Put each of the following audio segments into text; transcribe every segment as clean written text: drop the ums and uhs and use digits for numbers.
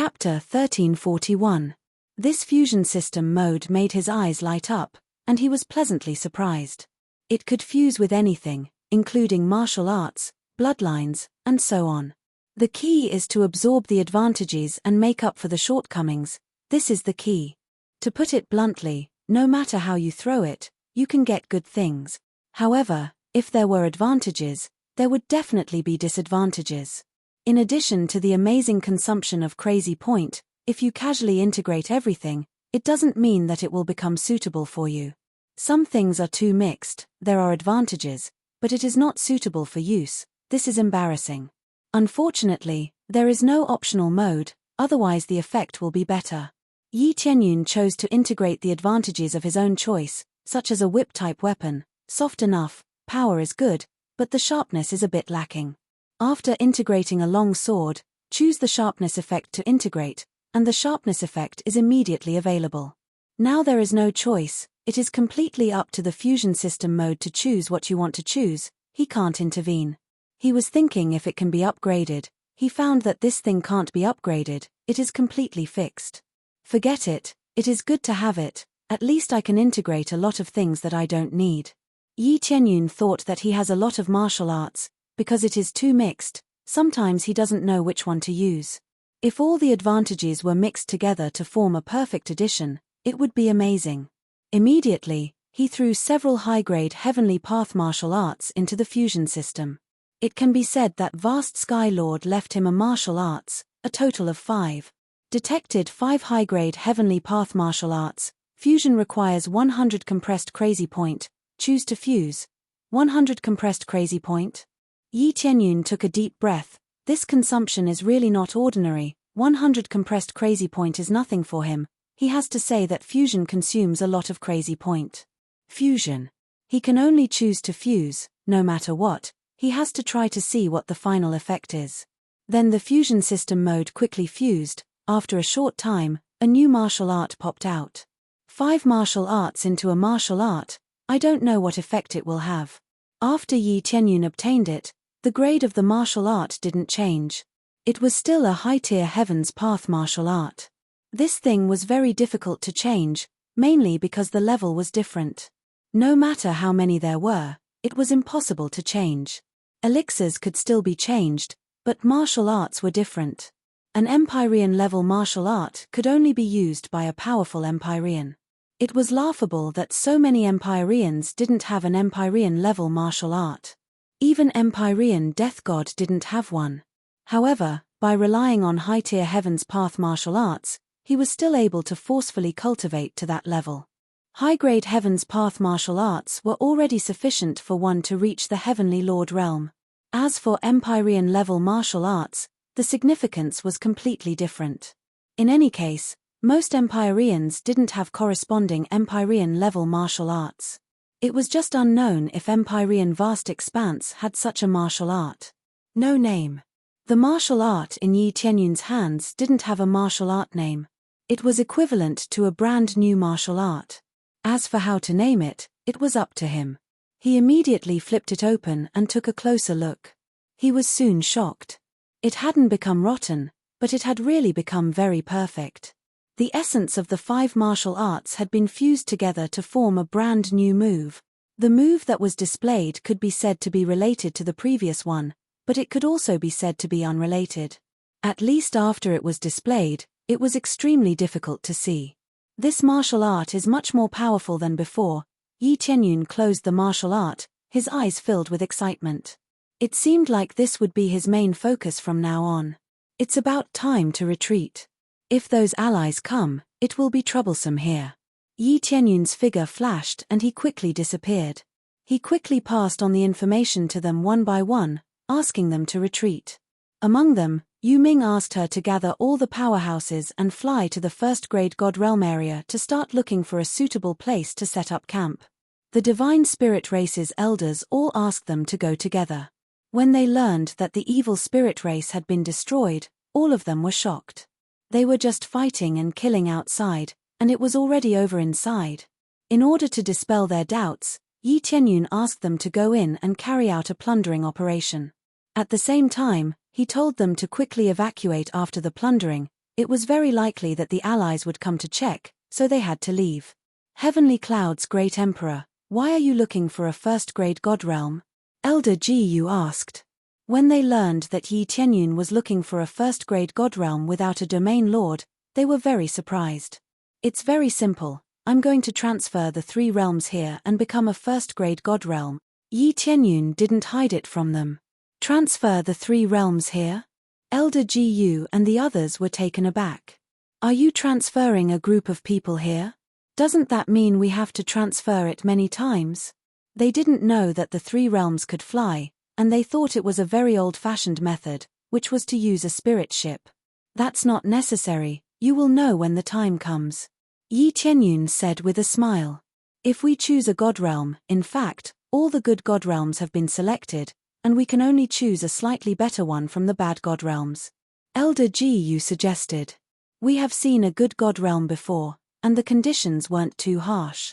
Chapter 1341. This fusion system mode made his eyes light up, and he was pleasantly surprised. It could fuse with anything, including martial arts, bloodlines, and so on. The key is to absorb the advantages and make up for the shortcomings. This is the key. To put it bluntly, no matter how you throw it, you can get good things. However, if there were advantages, there would definitely be disadvantages. In addition to the amazing consumption of crazy point, if you casually integrate everything, it doesn't mean that it will become suitable for you. Some things are too mixed, there are advantages, but it is not suitable for use. This is embarrassing. Unfortunately, there is no optional mode, otherwise the effect will be better. Yi Tianyun chose to integrate the advantages of his own choice, such as a whip-type weapon, soft enough, power is good, but the sharpness is a bit lacking. After integrating a long sword, choose the sharpness effect to integrate, and the sharpness effect is immediately available. Now there is no choice, it is completely up to the fusion system mode to choose what you want to choose. He can't intervene. He was thinking if it can be upgraded. He found that this thing can't be upgraded, it is completely fixed. Forget it, it is good to have it, at least I can integrate a lot of things that I don't need. Yi Tianyun thought that he has a lot of martial arts, because it is too mixed, sometimes he doesn't know which one to use. If all the advantages were mixed together to form a perfect addition, it would be amazing. Immediately, he threw several high-grade heavenly path martial arts into the fusion system. It can be said that vast Sky Lord left him a martial arts, a total of 5. Detected 5 high-grade heavenly path martial arts. Fusion requires 100 compressed crazy point. Choose to fuse. 100 compressed crazy point. Yi Tianyun took a deep breath. This consumption is really not ordinary. 100 compressed crazy point is nothing for him. He has to say that fusion consumes a lot of crazy point. Fusion. He can only choose to fuse, no matter what. He has to try to see what the final effect is. Then the fusion system mode quickly fused. After a short time, a new martial art popped out. 5 martial arts into a martial art. I don't know what effect it will have. After Yi Tianyun obtained it, the grade of the martial art didn't change. It was still a high-tier Heaven's Path martial art. This thing was very difficult to change, mainly because the level was different. No matter how many there were, it was impossible to change. Elixirs could still be changed, but martial arts were different. An Empyrean level martial art could only be used by a powerful Empyrean. It was laughable that so many Empyreans didn't have an Empyrean level martial art. Even Empyrean Death God didn't have one. However, by relying on high-tier Heaven's Path martial arts, he was still able to forcefully cultivate to that level. High-grade Heaven's Path martial arts were already sufficient for one to reach the Heavenly Lord realm. As for Empyrean level martial arts, the significance was completely different. In any case, most Empyreans didn't have corresponding Empyrean level martial arts. It was just unknown if Empyrean Vast Expanse had such a martial art. No name. The martial art in Yi Tianyun's hands didn't have a martial art name. It was equivalent to a brand new martial art. As for how to name it, it was up to him. He immediately flipped it open and took a closer look. He was soon shocked. It hadn't become rotten, but it had really become very perfect. The essence of the 5 martial arts had been fused together to form a brand new move. The move that was displayed could be said to be related to the previous one, but it could also be said to be unrelated. At least after it was displayed, it was extremely difficult to see. This martial art is much more powerful than before. Yi Tianyun closed the martial art, his eyes filled with excitement. It seemed like this would be his main focus from now on. It's about time to retreat. If those allies come, it will be troublesome here. Yi Tianyun's figure flashed and he quickly disappeared. He quickly passed on the information to them one by one, asking them to retreat. Among them, Yu Ming asked her to gather all the powerhouses and fly to the first-grade God Realm area to start looking for a suitable place to set up camp. The Divine Spirit Race's elders all asked them to go together. When they learned that the evil spirit race had been destroyed, all of them were shocked. They were just fighting and killing outside, and it was already over inside. In order to dispel their doubts, Yi Tianyun asked them to go in and carry out a plundering operation. At the same time, he told them to quickly evacuate after the plundering. It was very likely that the allies would come to check, so they had to leave. Heavenly Cloud's Great Emperor, why are you looking for a first-grade god realm? Elder Gu asked. When they learned that Yi Tianyun was looking for a first-grade god realm without a domain lord, they were very surprised. It's very simple, I'm going to transfer the 3 realms here and become a first-grade god realm. Yi Tianyun didn't hide it from them. Transfer the 3 realms here? Elder Gu and the others were taken aback. Are you transferring a group of people here? Doesn't that mean we have to transfer it many times? They didn't know that the 3 realms could fly, and they thought it was a very old-fashioned method, which was to use a spirit ship. That's not necessary, you will know when the time comes. Yi Tianyun said with a smile. If we choose a god realm, in fact, all the good god realms have been selected, and we can only choose a slightly better one from the bad god realms. Elder Gu suggested. We have seen a good god realm before, and the conditions weren't too harsh.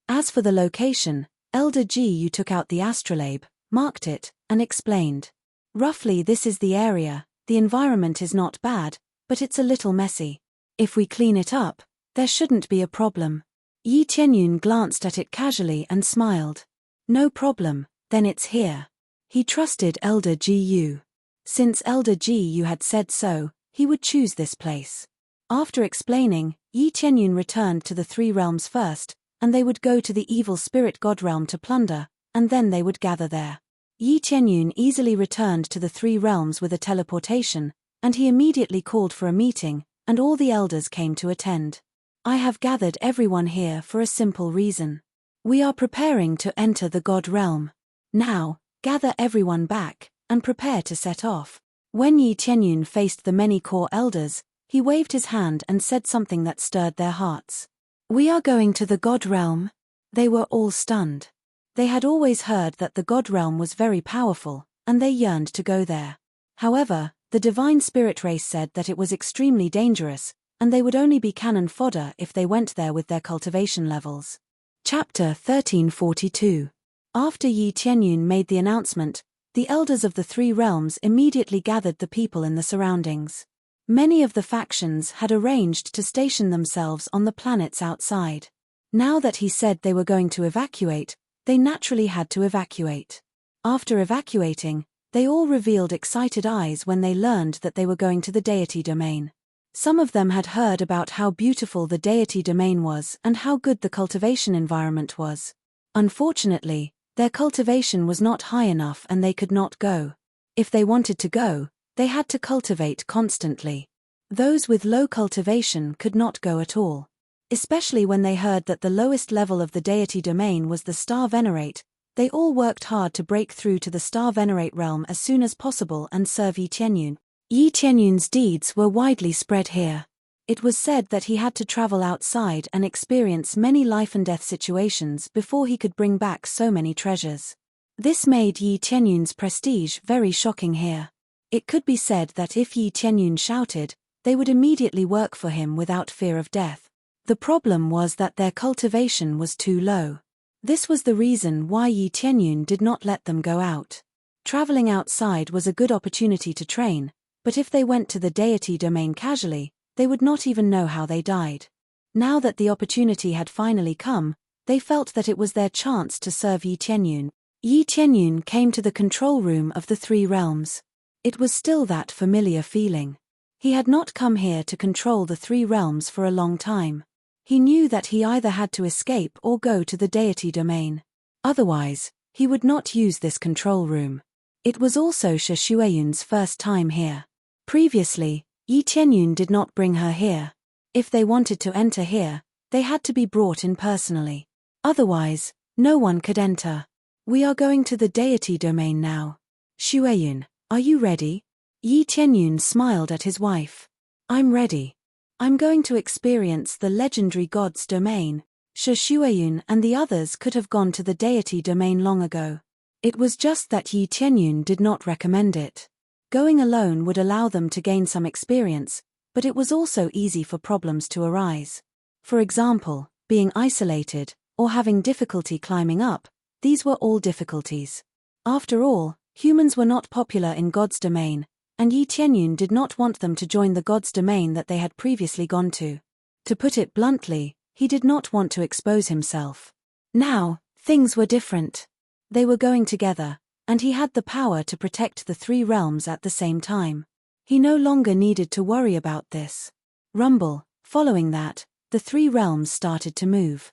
As for the location, Elder Gu took out the astrolabe, marked it, and explained. Roughly this is the area, the environment is not bad, but it's a little messy. If we clean it up, there shouldn't be a problem. Yi Tianyun glanced at it casually and smiled. No problem, then it's here. He trusted Elder Gu. Since Elder Gu had said so, he would choose this place. After explaining, Yi Tianyun returned to the 3 realms first, and they would go to the evil spirit god realm to plunder, and then they would gather there. Yi Tianyun easily returned to the 3 realms with a teleportation, and he immediately called for a meeting, and all the elders came to attend. I have gathered everyone here for a simple reason. We are preparing to enter the god realm. Now, gather everyone back, and prepare to set off. When Yi Tianyun faced the many core elders, he waved his hand and said something that stirred their hearts. We are going to the god realm. They were all stunned. They had always heard that the god realm was very powerful, and they yearned to go there. However, the divine spirit race said that it was extremely dangerous, and they would only be cannon fodder if they went there with their cultivation levels. Chapter 1342. After Yi Tianyun made the announcement, the elders of the 3 realms immediately gathered the people in the surroundings. Many of the factions had arranged to station themselves on the planets outside. Now that he said they were going to evacuate, they naturally had to evacuate. After evacuating, they all revealed excited eyes when they learned that they were going to the deity domain. Some of them had heard about how beautiful the deity domain was and how good the cultivation environment was. Unfortunately, their cultivation was not high enough and they could not go. If they wanted to go, they had to cultivate constantly. Those with low cultivation could not go at all. Especially when they heard that the lowest level of the deity domain was the Star Venerate, they all worked hard to break through to the Star Venerate realm as soon as possible and serve Yi Tianyun. Yi Tianyun's deeds were widely spread here. It was said that he had to travel outside and experience many life-and-death situations before he could bring back so many treasures. This made Yi Tianyun's prestige very shocking here. It could be said that if Yi Tianyun shouted, they would immediately work for him without fear of death. The problem was that their cultivation was too low. This was the reason why Yi Tianyun did not let them go out. Traveling outside was a good opportunity to train, but if they went to the deity domain casually, they would not even know how they died. Now that the opportunity had finally come, they felt that it was their chance to serve Yi Tianyun. Yi Tianyun came to the control room of the 3 realms. It was still that familiar feeling. He had not come here to control the 3 realms for a long time. He knew that he either had to escape or go to the deity domain. Otherwise, he would not use this control room. It was also Shi Shuiyun's first time here. Previously, Yi Tianyun did not bring her here. If they wanted to enter here, they had to be brought in personally. Otherwise, no one could enter. We are going to the deity domain now. Shuiyun, are you ready? Yi Tianyun smiled at his wife. I'm ready. I'm going to experience the legendary god's domain. Shi Shuiyun and the others could have gone to the deity domain long ago. It was just that Yi Tianyun did not recommend it. Going alone would allow them to gain some experience, but it was also easy for problems to arise. For example, being isolated, or having difficulty climbing up, these were all difficulties. After all, humans were not popular in God's domain, and Yi Tianyun did not want them to join the god's domain that they had previously gone to. To put it bluntly, he did not want to expose himself. Now, things were different. They were going together, and he had the power to protect the three realms at the same time. He no longer needed to worry about this. Rumble. Following that, the three realms started to move.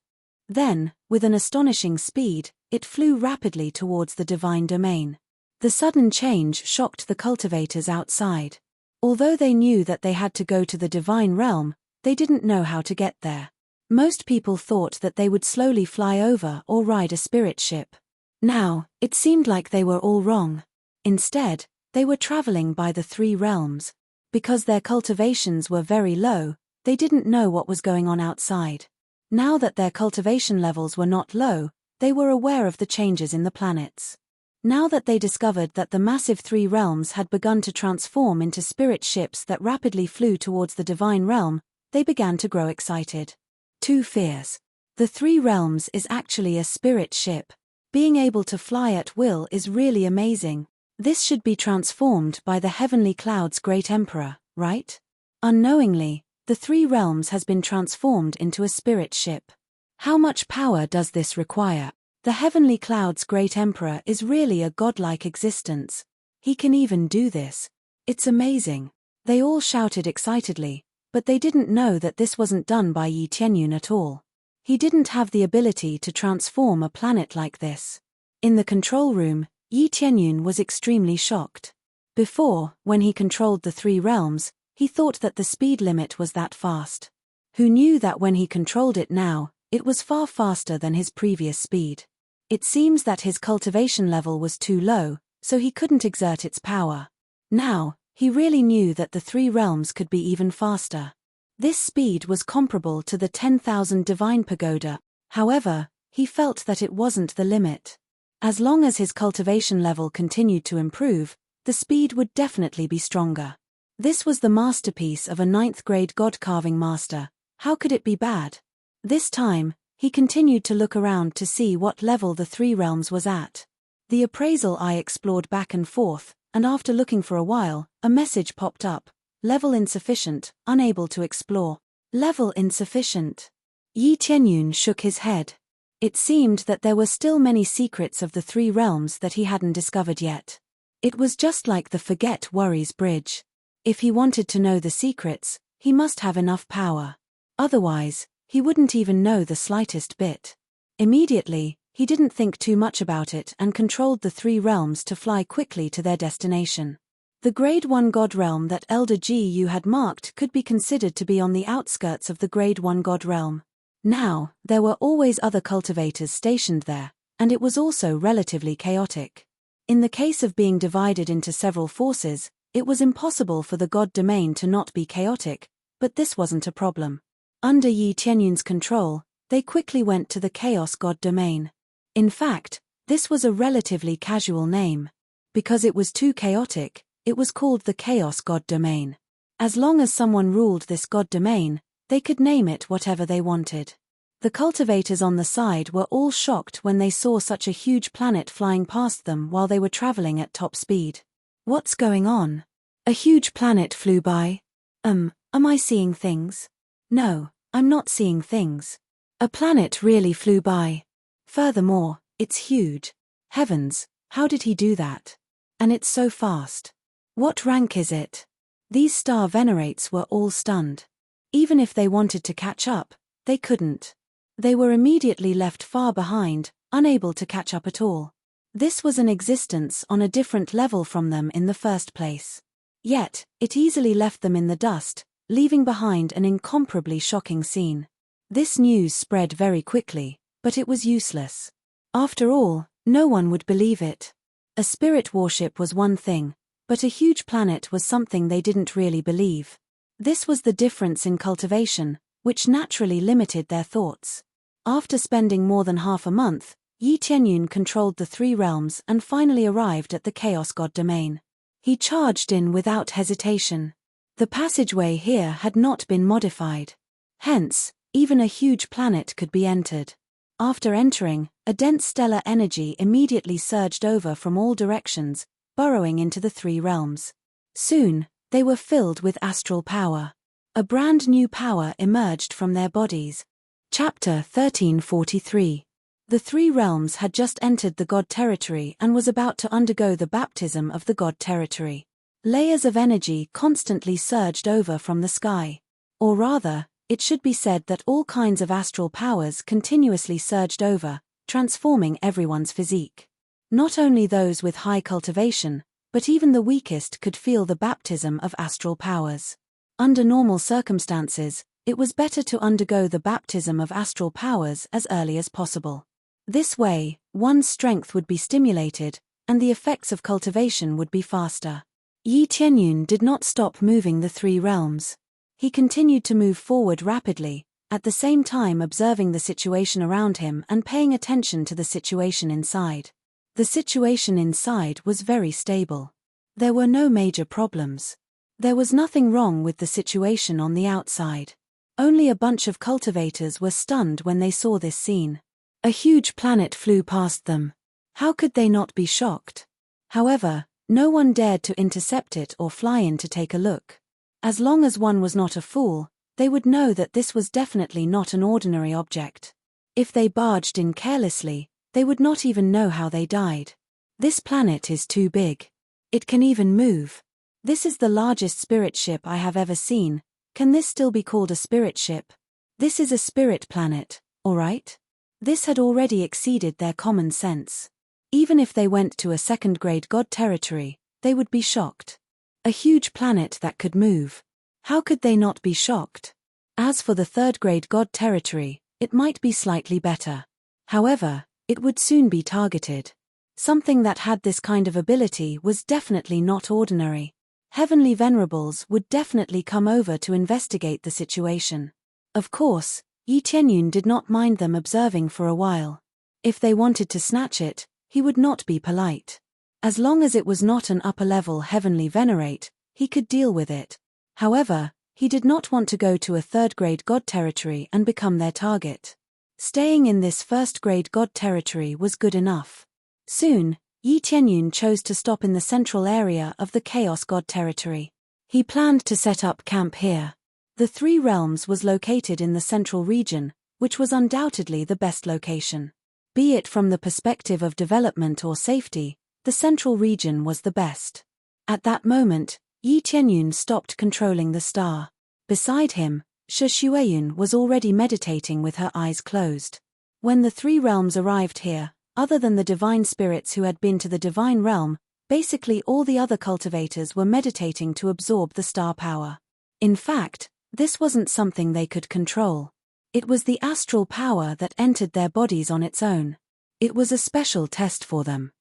Then, with an astonishing speed, it flew rapidly towards the divine domain. The sudden change shocked the cultivators outside. Although they knew that they had to go to the divine realm, they didn't know how to get there. Most people thought that they would slowly fly over or ride a spirit ship. Now, it seemed like they were all wrong. Instead, they were traveling by the three realms. Because their cultivations were very low, they didn't know what was going on outside. Now that their cultivation levels were not low, they were aware of the changes in the planets. Now that they discovered that the massive three realms had begun to transform into spirit ships that rapidly flew towards the divine realm, they began to grow excited. Two fears. The three realms is actually a spirit ship. Being able to fly at will is really amazing. This should be transformed by the heavenly cloud's great emperor, right? Unknowingly, the three realms has been transformed into a spirit ship. How much power does this require? The heavenly cloud's great emperor is really a godlike existence. He can even do this. It's amazing. They all shouted excitedly, but they didn't know that this wasn't done by Yi Tianyun at all. He didn't have the ability to transform a planet like this. In the control room, Yi Tianyun was extremely shocked. Before, when he controlled the three realms, he thought that the speed limit was that fast. Who knew that when he controlled it now, it was far faster than his previous speed. It seems that his cultivation level was too low, so he couldn't exert its power. Now, he really knew that the three realms could be even faster. This speed was comparable to the 10,000 divine pagoda. However, he felt that it wasn't the limit. As long as his cultivation level continued to improve, the speed would definitely be stronger. This was the masterpiece of a 9th-grade god-carving master. How could it be bad? This time, he continued to look around to see what level the three realms was at. The appraisal eye explored back and forth, and after looking for a while, a message popped up. Level insufficient, unable to explore. Level insufficient. Yi Tianyun shook his head. It seemed that there were still many secrets of the three realms that he hadn't discovered yet. It was just like the Forget Worries Bridge. If he wanted to know the secrets, he must have enough power. Otherwise, he wouldn't even know the slightest bit. Immediately, he didn't think too much about it and controlled the three realms to fly quickly to their destination. The Grade 1 God realm that Elder Gu had marked could be considered to be on the outskirts of the Grade 1 God realm. Now, there were always other cultivators stationed there, and it was also relatively chaotic. In the case of being divided into several forces, it was impossible for the God domain to not be chaotic, but this wasn't a problem. Under Yi Tianyun's control, they quickly went to the Chaos God domain. In fact, this was a relatively casual name. Because it was too chaotic, it was called the Chaos God domain. As long as someone ruled this God domain, they could name it whatever they wanted. The cultivators on the side were all shocked when they saw such a huge planet flying past them while they were traveling at top speed. What's going on? A huge planet flew by. Am I seeing things? No, I'm not seeing things. A planet really flew by. Furthermore, it's huge. Heavens, how did he do that? And it's so fast. What rank is it? These star venerates were all stunned. Even if they wanted to catch up, they couldn't. They were immediately left far behind, unable to catch up at all. This was an existence on a different level from them in the first place. Yet, it easily left them in the dust, leaving behind an incomparably shocking scene. This news spread very quickly, but it was useless. After all, no one would believe it. A spirit warship was one thing, but a huge planet was something they didn't really believe. This was the difference in cultivation, which naturally limited their thoughts. After spending more than half a month, Yi Tianyun controlled the three realms and finally arrived at the Chaos God domain. He charged in without hesitation. The passageway here had not been modified. Hence, even a huge planet could be entered. After entering, a dense stellar energy immediately surged over from all directions, burrowing into the three realms. Soon, they were filled with astral power. A brand new power emerged from their bodies. Chapter 1343. The three realms had just entered the God territory and was about to undergo the baptism of the God territory. Layers of energy constantly surged over from the sky. Or rather, it should be said that all kinds of astral powers continuously surged over, transforming everyone's physique. Not only those with high cultivation, but even the weakest could feel the baptism of astral powers. Under normal circumstances, it was better to undergo the baptism of astral powers as early as possible. This way, one's strength would be stimulated, and the effects of cultivation would be faster. Yi Tianyun did not stop moving the three realms. He continued to move forward rapidly, at the same time observing the situation around him and paying attention to the situation inside. The situation inside was very stable. There were no major problems. There was nothing wrong with the situation on the outside. Only a bunch of cultivators were stunned when they saw this scene. A huge planet flew past them. How could they not be shocked? However, no one dared to intercept it or fly in to take a look. As long as one was not a fool, they would know that this was definitely not an ordinary object. If they barged in carelessly, they would not even know how they died. This planet is too big. It can even move. This is the largest spirit ship I have ever seen. Can this still be called a spirit ship? This is a spirit planet, alright? This had already exceeded their common sense. Even if they went to a second-grade God territory, they would be shocked. A huge planet that could move. How could they not be shocked? As for the third-grade God territory, it might be slightly better. However, it would soon be targeted. Something that had this kind of ability was definitely not ordinary. Heavenly Venerables would definitely come over to investigate the situation. Of course, Yi Tianyun did not mind them observing for a while. If they wanted to snatch it, he would not be polite. As long as it was not an upper-level Heavenly Venerate, he could deal with it. However, he did not want to go to a third-grade God territory and become their target. Staying in this first-grade God territory was good enough. Soon, Yi Tianyun chose to stop in the central area of the Chaos God territory. He planned to set up camp here. The Three Realms was located in the central region, which was undoubtedly the best location. Be it from the perspective of development or safety, the central region was the best. At that moment, Yi Tianyun stopped controlling the star. Beside him, Shi Xueyun was already meditating with her eyes closed. When the Three Realms arrived here, other than the divine spirits who had been to the divine realm, basically all the other cultivators were meditating to absorb the star power. In fact, this wasn't something they could control. It was the astral power that entered their bodies on its own. It was a special test for them.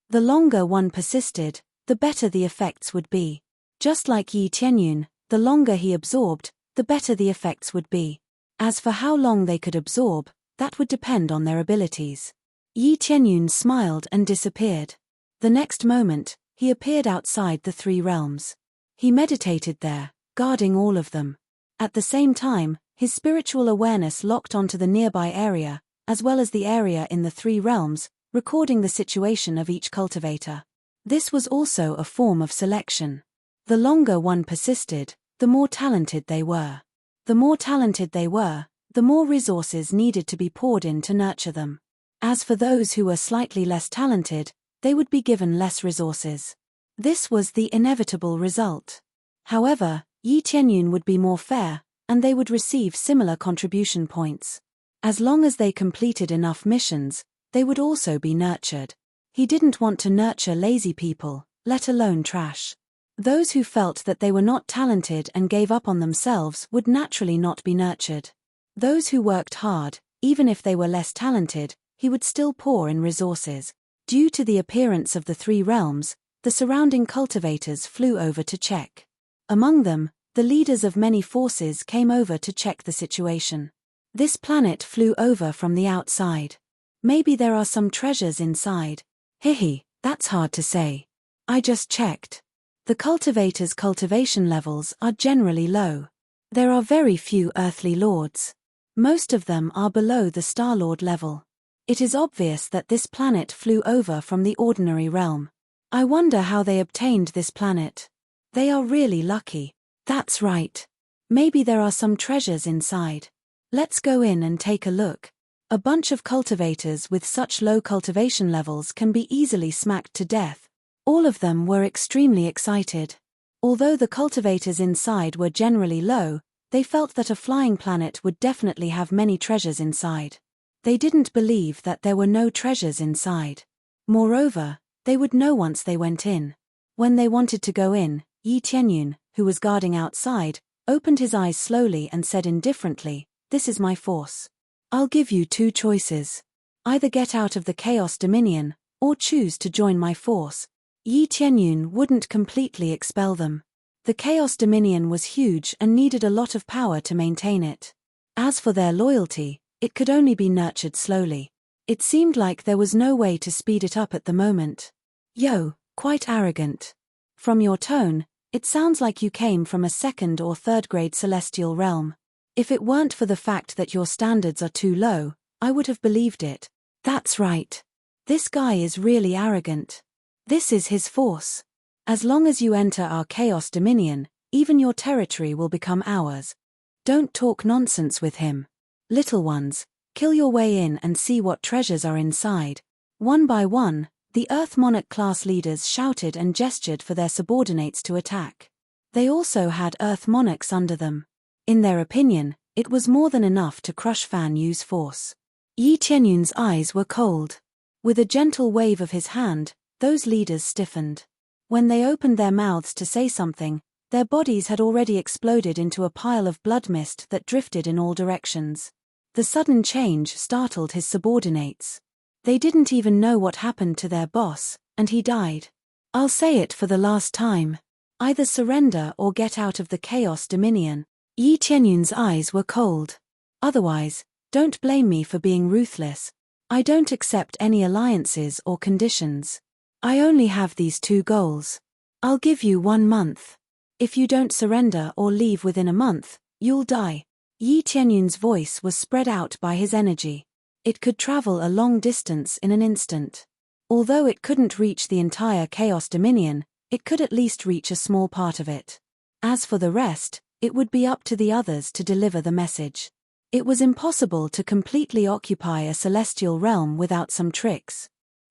The longer one persisted, the better the effects would be. Just like Yi Tianyun, the longer he absorbed, the better the effects would be. As for how long they could absorb, that would depend on their abilities. Yi Tianyun smiled and disappeared. The next moment, he appeared outside the Three Realms. He meditated there, guarding all of them. At the same time, his spiritual awareness locked onto the nearby area, as well as the area in the Three Realms, recording the situation of each cultivator. This was also a form of selection. The longer one persisted, the more talented they were. The more talented they were, the more resources needed to be poured in to nurture them. As for those who were slightly less talented, they would be given less resources. This was the inevitable result. However, Yi Tianyun would be more fair, and they would receive similar contribution points. As long as they completed enough missions, they would also be nurtured. He didn't want to nurture lazy people, let alone trash. Those who felt that they were not talented and gave up on themselves would naturally not be nurtured. Those who worked hard, even if they were less talented, he would still pour in resources. Due to the appearance of the Three Realms, the surrounding cultivators flew over to check. Among them, the leaders of many forces came over to check the situation. This planet flew over from the outside. Maybe there are some treasures inside. Hihi, that's hard to say. I just checked. The cultivators' cultivation levels are generally low. There are very few earthly lords. Most of them are below the Star Lord level. It is obvious that this planet flew over from the ordinary realm. I wonder how they obtained this planet. They are really lucky. That's right. Maybe there are some treasures inside. Let's go in and take a look. A bunch of cultivators with such low cultivation levels can be easily smacked to death. All of them were extremely excited. Although the cultivators inside were generally low, they felt that a flying planet would definitely have many treasures inside. They didn't believe that there were no treasures inside. Moreover, they would know once they went in. When they wanted to go in, Yi Tianyun, who was guarding outside, opened his eyes slowly and said indifferently, "This is my force. I'll give you two choices. Either get out of the Chaos Dominion, or choose to join my force." Yi Tianyun wouldn't completely expel them. The Chaos Dominion was huge and needed a lot of power to maintain it. As for their loyalty, it could only be nurtured slowly. It seemed like there was no way to speed it up at the moment. "Yo, quite arrogant. From your tone, it sounds like you came from a second or third grade celestial realm. If it weren't for the fact that your standards are too low, I would have believed it." "That's right. This guy is really arrogant. This is his force. As long as you enter our Chaos Dominion, even your territory will become ours. Don't talk nonsense with him. Little ones, kill your way in and see what treasures are inside." One by one, the Earth Monarch class leaders shouted and gestured for their subordinates to attack. They also had Earth Monarchs under them. In their opinion, it was more than enough to crush Fan Yu's force. Yi Tianyun's eyes were cold. With a gentle wave of his hand, those leaders stiffened. When they opened their mouths to say something, their bodies had already exploded into a pile of blood mist that drifted in all directions. The sudden change startled his subordinates. They didn't even know what happened to their boss, and he died. "I'll say it for the last time. Either surrender or get out of the Chaos Dominion." Yi Tianyun's eyes were cold. "Otherwise, don't blame me for being ruthless. I don't accept any alliances or conditions. I only have these two goals. I'll give you 1 month. If you don't surrender or leave within a month, you'll die." Yi Tianyun's voice was spread out by his energy. It could travel a long distance in an instant. Although it couldn't reach the entire Chaos Dominion, it could at least reach a small part of it. As for the rest, it would be up to the others to deliver the message. It was impossible to completely occupy a celestial realm without some tricks.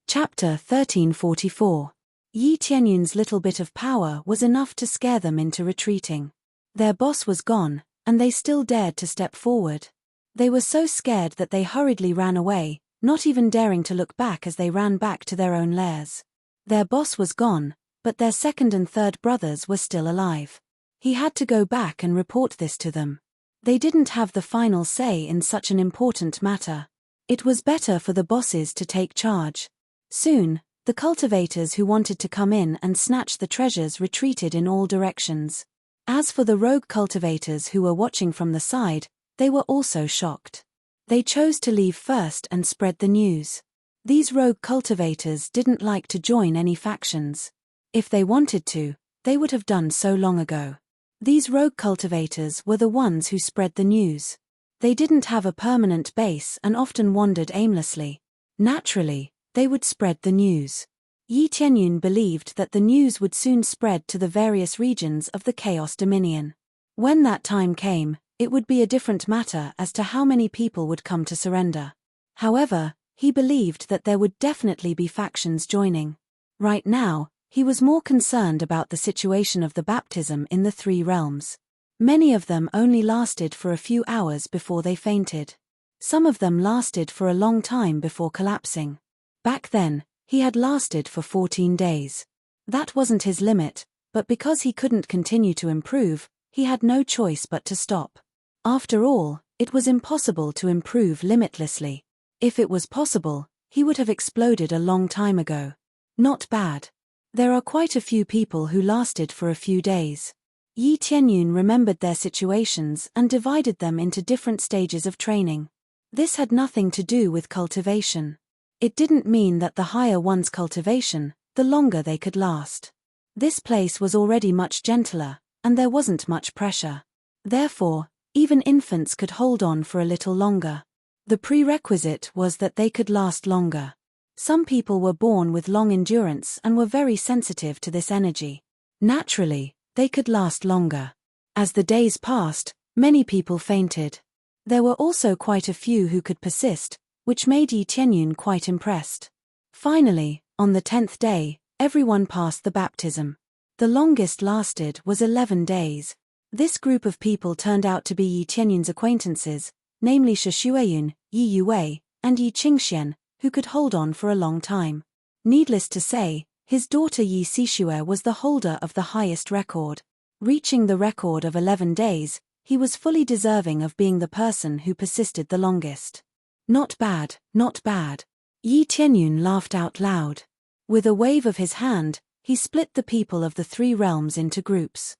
Chapter 1344. Yi Tianyun's little bit of power was enough to scare them into retreating. Their boss was gone, and they still dared to step forward. They were so scared that they hurriedly ran away, not even daring to look back as they ran back to their own lairs. Their boss was gone, but their second and third brothers were still alive. He had to go back and report this to them. They didn't have the final say in such an important matter. It was better for the bosses to take charge. Soon, the cultivators who wanted to come in and snatch the treasures retreated in all directions. As for the rogue cultivators who were watching from the side, they were also shocked. They chose to leave first and spread the news. These rogue cultivators didn't like to join any factions. If they wanted to, they would have done so long ago. These rogue cultivators were the ones who spread the news. They didn't have a permanent base and often wandered aimlessly. Naturally, they would spread the news. Yi Tianyun believed that the news would soon spread to the various regions of the Chaos Dominion. When that time came, it would be a different matter as to how many people would come to surrender. However, he believed that there would definitely be factions joining. Right now, he was more concerned about the situation of the baptism in the 3 realms. Many of them only lasted for a few hours before they fainted. Some of them lasted for a long time before collapsing. Back then, he had lasted for 14 days. That wasn't his limit, but because he couldn't continue to improve, he had no choice but to stop. After all, it was impossible to improve limitlessly. If it was possible, he would have exploded a long time ago. Not bad. There are quite a few people who lasted for a few days. Yi Tianyun remembered their situations and divided them into different stages of training. This had nothing to do with cultivation. It didn't mean that the higher one's cultivation, the longer they could last. This place was already much gentler, and there wasn't much pressure. Therefore, even infants could hold on for a little longer. The prerequisite was that they could last longer. Some people were born with long endurance and were very sensitive to this energy. Naturally, they could last longer. As the days passed, many people fainted. There were also quite a few who could persist, which made Yi Tianyun quite impressed. Finally, on the 10th day, everyone passed the baptism. The longest lasted was 11 days. This group of people turned out to be Yi Tianyun's acquaintances, namely Shi Shuiyun, Yi Yuwei, and Yi Qingxian, who could hold on for a long time. Needless to say, his daughter Yi Sixue was the holder of the highest record. Reaching the record of 11 days, he was fully deserving of being the person who persisted the longest. Not bad, not bad. Yi Tianyun laughed out loud. With a wave of his hand, he split the people of the 3 realms into groups.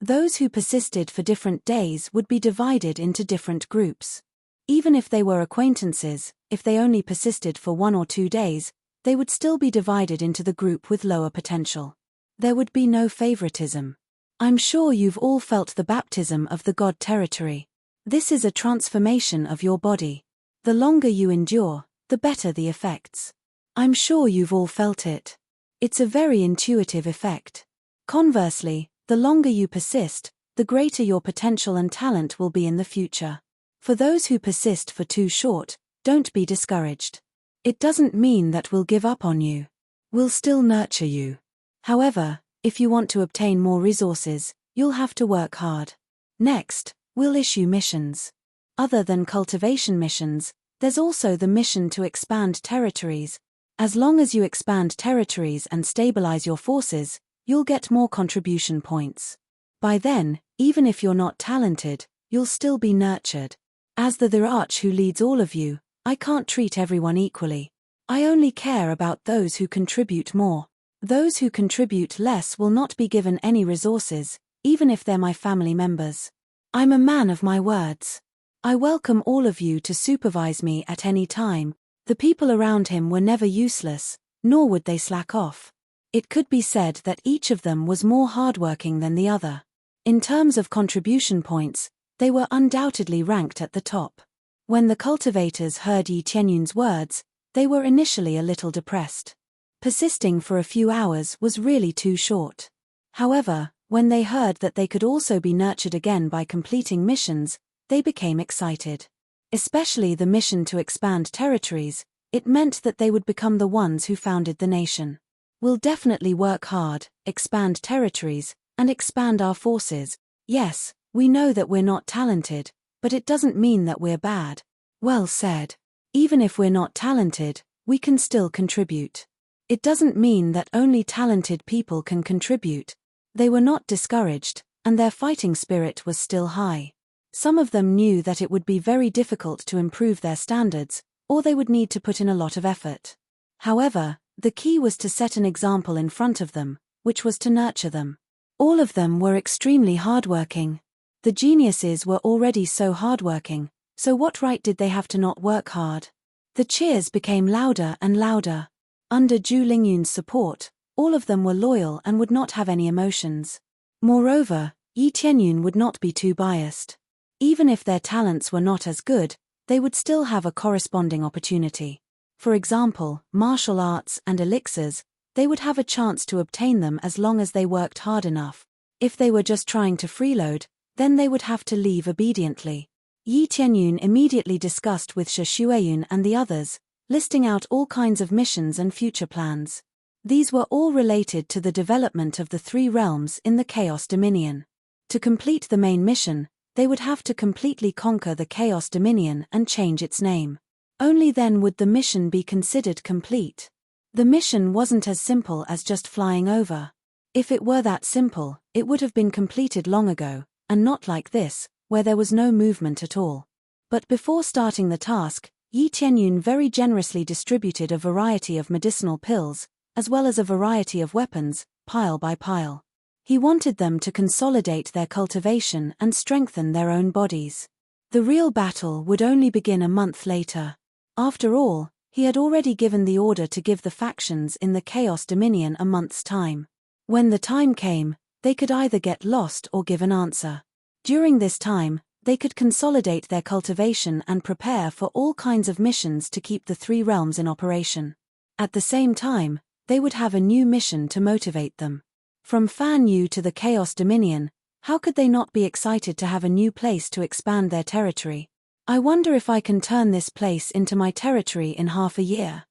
Those who persisted for different days would be divided into different groups. Even if they were acquaintances, if they only persisted for 1 or 2 days, they would still be divided into the group with lower potential. There would be no favoritism. I'm sure you've all felt the baptism of the God territory. This is a transformation of your body. The longer you endure, the better the effects. I'm sure you've all felt it. It's a very intuitive effect. Conversely, the longer you persist, the greater your potential and talent will be in the future. For those who persist for too short, don't be discouraged. It doesn't mean that we'll give up on you. We'll still nurture you. However, if you want to obtain more resources, you'll have to work hard. Next, we'll issue missions. Other than cultivation missions, there's also the mission to expand territories. As long as you expand territories and stabilize your forces, you'll get more contribution points. By then, even if you're not talented, you'll still be nurtured. As the Arch who leads all of you, I can't treat everyone equally. I only care about those who contribute more. Those who contribute less will not be given any resources, even if they're my family members. I'm a man of my words. I welcome all of you to supervise me at any time. The people around him were never useless, nor would they slack off. It could be said that each of them was more hardworking than the other. In terms of contribution points, they were undoubtedly ranked at the top. When the cultivators heard Yi Tianyun's words, they were initially a little depressed. Persisting for a few hours was really too short. However, when they heard that they could also be nurtured again by completing missions, they became excited. Especially the mission to expand territories, it meant that they would become the ones who founded the nation. We'll definitely work hard, expand territories, and expand our forces. Yes, we know that we're not talented, but it doesn't mean that we're bad. Well said. Even if we're not talented, we can still contribute. It doesn't mean that only talented people can contribute. They were not discouraged, and their fighting spirit was still high. Some of them knew that it would be very difficult to improve their standards, or they would need to put in a lot of effort. However, the key was to set an example in front of them, which was to nurture them. All of them were extremely hardworking. The geniuses were already so hardworking, so what right did they have to not work hard? The cheers became louder and louder. Under Zhu Lingyun's support, all of them were loyal and would not have any emotions. Moreover, Yi Tianyun would not be too biased. Even if their talents were not as good, they would still have a corresponding opportunity. For example, martial arts and elixirs, they would have a chance to obtain them as long as they worked hard enough. If they were just trying to freeload, then they would have to leave obediently. Yi Tianyun immediately discussed with Shi Shuiyun and the others, listing out all kinds of missions and future plans. These were all related to the development of the 3 realms in the Chaos Dominion. To complete the main mission, they would have to completely conquer the Chaos Dominion and change its name. Only then would the mission be considered complete. The mission wasn't as simple as just flying over. If it were that simple, it would have been completed long ago, and not like this, where there was no movement at all. But before starting the task, Yi Tianyun very generously distributed a variety of medicinal pills, as well as a variety of weapons, pile by pile. He wanted them to consolidate their cultivation and strengthen their own bodies. The real battle would only begin a month later. After all, he had already given the order to give the factions in the Chaos Dominion a month's time. When the time came, they could either get lost or give an answer. During this time, they could consolidate their cultivation and prepare for all kinds of missions to keep the 3 realms in operation. At the same time, they would have a new mission to motivate them. From Fan Yu to the Chaos Dominion, how could they not be excited to have a new place to expand their territory? I wonder if I can turn this place into my territory in half a year.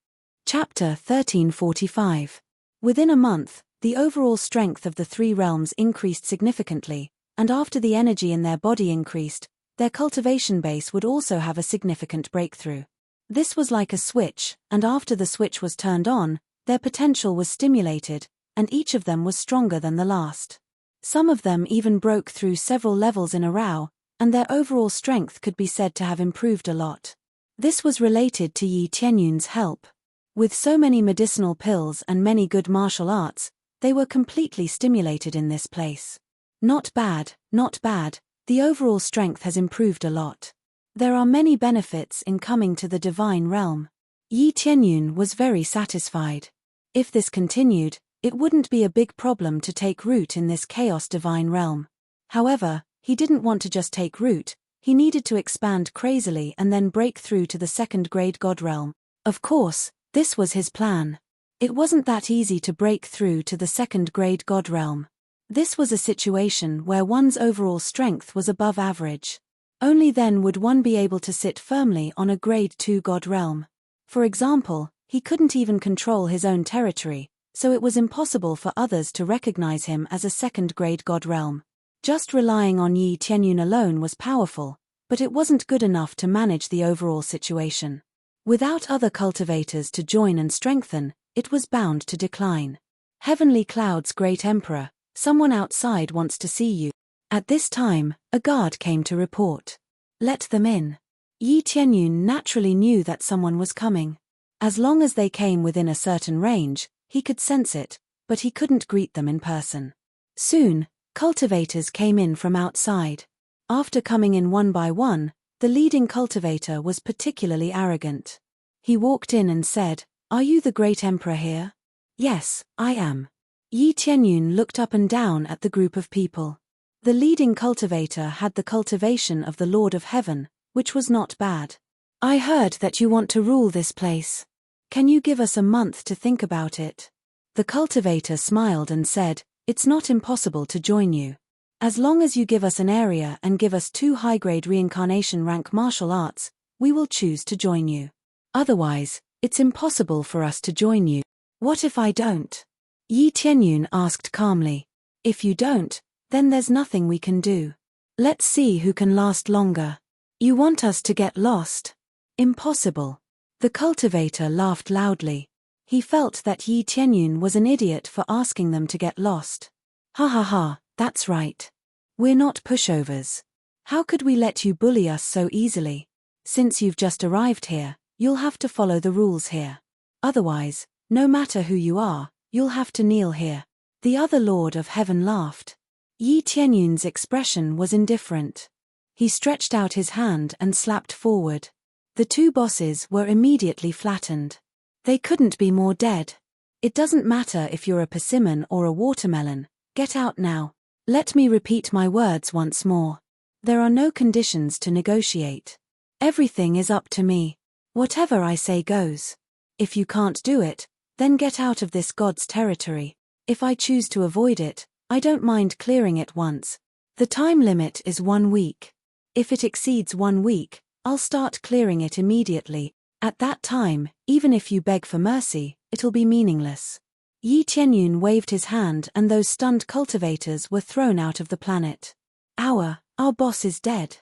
Chapter 1345. Within a month, the overall strength of the three realms increased significantly, and after the energy in their body increased, their cultivation base would also have a significant breakthrough. This was like a switch, and after the switch was turned on, their potential was stimulated, and each of them was stronger than the last. Some of them even broke through several levels in a row, and their overall strength could be said to have improved a lot. This was related to Yi Tianyun's help. With so many medicinal pills and many good martial arts, they were completely stimulated in this place. Not bad, not bad, the overall strength has improved a lot. There are many benefits in coming to the divine realm. Yi Tianyun was very satisfied. If this continued, it wouldn't be a big problem to take root in this chaos divine realm. However, he didn't want to just take root, he needed to expand crazily and then break through to the second-grade god realm. Of course, this was his plan. It wasn't that easy to break through to the second-grade god realm. This was a situation where one's overall strength was above average. Only then would one be able to sit firmly on a grade 2 god realm. For example, he couldn't even control his own territory, so it was impossible for others to recognize him as a second-grade god realm. Just relying on Yi Tianyun alone was powerful, but it wasn't good enough to manage the overall situation. Without other cultivators to join and strengthen, it was bound to decline. Heavenly Cloud's great emperor, someone outside wants to see you. At this time, a guard came to report. Let them in. Yi Tianyun naturally knew that someone was coming. As long as they came within a certain range, he could sense it, but he couldn't greet them in person. Soon, cultivators came in from outside. After coming in one by one, the leading cultivator was particularly arrogant. He walked in and said, "Are you the great emperor here?" "Yes, I am." Yi Tianyun looked up and down at the group of people. The leading cultivator had the cultivation of the Lord of Heaven, which was not bad. "I heard that you want to rule this place. Can you give us a month to think about it?" The cultivator smiled and said, "It's not impossible to join you. As long as you give us an area and give us 2 high-grade reincarnation rank martial arts, we will choose to join you. Otherwise, it's impossible for us to join you." "What if I don't?" Yi Tianyun asked calmly. "If you don't, then there's nothing we can do. Let's see who can last longer." "You want us to get lost?" "Impossible." The cultivator laughed loudly. He felt that Yi Tianyun was an idiot for asking them to get lost. "Ha ha ha, that's right. We're not pushovers. How could we let you bully us so easily? Since you've just arrived here, you'll have to follow the rules here. Otherwise, no matter who you are, you'll have to kneel here." The other Lord of Heaven laughed. Yi Tianyun's expression was indifferent. He stretched out his hand and slapped forward. The 2 bosses were immediately flattened. They couldn't be more dead. "It doesn't matter if you're a persimmon or a watermelon, get out now. Let me repeat my words once more. There are no conditions to negotiate. Everything is up to me. Whatever I say goes. If you can't do it, then get out of this god's territory. If I choose to avoid it, I don't mind clearing it once. The time limit is 1 week. If it exceeds 1 week, I'll start clearing it immediately. At that time, even if you beg for mercy, it'll be meaningless." Yi Tianyun waved his hand and those stunned cultivators were thrown out of the planet. Our boss is dead."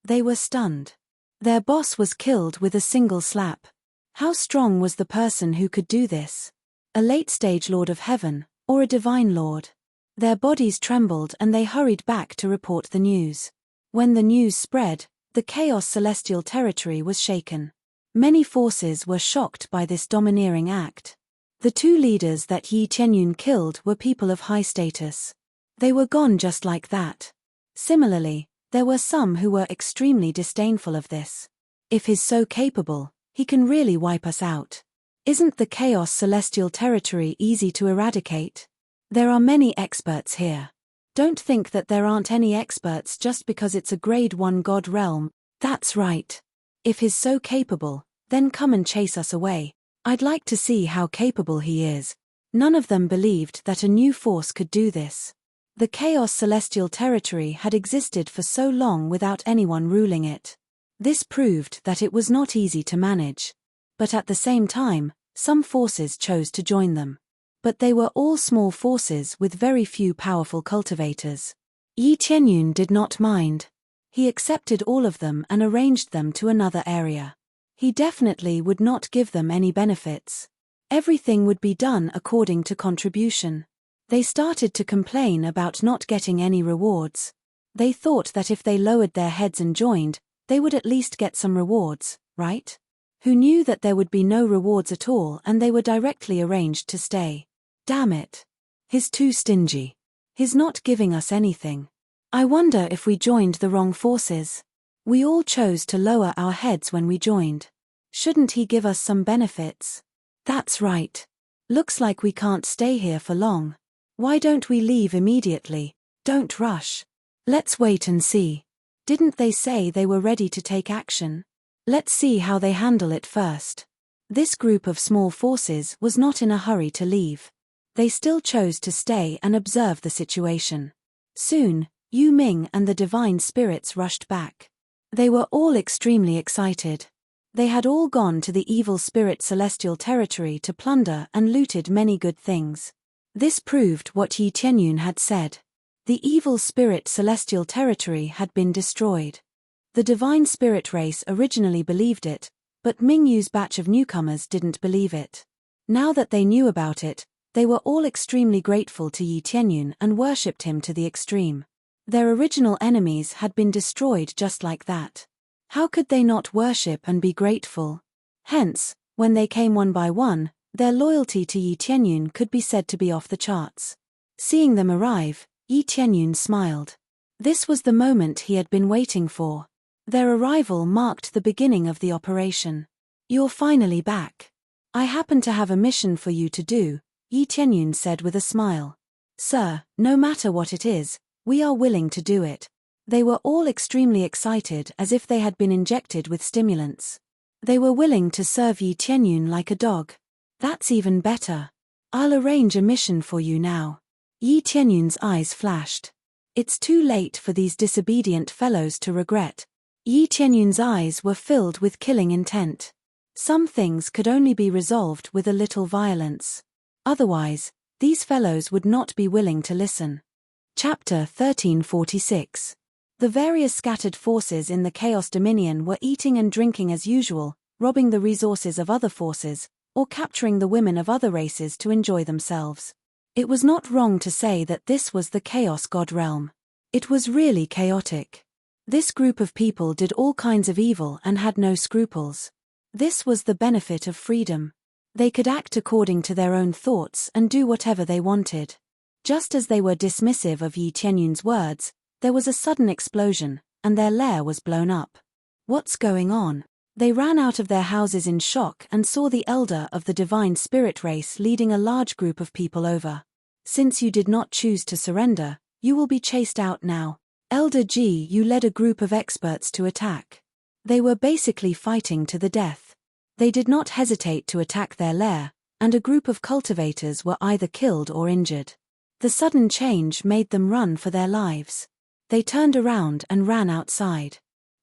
They were stunned. Their boss was killed with a single slap. How strong was the person who could do this? A late-stage Lord of Heaven, or a divine lord? Their bodies trembled and they hurried back to report the news. When the news spread, the chaos celestial territory was shaken. Many forces were shocked by this domineering act. The 2 leaders that Yi Tianyun killed were people of high status. They were gone just like that. Similarly, there were some who were extremely disdainful of this. If he's so capable, he can really wipe us out. Isn't the chaos celestial territory easy to eradicate? There are many experts here. Don't think that there aren't any experts just because it's a grade 1 god realm. That's right. If he's so capable, then come and chase us away. I'd like to see how capable he is. None of them believed that a new force could do this. The Chaos Celestial Territory had existed for so long without anyone ruling it. This proved that it was not easy to manage. But at the same time, some forces chose to join them. But they were all small forces with very few powerful cultivators. Yi Tianyun did not mind. He accepted all of them and arranged them to another area. He definitely would not give them any benefits. Everything would be done according to contribution. They started to complain about not getting any rewards. They thought that if they lowered their heads and joined, they would at least get some rewards, right? Who knew that there would be no rewards at all and they were directly arranged to stay. Damn it. He's too stingy. He's not giving us anything. I wonder if we joined the wrong forces. We all chose to lower our heads when we joined. Shouldn't he give us some benefits? That's right. Looks like we can't stay here for long. Why don't we leave immediately? Don't rush. Let's wait and see. Didn't they say they were ready to take action? Let's see how they handle it first. This group of small forces was not in a hurry to leave. They still chose to stay and observe the situation. Soon, Yu Ming and the divine spirits rushed back. They were all extremely excited. They had all gone to the evil spirit celestial territory to plunder and looted many good things. This proved what Yi Tianyun had said. The evil spirit celestial territory had been destroyed. The divine spirit race originally believed it, but Ming Yu's batch of newcomers didn't believe it. Now that they knew about it, they were all extremely grateful to Yi Tianyun and worshipped him to the extreme. Their original enemies had been destroyed just like that. How could they not worship and be grateful? Hence, when they came one by one, their loyalty to Yi Tianyun could be said to be off the charts. Seeing them arrive, Yi Tianyun smiled. This was the moment he had been waiting for. Their arrival marked the beginning of the operation. You're finally back. I happen to have a mission for you to do, Yi Tianyun said with a smile. Sir, no matter what it is, we are willing to do it. They were all extremely excited as if they had been injected with stimulants. They were willing to serve Yi Tianyun like a dog. That's even better. I'll arrange a mission for you now. Yi Tianyun's eyes flashed. It's too late for these disobedient fellows to regret. Yi Tianyun's eyes were filled with killing intent. Some things could only be resolved with a little violence. Otherwise, these fellows would not be willing to listen. Chapter 1346. The various scattered forces in the Chaos Dominion were eating and drinking as usual, robbing the resources of other forces, or capturing the women of other races to enjoy themselves. It was not wrong to say that this was the Chaos God realm. It was really chaotic. This group of people did all kinds of evil and had no scruples. This was the benefit of freedom. They could act according to their own thoughts and do whatever they wanted. Just as they were dismissive of Yi Tianyun's words, there was a sudden explosion, and their lair was blown up. What's going on? They ran out of their houses in shock and saw the elder of the divine spirit race leading a large group of people over. Since you did not choose to surrender, you will be chased out now. Elder Ji, you led a group of experts to attack. They were basically fighting to the death. They did not hesitate to attack their lair, and a group of cultivators were either killed or injured. The sudden change made them run for their lives. They turned around and ran outside.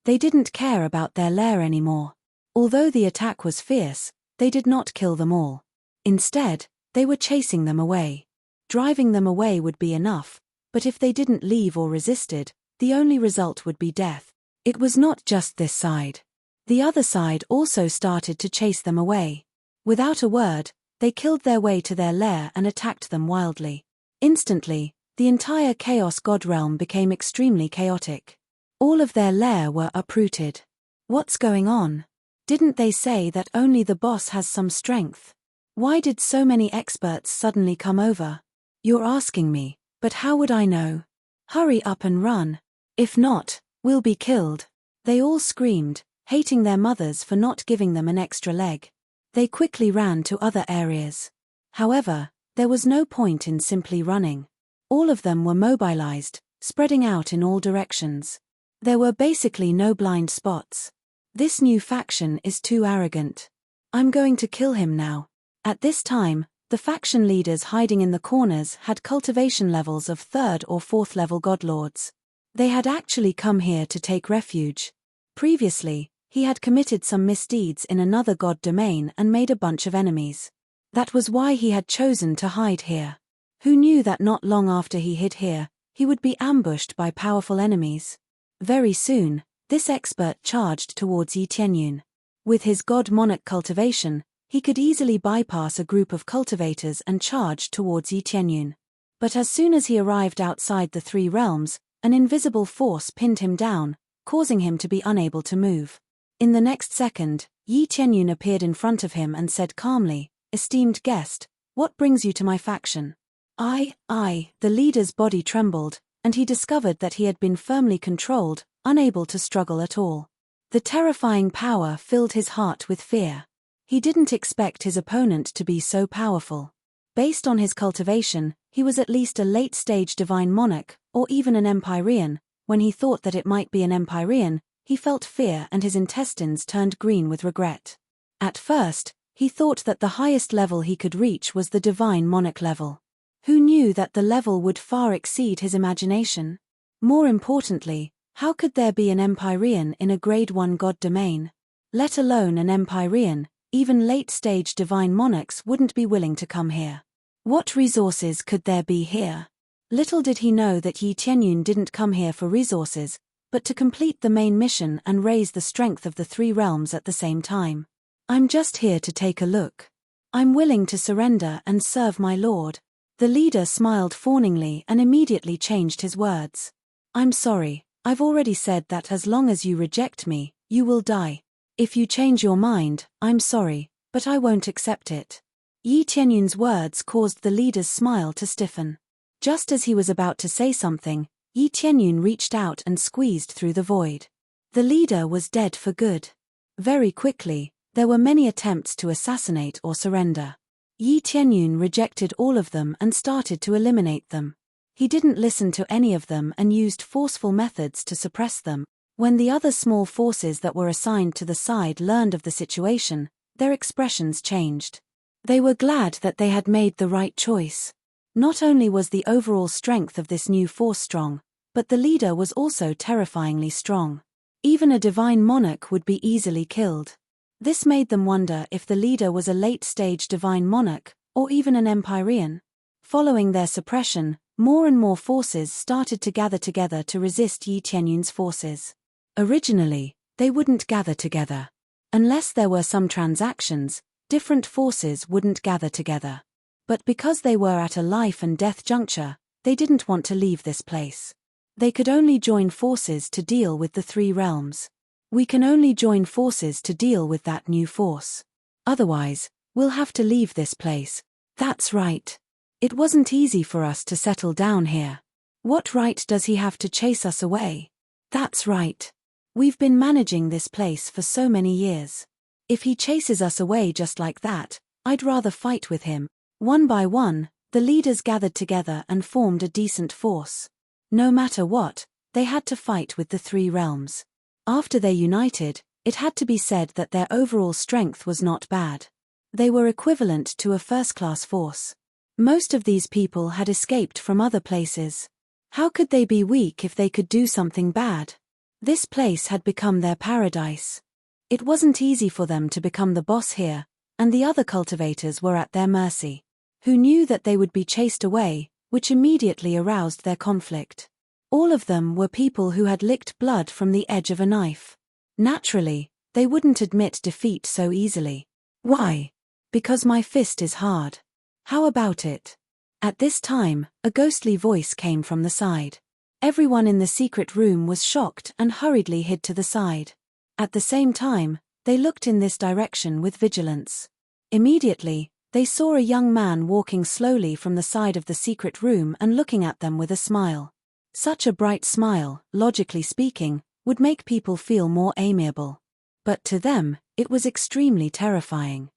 They didn't care about their lair anymore. Although the attack was fierce, they did not kill them all. Instead, they were chasing them away. Driving them away would be enough, but if they didn't leave or resisted, the only result would be death. It was not just this side. The other side also started to chase them away. Without a word, they killed their way to their lair and attacked them wildly. Instantly, the entire Chaos God realm became extremely chaotic. All of their lair were uprooted. What's going on? Didn't they say that only the boss has some strength? Why did so many experts suddenly come over? You're asking me, but how would I know? Hurry up and run. If not, we'll be killed. They all screamed, hating their mothers for not giving them an extra leg. They quickly ran to other areas. However, there was no point in simply running. All of them were mobilized, spreading out in all directions. There were basically no blind spots. This new faction is too arrogant. I'm going to kill him now. At this time, The faction leaders hiding in the corners had cultivation levels of 3rd or 4th level godlords. They had actually come here to take refuge. Previously, he had committed some misdeeds in another god domain and made a bunch of enemies. That was why he had chosen to hide here. Who knew that not long after he hid here, he would be ambushed by powerful enemies? Very soon, this expert charged towards Yi Tianyun. With his god-monarch cultivation, he could easily bypass a group of cultivators and charge towards Yi Tianyun. But as soon as he arrived outside the 3 realms, an invisible force pinned him down, causing him to be unable to move. In the next second, Yi Tianyun appeared in front of him and said calmly, "Esteemed guest, what brings you to my faction?" The leader's body trembled, and he discovered that he had been firmly controlled, unable to struggle at all. The terrifying power filled his heart with fear. He didn't expect his opponent to be so powerful. Based on his cultivation, he was at least a late-stage divine monarch, or even an Empyrean. When he thought that it might be an Empyrean, he felt fear and his intestines turned green with regret. At first, he thought that the highest level he could reach was the divine monarch level. Who knew that the level would far exceed his imagination? More importantly, how could there be an Empyrean in a grade 1 god domain? Let alone an Empyrean, even late-stage divine monarchs wouldn't be willing to come here. What resources could there be here? Little did he know that Yi Tianyun didn't come here for resources, but to complete the main mission and raise the strength of the 3 realms at the same time. "I'm just here to take a look. I'm willing to surrender and serve my lord." The leader smiled fawningly and immediately changed his words. "I'm sorry, I've already said that as long as you reject me, you will die. If you change your mind, I'm sorry, but I won't accept it." Yi Tianyun's words caused the leader's smile to stiffen. Just as he was about to say something, Yi Tianyun reached out and squeezed through the void. The leader was dead for good. Very quickly, there were many attempts to assassinate or surrender. Yi Tianyun rejected all of them and started to eliminate them. He didn't listen to any of them and used forceful methods to suppress them. When the other small forces that were assigned to the side learned of the situation, their expressions changed. They were glad that they had made the right choice. Not only was the overall strength of this new force strong, but the leader was also terrifyingly strong. Even a divine monarch would be easily killed. This made them wonder if the leader was a late-stage divine monarch, or even an Empyrean. Following their suppression, more and more forces started to gather together to resist Yi Tianyun's forces. Originally, they wouldn't gather together. Unless there were some transactions, different forces wouldn't gather together. But because they were at a life and death juncture, they didn't want to leave this place. They could only join forces to deal with the 3 realms. We can only join forces to deal with that new force. Otherwise, we'll have to leave this place. That's right. It wasn't easy for us to settle down here. What right does he have to chase us away? That's right. We've been managing this place for so many years. If he chases us away just like that, I'd rather fight with him. One by one, the leaders gathered together and formed a decent force. No matter what, they had to fight with the 3 realms. After they united, it had to be said that their overall strength was not bad. They were equivalent to a first-class force. Most of these people had escaped from other places. How could they be weak if they could do something bad? This place had become their paradise. It wasn't easy for them to become the boss here, and the other cultivators were at their mercy. Who knew that they would be chased away, which immediately aroused their conflict. All of them were people who had licked blood from the edge of a knife. Naturally, they wouldn't admit defeat so easily. Why? Because my fist is hard. How about it? At this time, a ghostly voice came from the side. Everyone in the secret room was shocked and hurriedly hid to the side. At the same time, they looked in this direction with vigilance. Immediately, they saw a young man walking slowly from the side of the secret room and looking at them with a smile. Such a bright smile, logically speaking, would make people feel more amiable. But to them, it was extremely terrifying.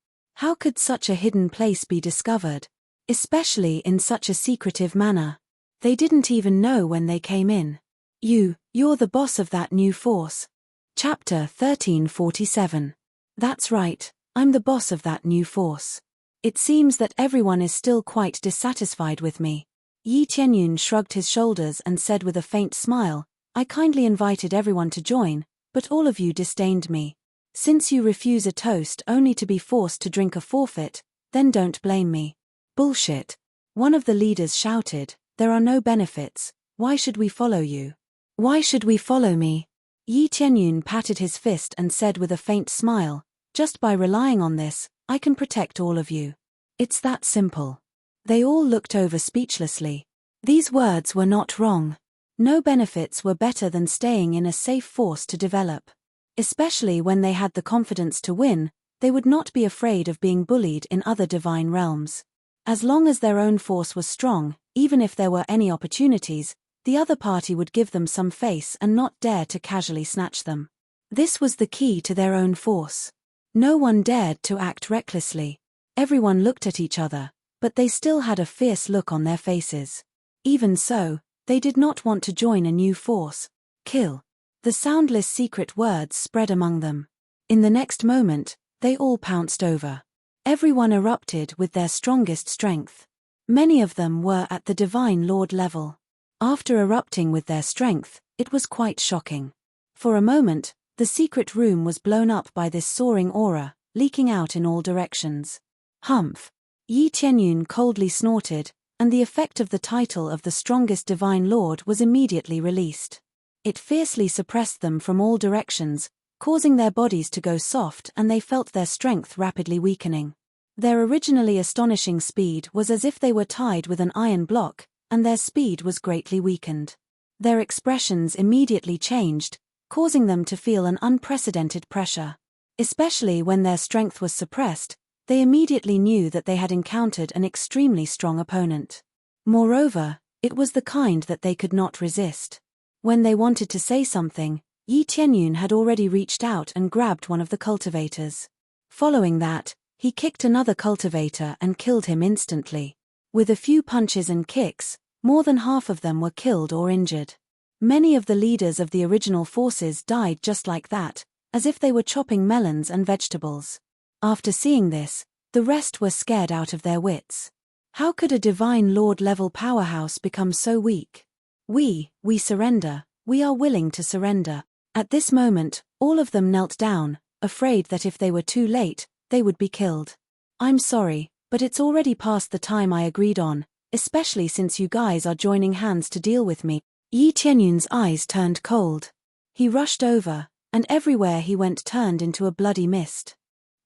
How could such a hidden place be discovered? Especially in such a secretive manner. They didn't even know when they came in. You're the boss of that new force. Chapter 1347. That's right, I'm the boss of that new force. It seems that everyone is still quite dissatisfied with me. Yi Tianyun shrugged his shoulders and said with a faint smile, I kindly invited everyone to join, but all of you disdained me. Since you refuse a toast only to be forced to drink a forfeit, then don't blame me. Bullshit. One of the leaders shouted, there are no benefits, why should we follow you? Why should we follow me? Yi Tianyun patted his fist and said with a faint smile, just by relying on this, I can protect all of you. It's that simple. They all looked over speechlessly. These words were not wrong. No benefits were better than staying in a safe force to develop. Especially when they had the confidence to win, they would not be afraid of being bullied in other divine realms. As long as their own force was strong, even if there were any opportunities, the other party would give them some face and not dare to casually snatch them. This was the key to their own force. No one dared to act recklessly. Everyone looked at each other, but they still had a fierce look on their faces. Even so, they did not want to join a new force. Kill. The soundless secret words spread among them. In the next moment, they all pounced over. Everyone erupted with their strongest strength. Many of them were at the Divine Lord level. After erupting with their strength, it was quite shocking. For a moment, the secret room was blown up by this soaring aura, leaking out in all directions. Humph! Yi Tianyun coldly snorted, and the effect of the title of the strongest Divine Lord was immediately released. It fiercely suppressed them from all directions, causing their bodies to go soft, and they felt their strength rapidly weakening. Their originally astonishing speed was as if they were tied with an iron block, and their speed was greatly weakened. Their expressions immediately changed, causing them to feel an unprecedented pressure. Especially when their strength was suppressed, they immediately knew that they had encountered an extremely strong opponent. Moreover, it was the kind that they could not resist. When they wanted to say something, Yi Tianyun had already reached out and grabbed one of the cultivators. Following that, he kicked another cultivator and killed him instantly. With a few punches and kicks, more than half of them were killed or injured. Many of the leaders of the original forces died just like that, as if they were chopping melons and vegetables. After seeing this, the rest were scared out of their wits. How could a Divine Lord-level powerhouse become so weak? We surrender, we are willing to surrender. At this moment, all of them knelt down, afraid that if they were too late, they would be killed. I'm sorry, but it's already past the time I agreed on, especially since you guys are joining hands to deal with me. Yi Tianyun's eyes turned cold. He rushed over, and everywhere he went turned into a bloody mist.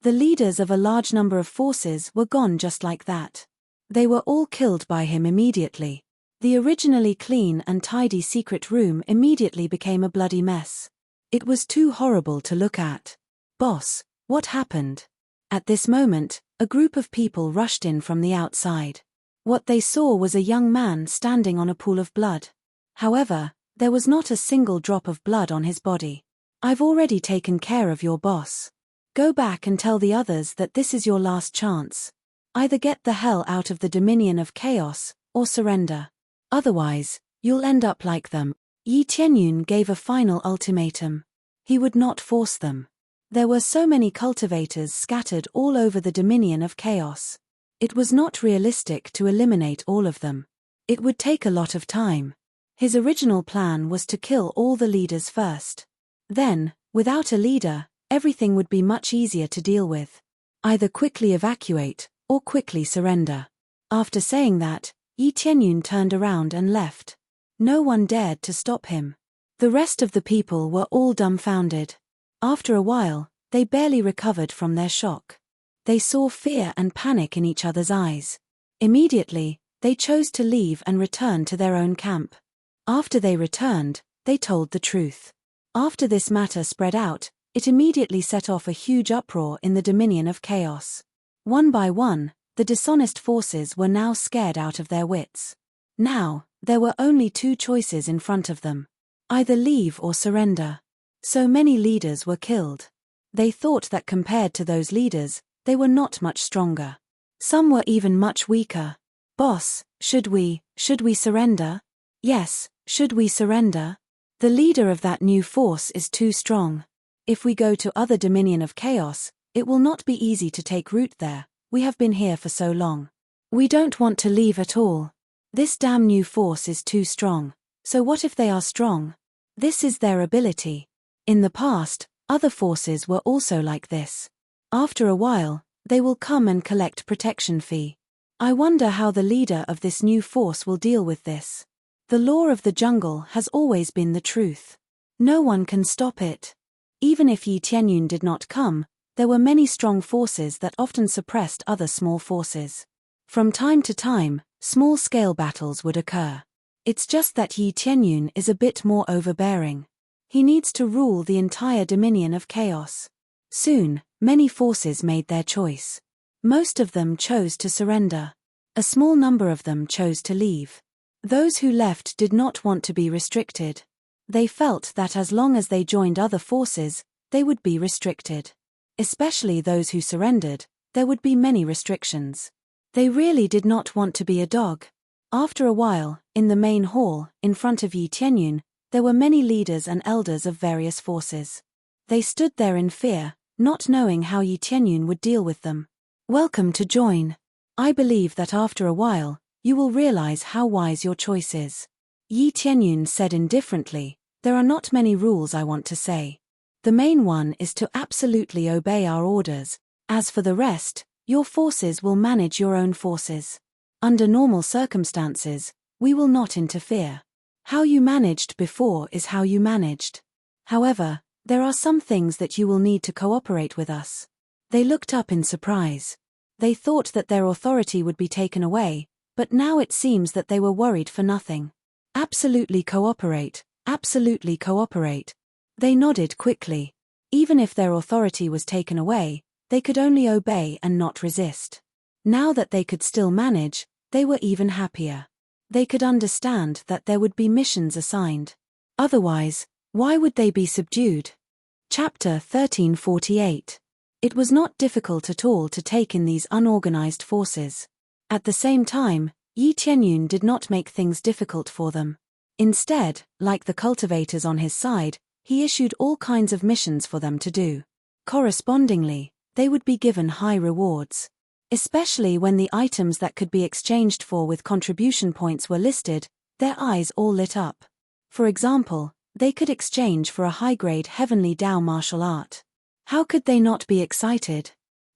The leaders of a large number of forces were gone just like that. They were all killed by him immediately. The originally clean and tidy secret room immediately became a bloody mess. It was too horrible to look at. Boss, what happened? At this moment, a group of people rushed in from the outside. What they saw was a young man standing on a pool of blood. However, there was not a single drop of blood on his body. I've already taken care of your boss. Go back and tell the others that this is your last chance. Either get the hell out of the dominion of chaos, or surrender. Otherwise, you'll end up like them. Yi Tianyun gave a final ultimatum. He would not force them. There were so many cultivators scattered all over the dominion of chaos. It was not realistic to eliminate all of them. It would take a lot of time. His original plan was to kill all the leaders first. Then, without a leader, everything would be much easier to deal with. Either quickly evacuate, or quickly surrender. After saying that, Yi Tianyun turned around and left. No one dared to stop him. The rest of the people were all dumbfounded. After a while, they barely recovered from their shock. They saw fear and panic in each other's eyes. Immediately, they chose to leave and return to their own camp. After they returned, they told the truth. After this matter spread out, it immediately set off a huge uproar in the dominion of chaos. One by one, the dishonest forces were now scared out of their wits. Now, there were only two choices in front of them. Either leave or surrender. So many leaders were killed. They thought that compared to those leaders, they were not much stronger. Some were even much weaker. Boss, should we surrender? Yes, should we surrender? The leader of that new force is too strong. If we go to other dominion of chaos, it will not be easy to take root there, We have been here for so long. We don't want to leave at all. This damn new force is too strong. So what if they are strong? This is their ability. In the past, other forces were also like this. After a while, they will come and collect protection fee. I wonder how the leader of this new force will deal with this. The law of the jungle has always been the truth. No one can stop it. Even if Yi Tianyun did not come, there were many strong forces that often suppressed other small forces. From time to time, small-scale battles would occur. It's just that Yi Tianyun is a bit more overbearing. He needs to rule the entire dominion of chaos. Soon, many forces made their choice. Most of them chose to surrender. A small number of them chose to leave. Those who left did not want to be restricted. They felt that as long as they joined other forces, they would be restricted. Especially those who surrendered, there would be many restrictions. They really did not want to be a dog. After a while, in the main hall, in front of Yi Tianyun, there were many leaders and elders of various forces. They stood there in fear, not knowing how Yi Tianyun would deal with them. Welcome to join. I believe that after a while, you will realize how wise your choice is. Yi Tianyun said indifferently, there are not many rules I want to say. The main one is to absolutely obey our orders. As for the rest, your forces will manage your own forces. Under normal circumstances, we will not interfere. How you managed before is how you managed. However, there are some things that you will need to cooperate with us. They looked up in surprise. They thought that their authority would be taken away, but now it seems that they were worried for nothing. Absolutely cooperate, absolutely cooperate. They nodded quickly. Even if their authority was taken away, they could only obey and not resist. Now that they could still manage, they were even happier. They could understand that there would be missions assigned. Otherwise, why would they be subdued? Chapter 1348. It was not difficult at all to take in these unorganized forces. At the same time, Yi Tianyun did not make things difficult for them. Instead, like the cultivators on his side, he issued all kinds of missions for them to do. Correspondingly, they would be given high rewards. Especially when the items that could be exchanged for with contribution points were listed, their eyes all lit up. For example, they could exchange for a high-grade Heavenly Tao martial art. How could they not be excited?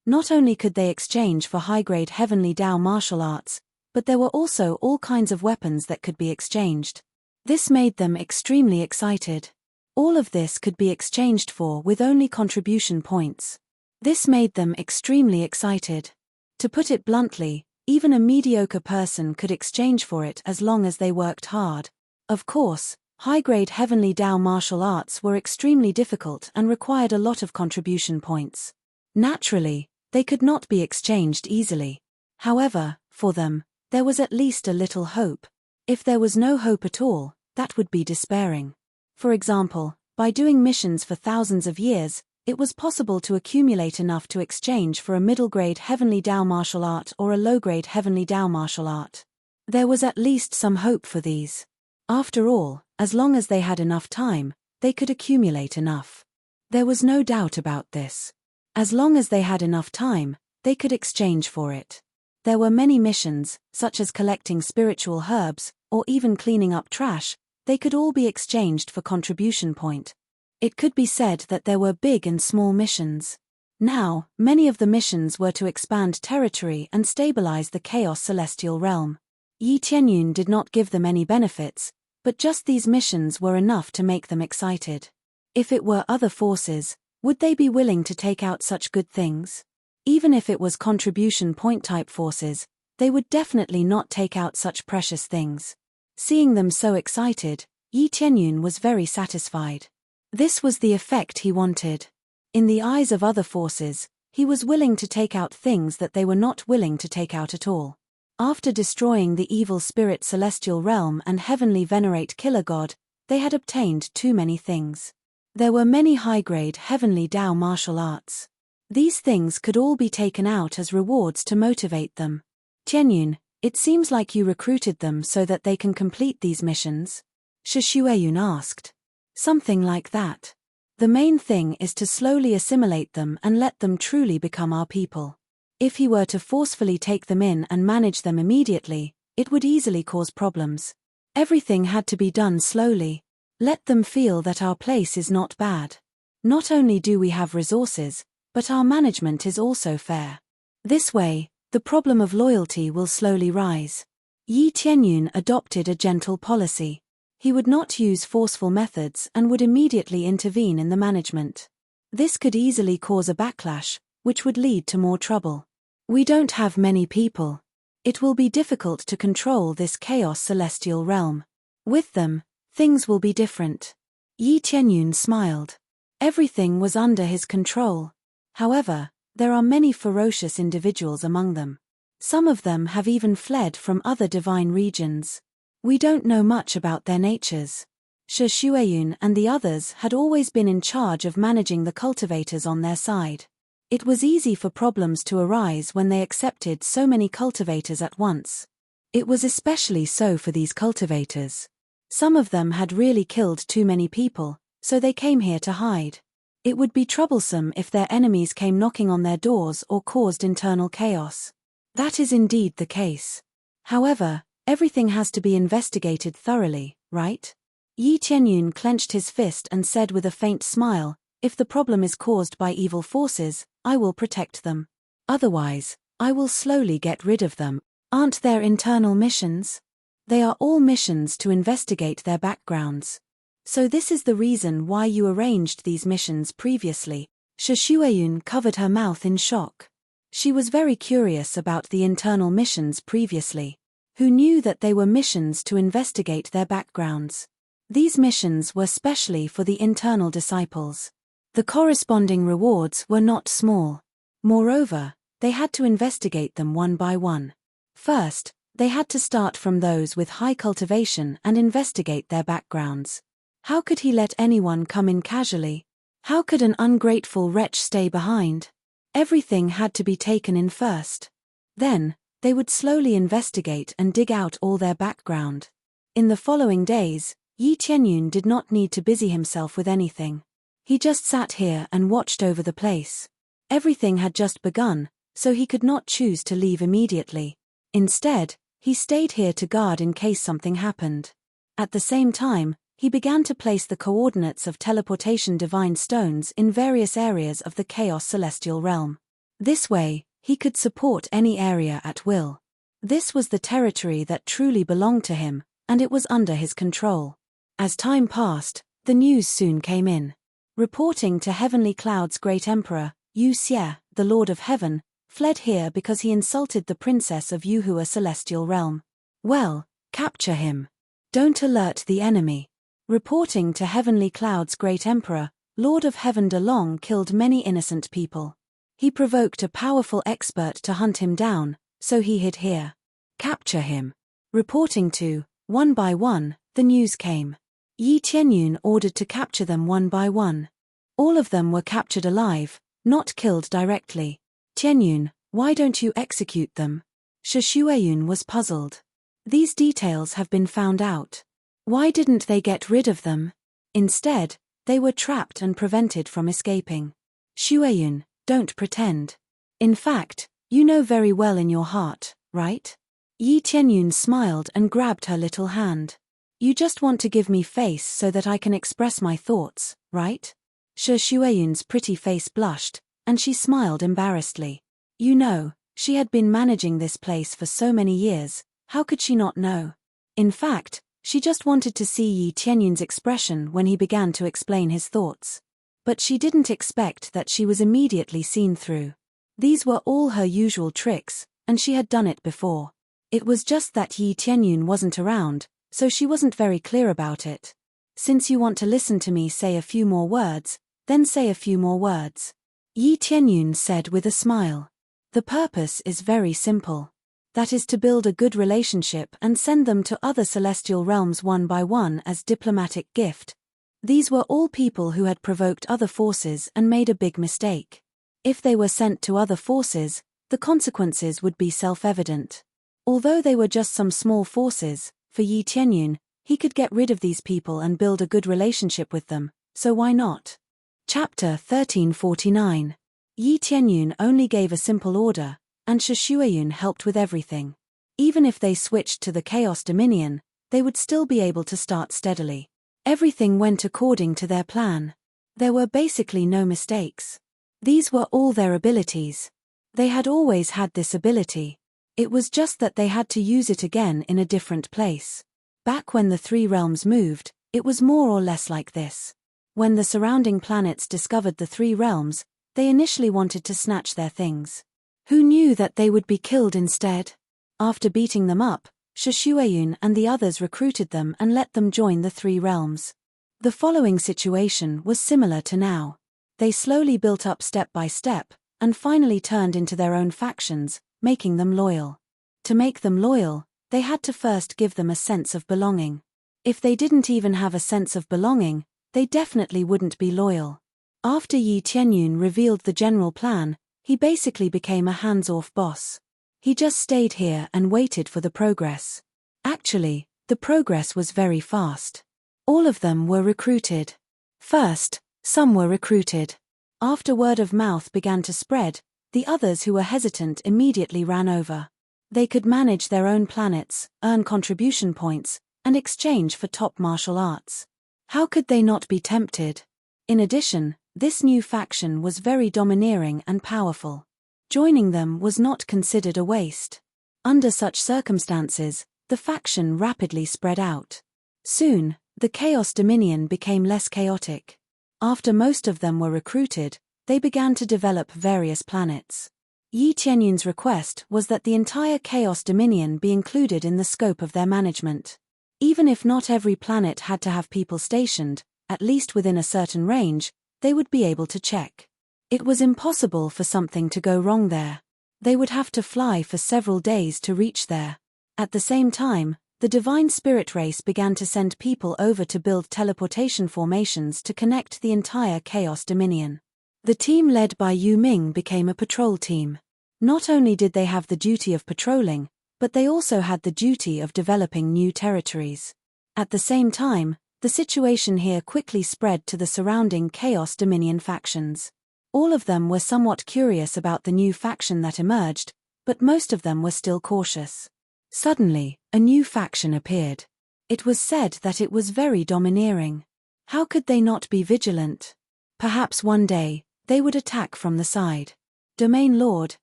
Not only could they exchange for high-grade Heavenly Tao martial arts, but there were also all kinds of weapons that could be exchanged. This made them extremely excited. All of this could be exchanged for with only contribution points. This made them extremely excited. To put it bluntly, even a mediocre person could exchange for it as long as they worked hard. Of course, high-grade Heavenly Tao martial arts were extremely difficult and required a lot of contribution points. Naturally, they could not be exchanged easily. However, for them, there was at least a little hope. If there was no hope at all, that would be despairing. For example, by doing missions for thousands of years, it was possible to accumulate enough to exchange for a middle-grade Heavenly Tao martial art or a low-grade Heavenly Tao martial art. There was at least some hope for these. After all, as long as they had enough time, they could accumulate enough. There was no doubt about this. As long as they had enough time, they could exchange for it. There were many missions, such as collecting spiritual herbs, or even cleaning up trash. They could all be exchanged for contribution point. It could be said that there were big and small missions. Now, many of the missions were to expand territory and stabilize the chaos celestial realm. Yi Tianyun did not give them any benefits, but just these missions were enough to make them excited. If it were other forces, would they be willing to take out such good things? Even if it was contribution point type forces, they would definitely not take out such precious things. Seeing them so excited, Yi Tianyun was very satisfied. This was the effect he wanted. In the eyes of other forces, he was willing to take out things that they were not willing to take out at all. After destroying the evil spirit celestial realm and heavenly venerate killer god, they had obtained too many things. There were many high-grade Heavenly Tao martial arts. These things could all be taken out as rewards to motivate them. Tianyun, it seems like you recruited them so that they can complete these missions? Shishueyun asked. Something like that. The main thing is to slowly assimilate them and let them truly become our people. If he were to forcefully take them in and manage them immediately, it would easily cause problems. Everything had to be done slowly. Let them feel that our place is not bad. Not only do we have resources, but our management is also fair. This way, the problem of loyalty will slowly rise. Yi Tianyun adopted a gentle policy. He would not use forceful methods and would immediately intervene in the management. This could easily cause a backlash, which would lead to more trouble. We don't have many people. It will be difficult to control this chaos celestial realm. With them, things will be different. Yi Tianyun smiled. Everything was under his control. However, there are many ferocious individuals among them. Some of them have even fled from other divine regions. We don't know much about their natures. Shi Shuiyun and the others had always been in charge of managing the cultivators on their side. It was easy for problems to arise when they accepted so many cultivators at once. It was especially so for these cultivators. Some of them had really killed too many people, so they came here to hide. It would be troublesome if their enemies came knocking on their doors or caused internal chaos. That is indeed the case. However, everything has to be investigated thoroughly, right? Yi Tianyun clenched his fist and said with a faint smile, "If the problem is caused by evil forces, I will protect them. Otherwise, I will slowly get rid of them." Aren't there internal missions? They are all missions to investigate their backgrounds. So this is the reason why you arranged these missions previously. Shi Shuiyun covered her mouth in shock. She was very curious about the internal missions previously. Who knew that they were missions to investigate their backgrounds? These missions were specially for the internal disciples. The corresponding rewards were not small. Moreover, they had to investigate them one by one. First, they had to start from those with high cultivation and investigate their backgrounds. How could he let anyone come in casually? How could an ungrateful wretch stay behind? Everything had to be taken in first. Then, they would slowly investigate and dig out all their background. In the following days, Yi Tianyun did not need to busy himself with anything. He just sat here and watched over the place. Everything had just begun, so he could not choose to leave immediately. Instead, he stayed here to guard in case something happened. At the same time, he began to place the coordinates of teleportation divine stones in various areas of the chaos celestial realm. This way, he could support any area at will. This was the territory that truly belonged to him, and it was under his control. As time passed, the news soon came in. Reporting to Heavenly Cloud's great emperor, Yu Xie, the Lord of Heaven, fled here because he insulted the princess of Yuhua celestial realm. Well, capture him. Don't alert the enemy. Reporting to Heavenly Cloud's great emperor, Lord of Heaven DeLong killed many innocent people. He provoked a powerful expert to hunt him down, so he hid here. Capture him. Reporting to, one by one, the news came. Yi Tianyun ordered to capture them one by one. All of them were captured alive, not killed directly. Tianyun, why don't you execute them? Shi Shuiyun was puzzled. These details have been found out. Why didn't they get rid of them? Instead, they were trapped and prevented from escaping. Shuiyun, don't pretend. In fact, you know very well in your heart, right? Yi Tianyun smiled and grabbed her little hand. You just want to give me face so that I can express my thoughts, right? Shi Shuiyun's pretty face blushed, and she smiled embarrassedly. You know, she had been managing this place for so many years, how could she not know? In fact, she just wanted to see Yi Tianyun's expression when he began to explain his thoughts. But she didn't expect that she was immediately seen through. These were all her usual tricks, and she had done it before. It was just that Yi Tianyun wasn't around, so she wasn't very clear about it. Since you want to listen to me say a few more words, then say a few more words. Yi Tianyun said with a smile. The purpose is very simple. That is to build a good relationship and send them to other celestial realms one by one as diplomatic gift. These were all people who had provoked other forces and made a big mistake. If they were sent to other forces, the consequences would be self-evident. Although they were just some small forces, for Yi Tianyun, he could get rid of these people and build a good relationship with them, so why not? Chapter 1349. Yi Tianyun only gave a simple order, and Shushuayun helped with everything. Even if they switched to the Chaos Dominion, they would still be able to start steadily. Everything went according to their plan. There were basically no mistakes. These were all their abilities. They had always had this ability. It was just that they had to use it again in a different place. Back when the three realms moved, it was more or less like this. When the surrounding planets discovered the three realms, they initially wanted to snatch their things. Who knew that they would be killed instead? After beating them up, Shushuayun and the others recruited them and let them join the three realms. The following situation was similar to now. They slowly built up step by step, and finally turned into their own factions, making them loyal. To make them loyal, they had to first give them a sense of belonging. If they didn't even have a sense of belonging, they definitely wouldn't be loyal. After Yi Tianyun revealed the general plan, he basically became a hands-off boss. He just stayed here and waited for the progress. Actually, the progress was very fast. All of them were recruited. First, some were recruited. After word of mouth began to spread, the others who were hesitant immediately ran over. They could manage their own planets, earn contribution points, and exchange for top martial arts. How could they not be tempted? In addition, this new faction was very domineering and powerful. Joining them was not considered a waste. Under such circumstances, the faction rapidly spread out. Soon, the Chaos Dominion became less chaotic. After most of them were recruited, they began to develop various planets. Yi Tianyun's request was that the entire Chaos Dominion be included in the scope of their management. Even if not every planet had to have people stationed, at least within a certain range, they would be able to check. It was impossible for something to go wrong there. They would have to fly for several days to reach there. At the same time, the divine spirit race began to send people over to build teleportation formations to connect the entire Chaos Dominion. The team led by Yu Ming became a patrol team. Not only did they have the duty of patrolling, but they also had the duty of developing new territories. At the same time, the situation here quickly spread to the surrounding Chaos Dominion factions. All of them were somewhat curious about the new faction that emerged, but most of them were still cautious. Suddenly, a new faction appeared. It was said that it was very domineering. How could they not be vigilant? Perhaps one day, they would attack from the side. Domain Lord,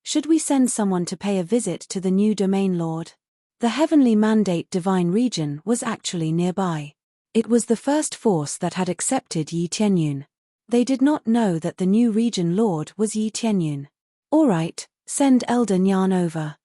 should we send someone to pay a visit to the new Domain Lord? The Heavenly Mandate Divine Region was actually nearby. It was the first force that had accepted Yi Tianyun. They did not know that the new region lord was Yi Tianyun. All right, send Elder Nyan over.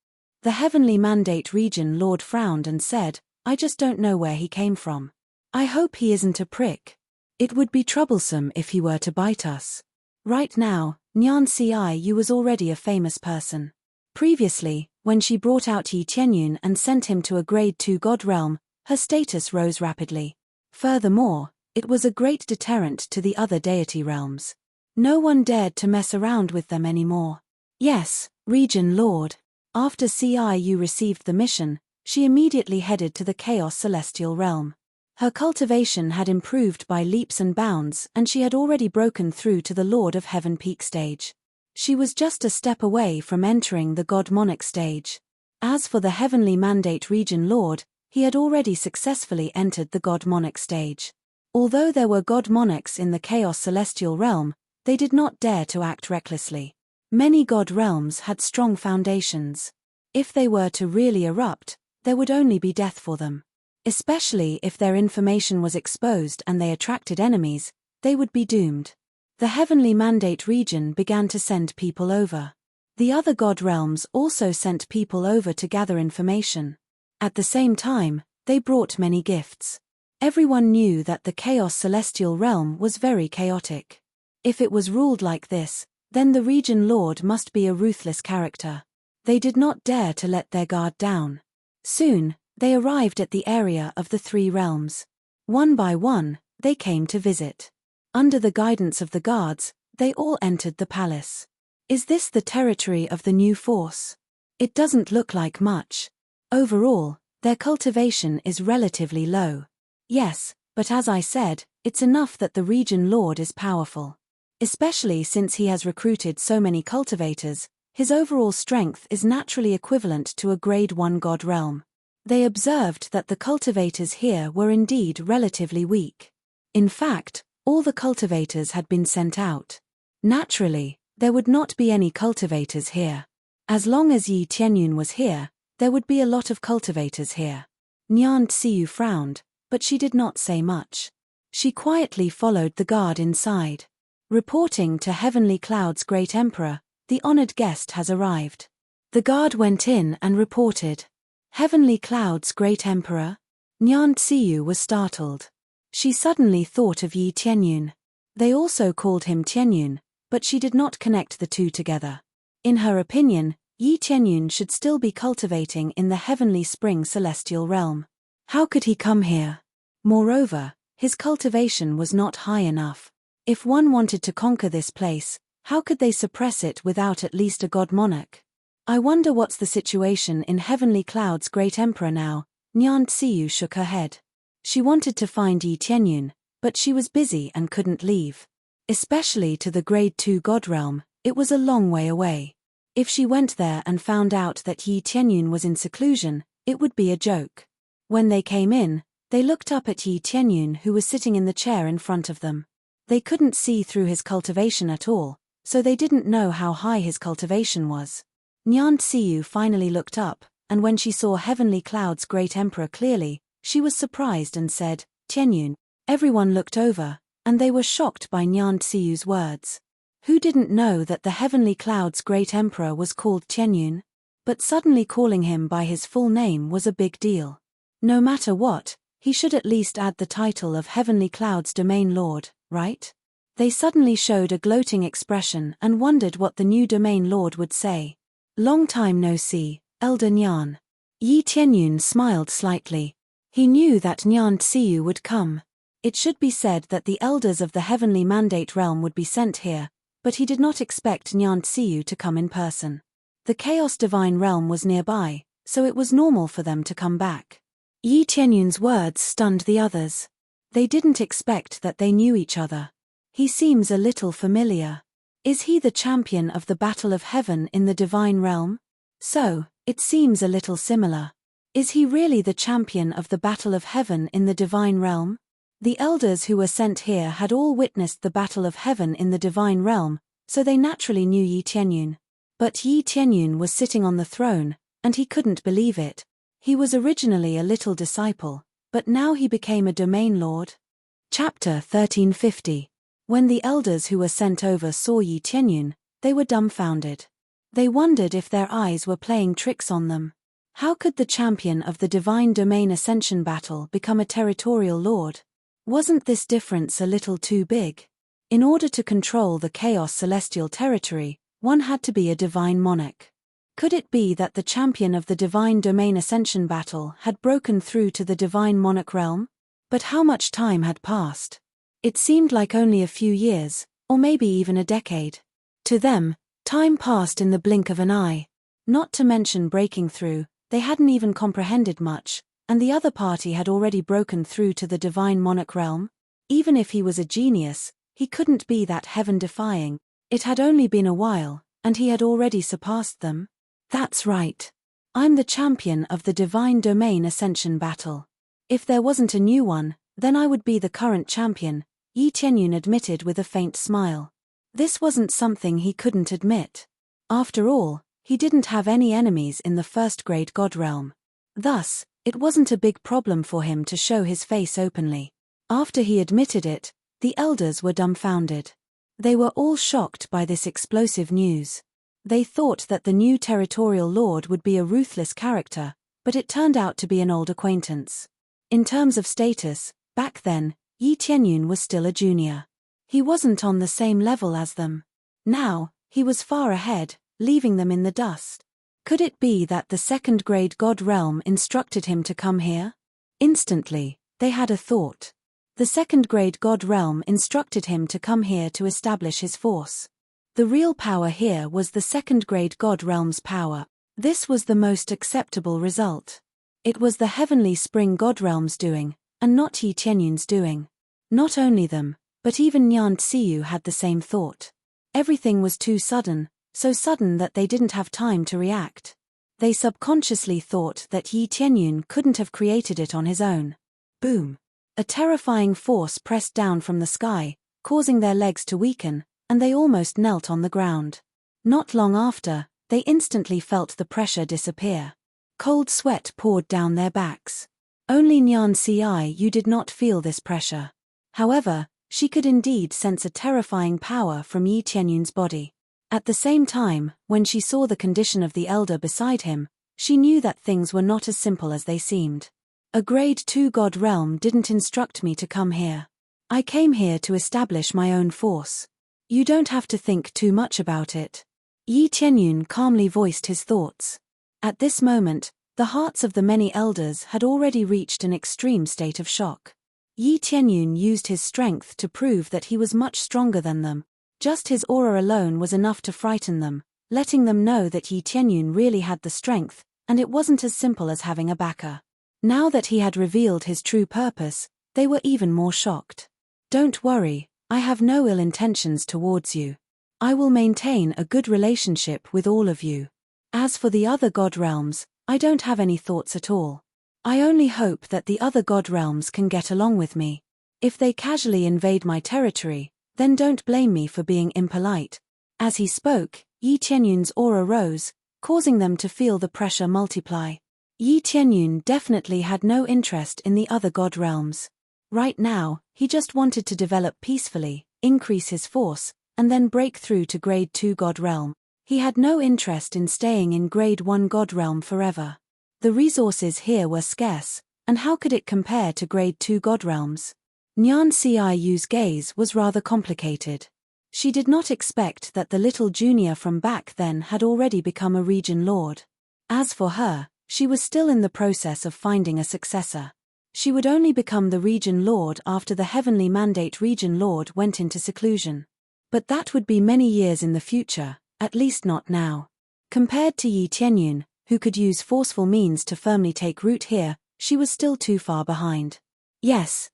The Heavenly Mandate region lord frowned and said, I just don't know where he came from. I hope he isn't a prick. It would be troublesome if he were to bite us. Right now, Nyan Ciu was already a famous person. Previously, when she brought out Yi Tianyun and sent him to a grade 2 god realm, her status rose rapidly. Furthermore, it was a great deterrent to the other deity realms. No one dared to mess around with them anymore. Yes, Region Lord. After Ciu received the mission, she immediately headed to the Chaos Celestial Realm. Her cultivation had improved by leaps and bounds, and she had already broken through to the Lord of Heaven peak stage. She was just a step away from entering the God Monarch stage. As for the Heavenly Mandate Region Lord, he had already successfully entered the God Monarch stage. Although there were God Monarchs in the Chaos Celestial Realm, they did not dare to act recklessly. Many God realms had strong foundations. If they were to really erupt, there would only be death for them. Especially if their information was exposed and they attracted enemies, they would be doomed. The Heavenly Mandate region began to send people over. The other God realms also sent people over to gather information. At the same time, they brought many gifts. Everyone knew that the Chaos Celestial Realm was very chaotic. If it was ruled like this, then the Region Lord must be a ruthless character. They did not dare to let their guard down. Soon, they arrived at the area of the three realms. One by one, they came to visit. Under the guidance of the guards, they all entered the palace. Is this the territory of the new force? It doesn't look like much. Overall, their cultivation is relatively low. Yes, but as I said, it's enough that the Region Lord is powerful. Especially since he has recruited so many cultivators, His overall strength is naturally equivalent to a grade 1 god realm. They observed that the cultivators here were indeed relatively weak. In fact, all the cultivators had been sent out. Naturally, there would not be any cultivators here. As long as Yi Tianyun was here, there would be a lot of cultivators here. Nyan Tsiyu frowned, but she did not say much. She quietly followed the guard inside. Reporting to Heavenly Cloud's Great Emperor, the honored guest has arrived. The guard went in and reported. Heavenly Cloud's Great Emperor? Nyan Tsiyu was startled. She suddenly thought of Yi Tianyun. They also called him Tianyun, but she did not connect the two together. In her opinion, Yi Tianyun should still be cultivating in the Heavenly Spring Celestial Realm. How could he come here? Moreover, his cultivation was not high enough. If one wanted to conquer this place, how could they suppress it without at least a god monarch? I wonder what's the situation in Heavenly Cloud's Great Emperor now. Nyan Tsiyu shook her head. She wanted to find Yi Tianyun, but she was busy and couldn't leave. Especially to the Grade 2 God Realm, it was a long way away. If she went there and found out that Yi Tianyun was in seclusion, it would be a joke. When they came in, they looked up at Yi Tianyun, who was sitting in the chair in front of them. They couldn't see through his cultivation at all, so they didn't know how high his cultivation was. Nyan Tsiyu finally looked up, and when she saw Heavenly Cloud's Great Emperor clearly, she was surprised and said, Tianyun. Everyone looked over, and they were shocked by Nyan Tsiyu's words. Who didn't know that the Heavenly Cloud's Great Emperor was called Tianyun? But suddenly calling him by his full name was a big deal. No matter what, he should at least add the title of Heavenly Cloud's Domain Lord, right? They suddenly showed a gloating expression and wondered what the new Domain Lord would say. Long time no see, Elder Nyan. Yi Tianyun smiled slightly. He knew that Nyan Tsiyu would come. It should be said that the elders of the Heavenly Mandate Realm would be sent here, but he did not expect Nyan Tsiyu to come in person. The Chaos Divine Realm was nearby, so it was normal for them to come back. Yi Tianyun's words stunned the others. They didn't expect that they knew each other. He seems a little familiar. Is he the champion of the Battle of Heaven in the Divine Realm? So, it seems a little similar. Is he really the champion of the Battle of Heaven in the Divine Realm? The elders who were sent here had all witnessed the Battle of Heaven in the Divine Realm, so they naturally knew Yi Tianyun. But Yi Tianyun was sitting on the throne, and he couldn't believe it. He was originally a little disciple, but now he became a domain lord. Chapter 1350. When the elders who were sent over saw Yi Tianyun, they were dumbfounded. They wondered if their eyes were playing tricks on them. How could the champion of the Divine Domain Ascension Battle become a territorial lord? Wasn't this difference a little too big? In order to control the Chaos Celestial Territory, one had to be a divine monarch. Could it be that the champion of the Divine Domain Ascension Battle had broken through to the Divine Monarch realm? But how much time had passed? It seemed like only a few years, or maybe even a decade. To them, time passed in the blink of an eye. Not to mention breaking through, they hadn't even comprehended much, and the other party had already broken through to the Divine Monarch realm. Even if he was a genius, he couldn't be that heaven-defying. It had only been a while, and he had already surpassed them. That's right. I'm the champion of the Divine Domain Ascension Battle. If there wasn't a new one, then I would be the current champion, Yi Tianyun admitted with a faint smile. This wasn't something he couldn't admit. After all, he didn't have any enemies in the first-grade God realm. Thus, it wasn't a big problem for him to show his face openly. After he admitted it, the elders were dumbfounded. They were all shocked by this explosive news. They thought that the new territorial lord would be a ruthless character, but it turned out to be an old acquaintance. In terms of status, back then, Yi Tianyun was still a junior. He wasn't on the same level as them. Now, he was far ahead, leaving them in the dust. Could it be that the second-grade God realm instructed him to come here? Instantly, they had a thought. The second-grade God realm instructed him to come here to establish his force. The real power here was the second-grade God realm's power. This was the most acceptable result. It was the heavenly spring God realm's doing, and not Yi Tianyun's doing. Not only them, but even Nyan Tsiyu had the same thought. Everything was too sudden, so sudden that they didn't have time to react. They subconsciously thought that Yi Tianyun couldn't have created it on his own. Boom! A terrifying force pressed down from the sky, causing their legs to weaken, and they almost knelt on the ground. Not long after, they instantly felt the pressure disappear. Cold sweat poured down their backs. Only Nyan Ci did not feel this pressure. However, she could indeed sense a terrifying power from Yi Tianyun's body. At the same time, when she saw the condition of the elder beside him, she knew that things were not as simple as they seemed. A grade 2 god realm didn't instruct me to come here. I came here to establish my own force. You don't have to think too much about it. Yi Tianyun calmly voiced his thoughts. At this moment, the hearts of the many elders had already reached an extreme state of shock. Yi Tianyun used his strength to prove that he was much stronger than them. Just his aura alone was enough to frighten them, letting them know that Yi Tianyun really had the strength, and it wasn't as simple as having a backer. Now that he had revealed his true purpose, they were even more shocked. Don't worry, I have no ill intentions towards you. I will maintain a good relationship with all of you. As for the other god realms, I don't have any thoughts at all. I only hope that the other god realms can get along with me. If they casually invade my territory, then don't blame me for being impolite. As he spoke, Yi Tianyun's aura rose, causing them to feel the pressure multiply. Yi Tianyun definitely had no interest in the other god realms. Right now, he just wanted to develop peacefully, increase his force, and then break through to grade 2 god realm. He had no interest in staying in grade 1 god realm forever. The resources here were scarce, and how could it compare to grade 2 god realms? Nyan Ci's gaze was rather complicated. She did not expect that the little junior from back then had already become a region lord. As for her, she was still in the process of finding a successor. She would only become the region lord after the heavenly mandate region lord went into seclusion. But that would be many years in the future, at least not now. Compared to Yi Tianyun, who could use forceful means to firmly take root here, she was still too far behind. Yes,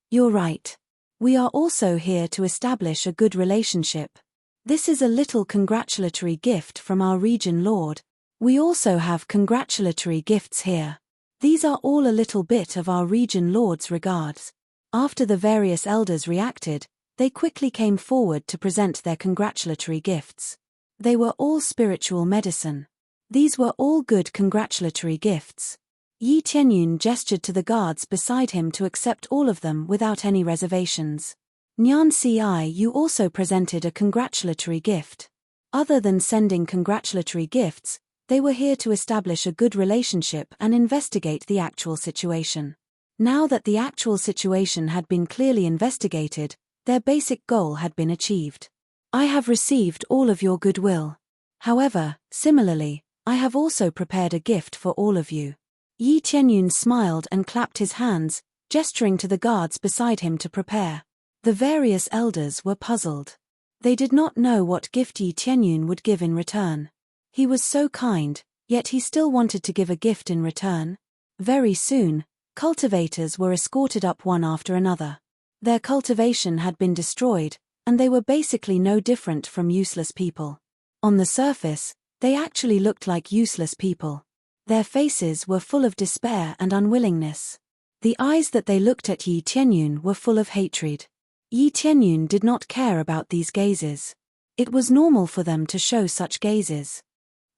you're right. We are also here to establish a good relationship. This is a little congratulatory gift from our region lord. We also have congratulatory gifts here. These are all a little bit of our region lord's regards. After the various elders reacted, they quickly came forward to present their congratulatory gifts. They were all spiritual medicine. These were all good congratulatory gifts. Yi Tianyun gestured to the guards beside him to accept all of them without any reservations. Nyan Ci also presented a congratulatory gift. Other than sending congratulatory gifts, they were here to establish a good relationship and investigate the actual situation. Now that the actual situation had been clearly investigated, their basic goal had been achieved. I have received all of your goodwill. However, similarly, I have also prepared a gift for all of you. Yi Tianyun smiled and clapped his hands, gesturing to the guards beside him to prepare. The various elders were puzzled. They did not know what gift Yi Tianyun would give in return. He was so kind, yet he still wanted to give a gift in return. Very soon, cultivators were escorted up one after another. Their cultivation had been destroyed, and they were basically no different from useless people. On the surface, they actually looked like useless people. Their faces were full of despair and unwillingness. The eyes that they looked at Yi Tianyun were full of hatred. Yi Tianyun did not care about these gazes. It was normal for them to show such gazes.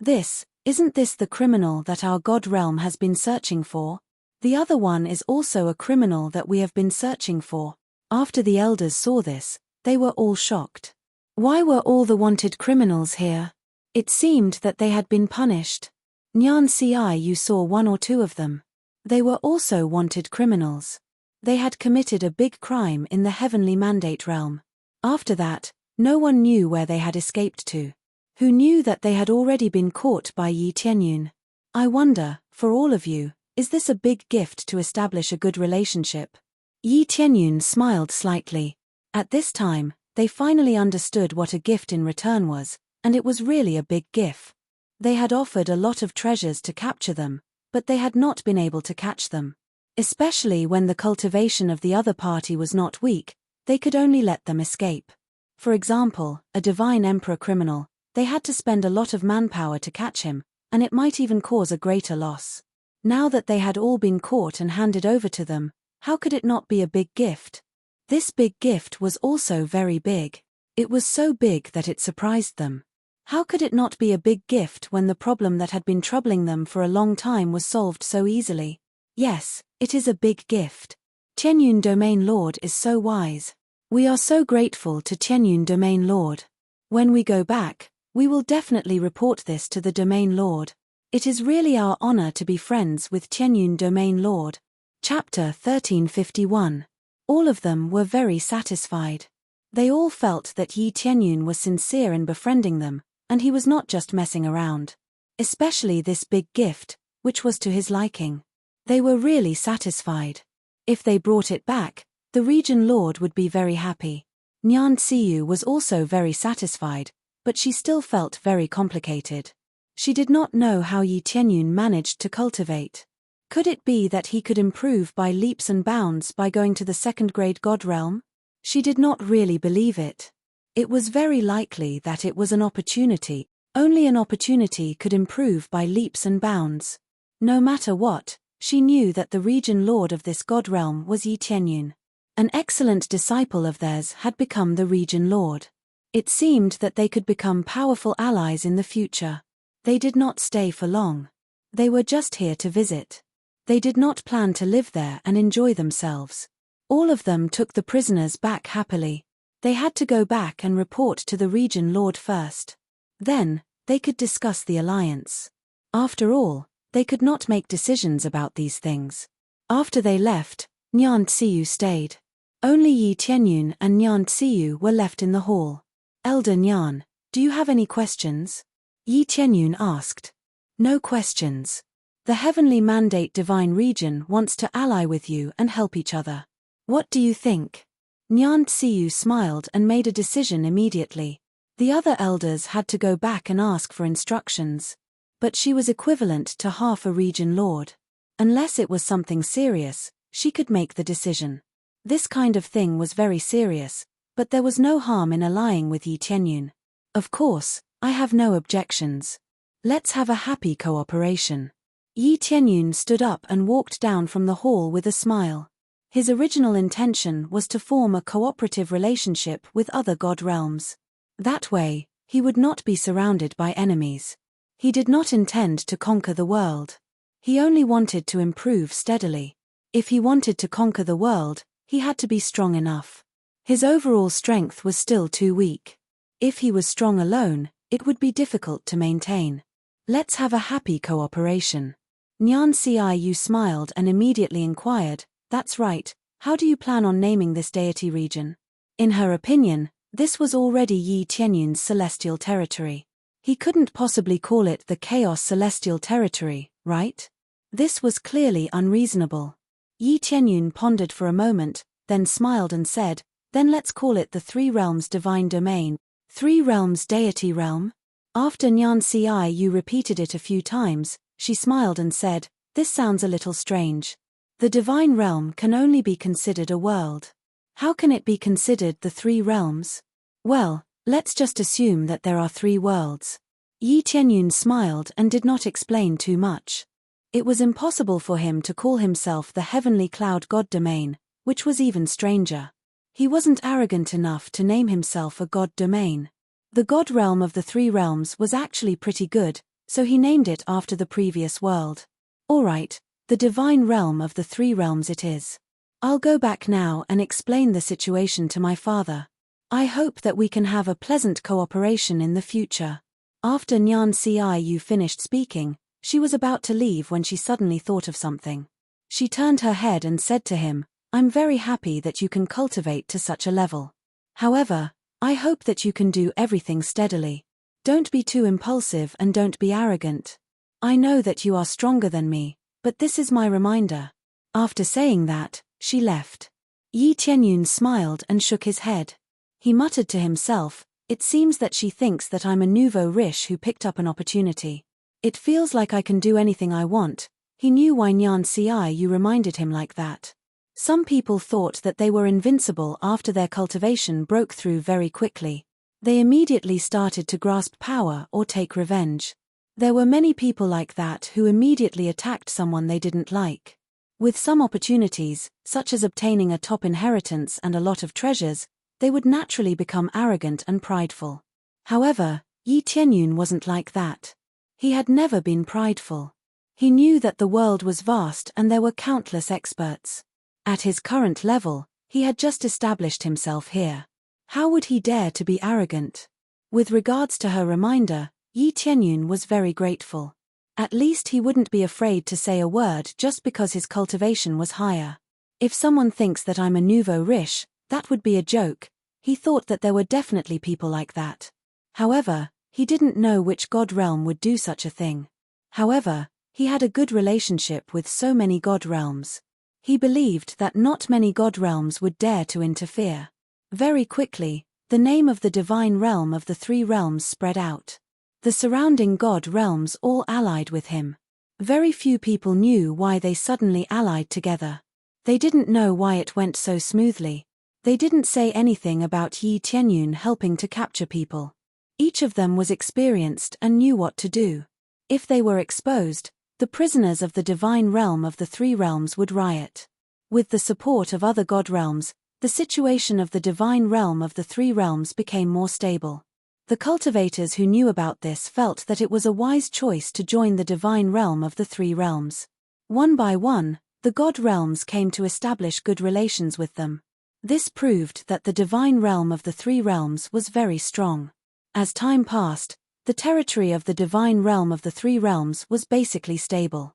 Isn't this the criminal that our god realm has been searching for? The other one is also a criminal that we have been searching for. After the elders saw this, they were all shocked. Why were all the wanted criminals here? It seemed that they had been punished. Nyan Ci saw one or two of them. They were also wanted criminals. They had committed a big crime in the heavenly mandate realm. After that, no one knew where they had escaped to. Who knew that they had already been caught by Yi Tianyun? I wonder, for all of you, is this a big gift to establish a good relationship? Yi Tianyun smiled slightly. At this time, they finally understood what a gift in return was, and it was really a big gift. They had offered a lot of treasures to capture them, but they had not been able to catch them. Especially when the cultivation of the other party was not weak, they could only let them escape. For example, a divine emperor criminal, They had to spend a lot of manpower to catch him, and it might even cause a greater loss. Now that they had all been caught and handed over to them, how could it not be a big gift? This big gift was also very big. It was so big that it surprised them. How could it not be a big gift when the problem that had been troubling them for a long time was solved so easily? Yes, it is a big gift. Tianyun Domain Lord is so wise. We are so grateful to Tianyun Domain Lord. When we go back, we will definitely report this to the Domain Lord. It is really our honor to be friends with Tianyun Domain Lord. Chapter 1351. All of them were very satisfied. They all felt that Yi Tianyun was sincere in befriending them, and he was not just messing around. Especially this big gift, which was to his liking. They were really satisfied. If they brought it back, the region lord would be very happy. Nyan Tsiyu was also very satisfied, but she still felt very complicated. She did not know how Yi Tianyun managed to cultivate. Could it be that he could improve by leaps and bounds by going to the second-grade god realm? She did not really believe it. It was very likely that it was an opportunity. Only an opportunity could improve by leaps and bounds. No matter what, she knew that the region lord of this god realm was Yi Tianyun. An excellent disciple of theirs had become the region lord. It seemed that they could become powerful allies in the future. They did not stay for long. They were just here to visit. They did not plan to live there and enjoy themselves. All of them took the prisoners back happily. They had to go back and report to the region lord first. Then, they could discuss the alliance. After all, they could not make decisions about these things. After they left, Nyan Tsiyu stayed. Only Yi Tianyun and Nyan Tsiyu were left in the hall. Elder Nyan, do you have any questions? Yi Tianyun asked. No questions. The heavenly mandate divine region wants to ally with you and help each other. What do you think? Nyan Tsiyu smiled and made a decision immediately. The other elders had to go back and ask for instructions. But she was equivalent to half a region lord. Unless it was something serious, she could make the decision. This kind of thing was very serious, but there was no harm in allying with Yi Tianyun. Of course, I have no objections. Let's have a happy cooperation. Yi Tianyun stood up and walked down from the hall with a smile. His original intention was to form a cooperative relationship with other god realms. That way, he would not be surrounded by enemies. He did not intend to conquer the world. He only wanted to improve steadily. If he wanted to conquer the world, he had to be strong enough. His overall strength was still too weak. If he was strong alone, it would be difficult to maintain. Let's have a happy cooperation. Nyan Tsiyu smiled and immediately inquired, that's right, how do you plan on naming this deity region? In her opinion, this was already Yi Tianyun's celestial territory. He couldn't possibly call it the Chaos Celestial Territory, right? This was clearly unreasonable. Yi Tianyun pondered for a moment, then smiled and said, then let's call it the Three Realms Divine Domain. Three Realms Deity Realm? After Nyan Tsiyu repeated it a few times, she smiled and said, this sounds a little strange. The Divine Realm can only be considered a world. How can it be considered the three realms? Well, let's just assume that there are three worlds. Yi Tianyun smiled and did not explain too much. It was impossible for him to call himself the Heavenly Cloud God Domain, which was even stranger. He wasn't arrogant enough to name himself a God Domain. The God Realm of the Three Realms was actually pretty good, so he named it after the previous world. Alright, the Divine Realm of the Three Realms it is. I'll go back now and explain the situation to my father. I hope that we can have a pleasant cooperation in the future. After Nyan Tsiyu finished speaking, she was about to leave when she suddenly thought of something. She turned her head and said to him, I'm very happy that you can cultivate to such a level. However, I hope that you can do everything steadily. Don't be too impulsive and don't be arrogant. I know that you are stronger than me, but this is my reminder. After saying that, she left. Yi Tianyun smiled and shook his head. He muttered to himself, it seems that she thinks that I'm a nouveau riche who picked up an opportunity. It feels like I can do anything I want. He knew why Nyan Tsiyu reminded him like that. Some people thought that they were invincible after their cultivation broke through very quickly. They immediately started to grasp power or take revenge. There were many people like that who immediately attacked someone they didn't like. With some opportunities, such as obtaining a top inheritance and a lot of treasures, they would naturally become arrogant and prideful. However, Yi Tianyun wasn't like that. He had never been prideful. He knew that the world was vast and there were countless experts. At his current level, he had just established himself here. How would he dare to be arrogant? With regards to her reminder, Yi Tianyun was very grateful. At least he wouldn't be afraid to say a word just because his cultivation was higher. If someone thinks that I'm a nouveau riche, that would be a joke. He thought that there were definitely people like that. However, he didn't know which god realm would do such a thing. However, he had a good relationship with so many god realms. He believed that not many god realms would dare to interfere. Very quickly, the name of the divine realm of the three realms spread out. The surrounding god realms all allied with him. Very few people knew why they suddenly allied together. They didn't know why it went so smoothly. They didn't say anything about Yi Tianyun helping to capture people. Each of them was experienced and knew what to do. If they were exposed, the prisoners of the divine realm of the three realms would riot. With the support of other god realms, the situation of the divine realm of the three realms became more stable. The cultivators who knew about this felt that it was a wise choice to join the divine realm of the three realms. One by one, the god realms came to establish good relations with them. This proved that the divine realm of the three realms was very strong. As time passed, the territory of the divine realm of the three realms was basically stable.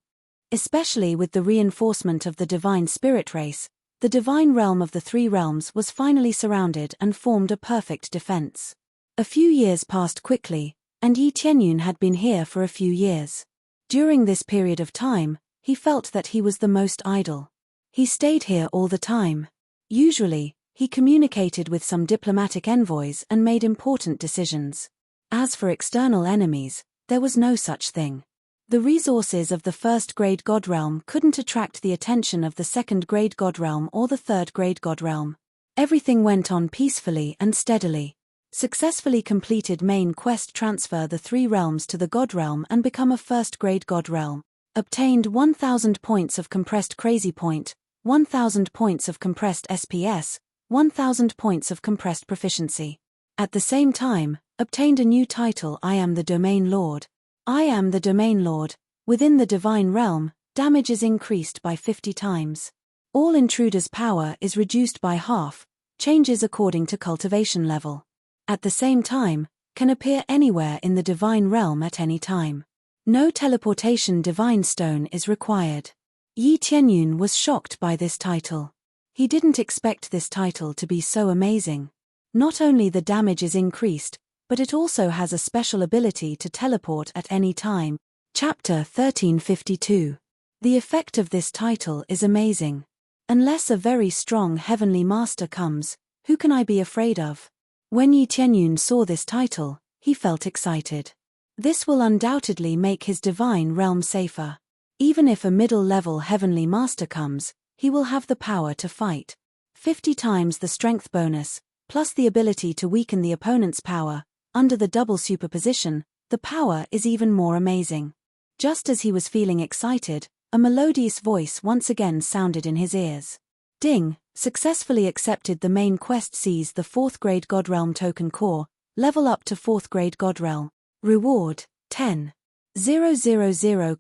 Especially with the reinforcement of the divine spirit race, the divine realm of the three realms was finally surrounded and formed a perfect defense. A few years passed quickly, and Yi Tianyun had been here for a few years. During this period of time, he felt that he was the most idle. He stayed here all the time. Usually, he communicated with some diplomatic envoys and made important decisions. As for external enemies, there was no such thing. The resources of the first-grade god realm couldn't attract the attention of the second-grade god realm or the third-grade god realm. Everything went on peacefully and steadily. Successfully completed main quest transfer the three realms to the god realm and become a first-grade god realm. Obtained 1000 points of compressed crazy point, 1000 points of compressed SPS, 1000 points of compressed proficiency. At the same time, obtained a new title I am the Domain Lord. I am the Domain Lord. Within the divine realm, damage is increased by 50 times. All intruders' power is reduced by half, changes according to cultivation level. At the same time, can appear anywhere in the divine realm at any time. No teleportation divine stone is required. Yi Tianyun was shocked by this title. He didn't expect this title to be so amazing. Not only the damage is increased, but it also has a special ability to teleport at any time. Chapter 1352. The effect of this title is amazing. Unless a very strong heavenly master comes, who can I be afraid of? When Yi Tianyun saw this title, he felt excited. This will undoubtedly make his divine realm safer. Even if a middle-level heavenly master comes, he will have the power to fight. 50 times the strength bonus, plus the ability to weaken the opponent's power. Under the double superposition, the power is even more amazing. Just as he was feeling excited, a melodious voice once again sounded in his ears. Ding, successfully accepted the main quest. Seize the 4th grade God Realm token core, level up to 4th grade God Realm. Reward, 10,000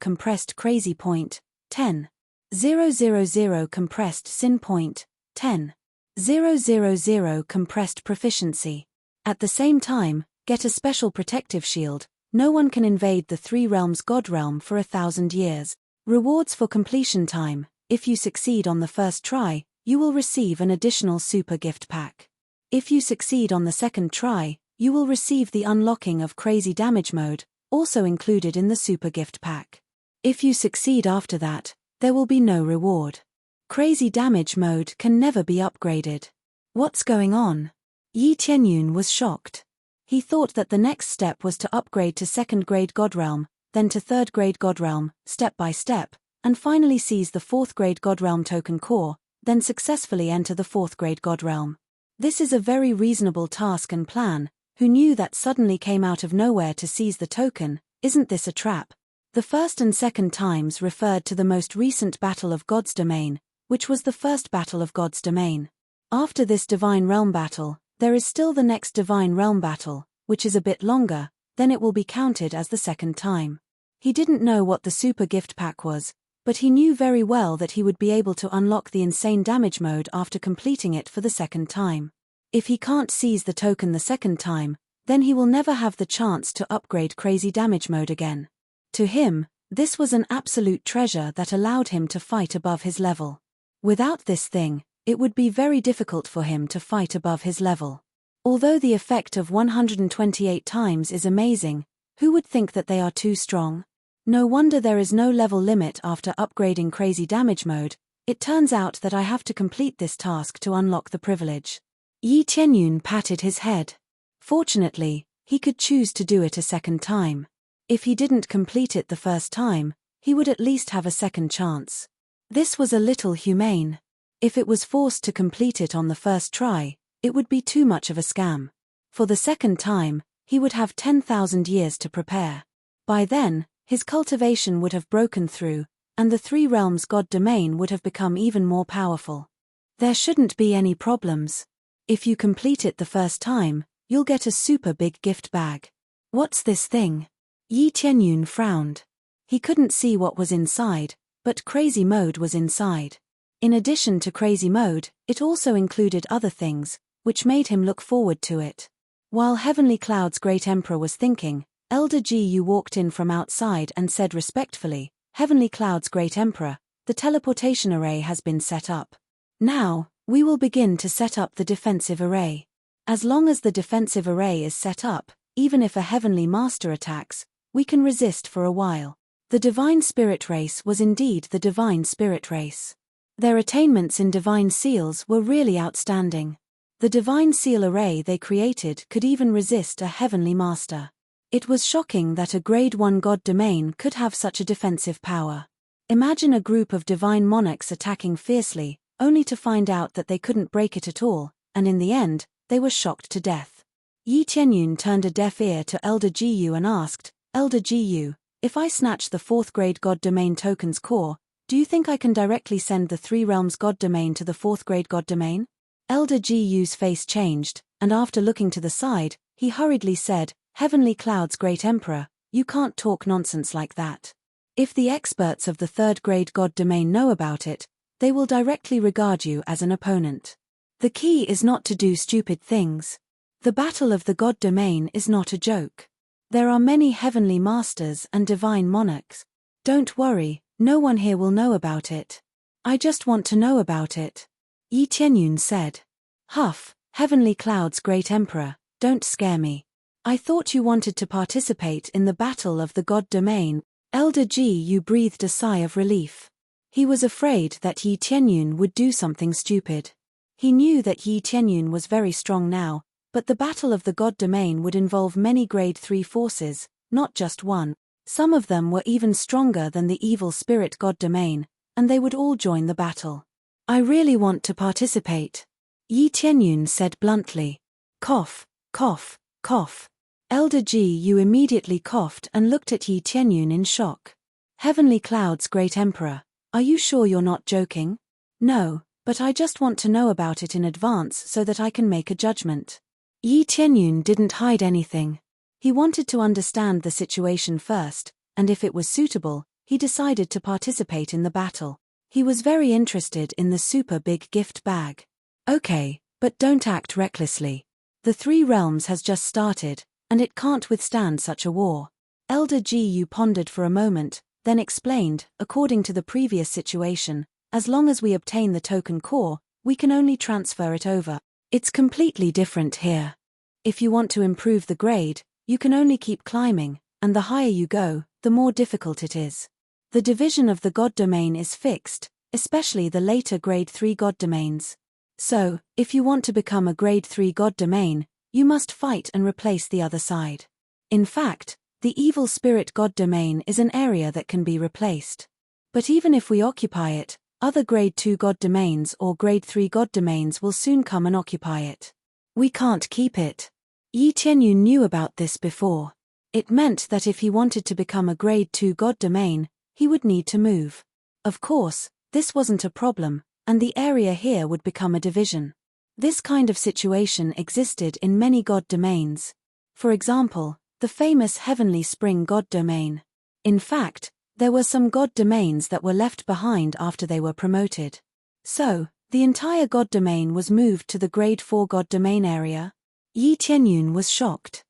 compressed crazy point, 10,000 compressed sin point, 10,000 compressed proficiency. At the same time, get a special protective shield. No one can invade the 3 realms God Realm for 1,000 years. Rewards for completion time. If you succeed on the first try, you will receive an additional super gift pack. If you succeed on the second try, you will receive the unlocking of crazy damage mode, also included in the super gift pack. If you succeed after that, there will be no reward. Crazy damage mode can never be upgraded. What's going on? Yi Tianyun was shocked. He thought that the next step was to upgrade to 2nd grade God Realm, then to 3rd grade God Realm, step by step, and finally seize the 4th grade God Realm token core, then successfully enter the 4th grade God Realm. This is a very reasonable task and plan, who knew that suddenly came out of nowhere to seize the token. Isn't this a trap? The first and second times referred to the most recent battle of God's domain, which was the first battle of God's domain. After this divine realm battle, there is still the next divine realm battle, which is a bit longer, then it will be counted as the second time. He didn't know what the super gift pack was, but he knew very well that he would be able to unlock the insane damage mode after completing it for the second time. If he can't seize the token the second time, then he will never have the chance to upgrade crazy damage mode again. To him, this was an absolute treasure that allowed him to fight above his level. Without this thing, it would be very difficult for him to fight above his level. Although the effect of 128 times is amazing, who would think that they are too strong? No wonder there is no level limit after upgrading crazy damage mode. It turns out that I have to complete this task to unlock the privilege. Yi Qianyun patted his head. Fortunately, he could choose to do it a second time. If he didn't complete it the first time, he would at least have a second chance. This was a little humane. If it was forced to complete it on the first try, it would be too much of a scam. For the second time, he would have 10,000 years to prepare. By then, his cultivation would have broken through, and the Three Realms God domain would have become even more powerful. There shouldn't be any problems. If you complete it the first time, you'll get a super big gift bag. What's this thing? Yi Qianyun frowned. He couldn't see what was inside, but crazy mode was inside. In addition to crazy mode, it also included other things, which made him look forward to it. While Heavenly Cloud's Great Emperor was thinking, Elder Gu walked in from outside and said respectfully, "Heavenly Cloud's Great Emperor, the teleportation array has been set up. Now, we will begin to set up the defensive array. As long as the defensive array is set up, even if a Heavenly Master attacks, we can resist for a while." The Divine Spirit race was indeed the Divine Spirit race. Their attainments in Divine Seals were really outstanding. The Divine Seal array they created could even resist a Heavenly Master. It was shocking that a Grade 1 God domain could have such a defensive power. Imagine a group of Divine Monarchs attacking fiercely, only to find out that they couldn't break it at all, and in the end, they were shocked to death. Yi Qianyun turned a deaf ear to Elder Gu and asked, "Elder Gu, if I snatch the 4th grade God domain token's core, do you think I can directly send the Three Realms God domain to the 4th grade God domain?" Elder Gu's face changed, and after looking to the side, he hurriedly said, "Heavenly Cloud's Great Emperor, you can't talk nonsense like that. If the experts of the 3rd grade God domain know about it, they will directly regard you as an opponent. The key is not to do stupid things. The battle of the God domain is not a joke. There are many Heavenly Masters and Divine Monarchs. Don't worry, no one here will know about it. I just want to know about it." Yi Qianyun said. "Huff, Heavenly Cloud's Great Emperor, don't scare me. I thought you wanted to participate in the battle of the God domain." Elder Gu breathed a sigh of relief. He was afraid that Yi Qianyun would do something stupid. He knew that Yi Qianyun was very strong now, but the battle of the God domain would involve many Grade 3 forces, not just one. Some of them were even stronger than the evil spirit God domain, and they would all join the battle. "I really want to participate," Yi Qianyun said bluntly. Cough, cough, cough. Elder Gu immediately coughed and looked at Yi Qianyun in shock. "Heavenly Cloud's Great Emperor, are you sure you're not joking?" "No, but I just want to know about it in advance so that I can make a judgment." Yi Qianyun didn't hide anything. He wanted to understand the situation first, and if it was suitable, he decided to participate in the battle. He was very interested in the super big gift bag. "Okay, but don't act recklessly. The Three Realms has just started, and it can't withstand such a war." Elder Gu pondered for a moment, then explained, "According to the previous situation, as long as we obtain the token core, we can only transfer it over. It's completely different here. If you want to improve the grade, you can only keep climbing, and the higher you go, the more difficult it is. The division of the God domain is fixed, especially the later Grade 3 God domains. So, if you want to become a Grade 3 God domain, you must fight and replace the other side. In fact, the evil spirit God domain is an area that can be replaced. But even if we occupy it, other Grade 2 God domains or Grade 3 God domains will soon come and occupy it. We can't keep it." Yi Tianyun knew about this before. It meant that if he wanted to become a Grade 2 god domain, he would need to move. Of course, this wasn't a problem, and the area here would become a division. This kind of situation existed in many god domains. For example, the famous Heavenly Spring god domain. In fact, there were some god domains that were left behind after they were promoted. So, the entire god domain was moved to the Grade 4 god domain area. Yi Tianyun was shocked.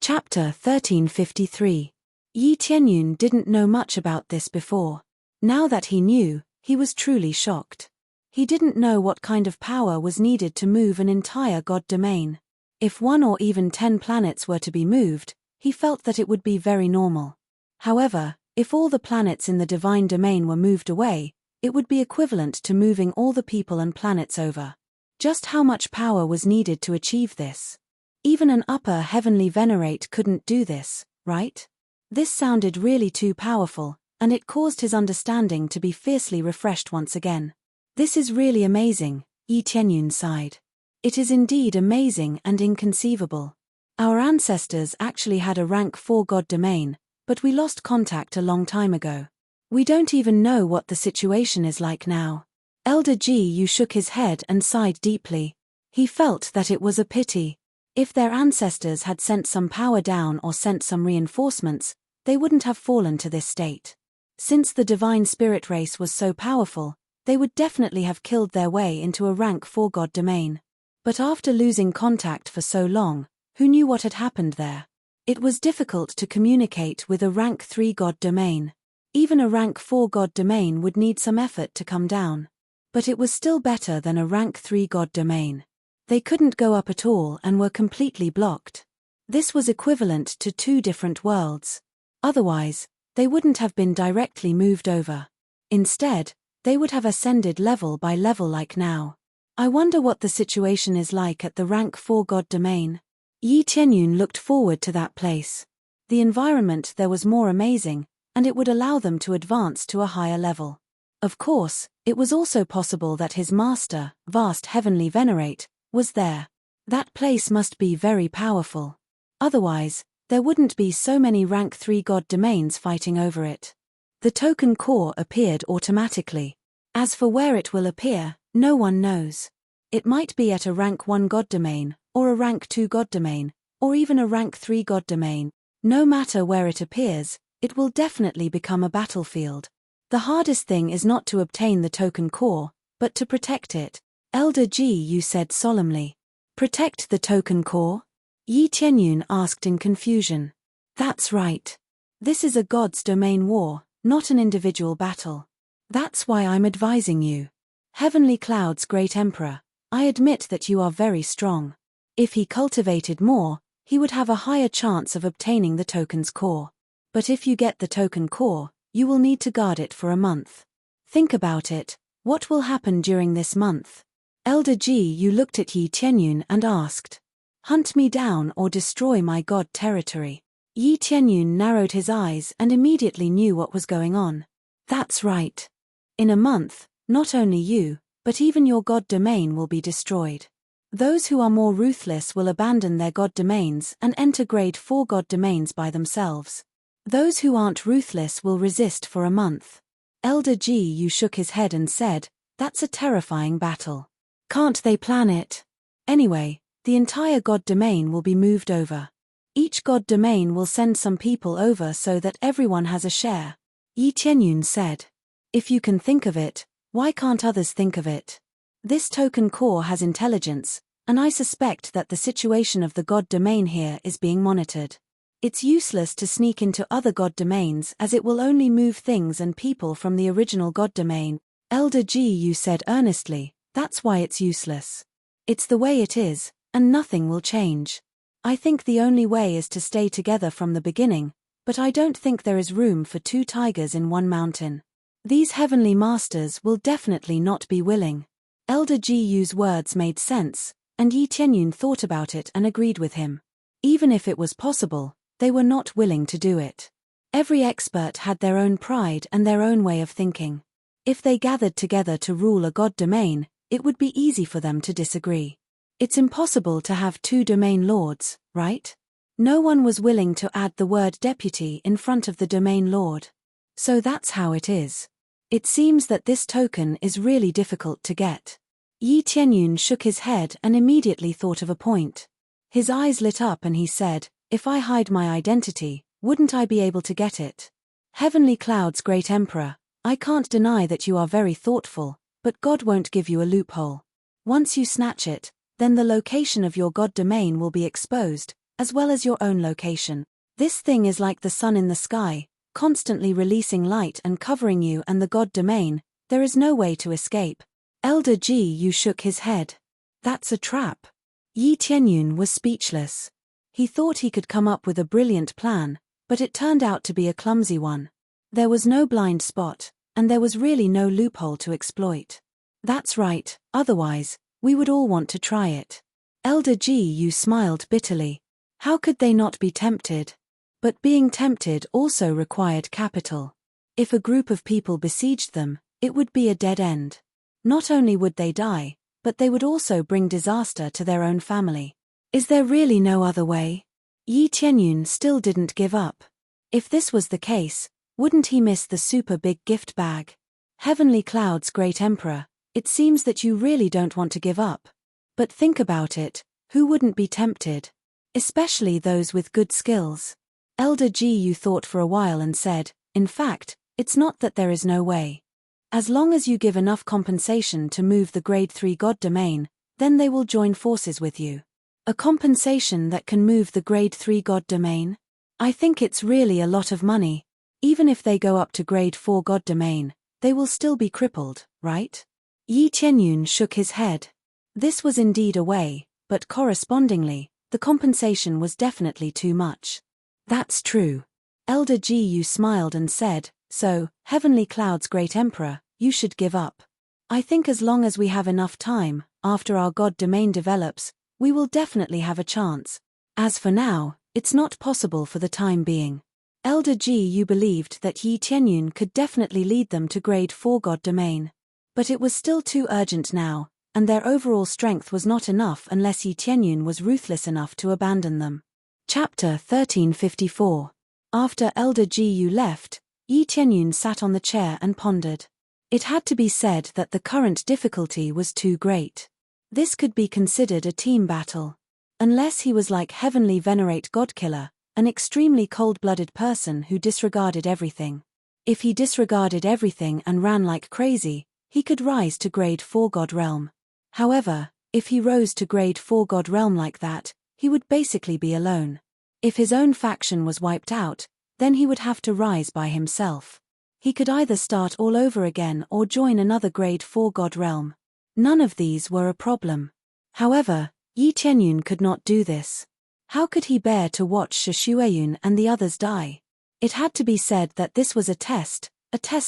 Chapter 1353. Yi Tianyun didn't know much about this before. Now that he knew, he was truly shocked. He didn't know what kind of power was needed to move an entire god domain. If 1 or even 10 planets were to be moved, he felt that it would be very normal. However, if all the planets in the divine domain were moved away, it would be equivalent to moving all the people and planets over. Just how much power was needed to achieve this? Even an upper heavenly venerate couldn't do this, right? This sounded really too powerful, and it caused his understanding to be fiercely refreshed once again. This is really amazing, Yi Tianyun sighed. It is indeed amazing and inconceivable. Our ancestors actually had a rank 4 god domain, but we lost contact a long time ago. We don't even know what the situation is like now. Elder Yu shook his head and sighed deeply. He felt that it was a pity. If their ancestors had sent some power down or sent some reinforcements, they wouldn't have fallen to this state. Since the divine spirit race was so powerful, they would definitely have killed their way into a rank 4 god domain. But after losing contact for so long, who knew what had happened there? It was difficult to communicate with a rank 3 god domain. Even a rank 4 god domain would need some effort to come down. But it was still better than a rank 3 god domain. They couldn't go up at all and were completely blocked. This was equivalent to 2 different worlds. Otherwise, they wouldn't have been directly moved over. Instead, they would have ascended level by level like now. I wonder what the situation is like at the rank 4 god domain. Yi Tianyun looked forward to that place. The environment there was more amazing, and it would allow them to advance to a higher level. Of course, it was also possible that his master, vast heavenly venerate, was there. That place must be very powerful. Otherwise, there wouldn't be so many rank 3 god domains fighting over it. The token core appeared automatically. As for where it will appear, no one knows. It might be at a rank 1 god domain, or a rank 2 god domain, or even a rank 3 god domain. No matter where it appears, it will definitely become a battlefield. The hardest thing is not to obtain the token core, but to protect it. Elder Yu said solemnly. Protect the token core? Yi Tianyun asked in confusion. That's right. This is a god's domain war, not an individual battle. That's why I'm advising you. Heavenly Cloud's great emperor, I admit that you are very strong. If he cultivated more, he would have a higher chance of obtaining the token's core. But if you get the token core, you will need to guard it for a month. Think about it, what will happen during this month? Elder Yu looked at Yi Tianyun and asked. Hunt me down or destroy my god territory. Yi Tianyun narrowed his eyes and immediately knew what was going on. That's right. In a month, not only you, but even your god domain will be destroyed. Those who are more ruthless will abandon their god domains and enter grade 4 god domains by themselves. Those who aren't ruthless will resist for a month. Elder Yu shook his head and said, that's a terrifying battle. Can't they plan it? Anyway, the entire god domain will be moved over. Each god domain will send some people over so that everyone has a share. Yi Tianyun said. If you can think of it, why can't others think of it? This token core has intelligence, and I suspect that the situation of the god domain here is being monitored. It's useless to sneak into other god domains as it will only move things and people from the original god domain. Elder Yu said earnestly, that's why it's useless. It's the way it is, and nothing will change. I think the only way is to stay together from the beginning, but I don't think there is room for 2 tigers in one mountain. These heavenly masters will definitely not be willing. Elder Yu's words made sense, and Yi Tianyun thought about it and agreed with him. Even if it was possible, they were not willing to do it. Every expert had their own pride and their own way of thinking. If they gathered together to rule a god domain, it would be easy for them to disagree. It's impossible to have 2 domain lords, right? No one was willing to add the word deputy in front of the domain lord. So that's how it is. It seems that this token is really difficult to get. Yi Tianyun shook his head and immediately thought of a point. His eyes lit up and he said, "If I hide my identity, wouldn't I be able to get it? Heavenly Cloud's great emperor, I can't deny that you are very thoughtful, but God won't give you a loophole. Once you snatch it, then the location of your God domain will be exposed, as well as your own location. This thing is like the sun in the sky, constantly releasing light and covering you and the God domain. There is no way to escape." Elder Yu shook his head. That's a trap. Yi Tianyun was speechless. He thought he could come up with a brilliant plan, but it turned out to be a clumsy one. There was no blind spot, and there was really no loophole to exploit. That's right, otherwise, we would all want to try it. Elder Yu smiled bitterly. How could they not be tempted? But being tempted also required capital. If a group of people besieged them, it would be a dead end. Not only would they die, but they would also bring disaster to their own family. Is there really no other way? Yi Tianyun still didn't give up. If this was the case, wouldn't he miss the super big gift bag? Heavenly Cloud's great emperor, it seems that you really don't want to give up. But think about it, who wouldn't be tempted? Especially those with good skills. Elder Yu thought for a while and said, "In fact, it's not that there is no way. As long as you give enough compensation to move the grade 3 God domain, then they will join forces with you." A compensation that can move the grade 3 God domain? I think it's really a lot of money. Even if they go up to grade 4 God domain, they will still be crippled, right? Yi Tianyun shook his head. This was indeed a way, but correspondingly, the compensation was definitely too much. That's true. Elder Yu smiled and said, "So, Heavenly Cloud's great emperor, you should give up. I think as long as we have enough time, after our God domain develops, we will definitely have a chance. As for now, it's not possible for the time being." Elder Yu believed that Yi Tianyun could definitely lead them to grade 4 God domain. But it was still too urgent now, and their overall strength was not enough unless Yi Tianyun was ruthless enough to abandon them. Chapter 1354. After Elder Yu left, Yi Tianyun sat on the chair and pondered. It had to be said that the current difficulty was too great. This could be considered a team battle. Unless he was like Heavenly Venerate Godkiller, an extremely cold-blooded person who disregarded everything. If he disregarded everything and ran like crazy, he could rise to grade 4 God Realm. However, if he rose to grade 4 God Realm like that, he would basically be alone. If his own faction was wiped out, then he would have to rise by himself. He could either start all over again or join another grade 4 God Realm. None of these were a problem. However, Yi Tianyun could not do this. How could he bear to watch Shishueyun and the others die? It had to be said that this was a test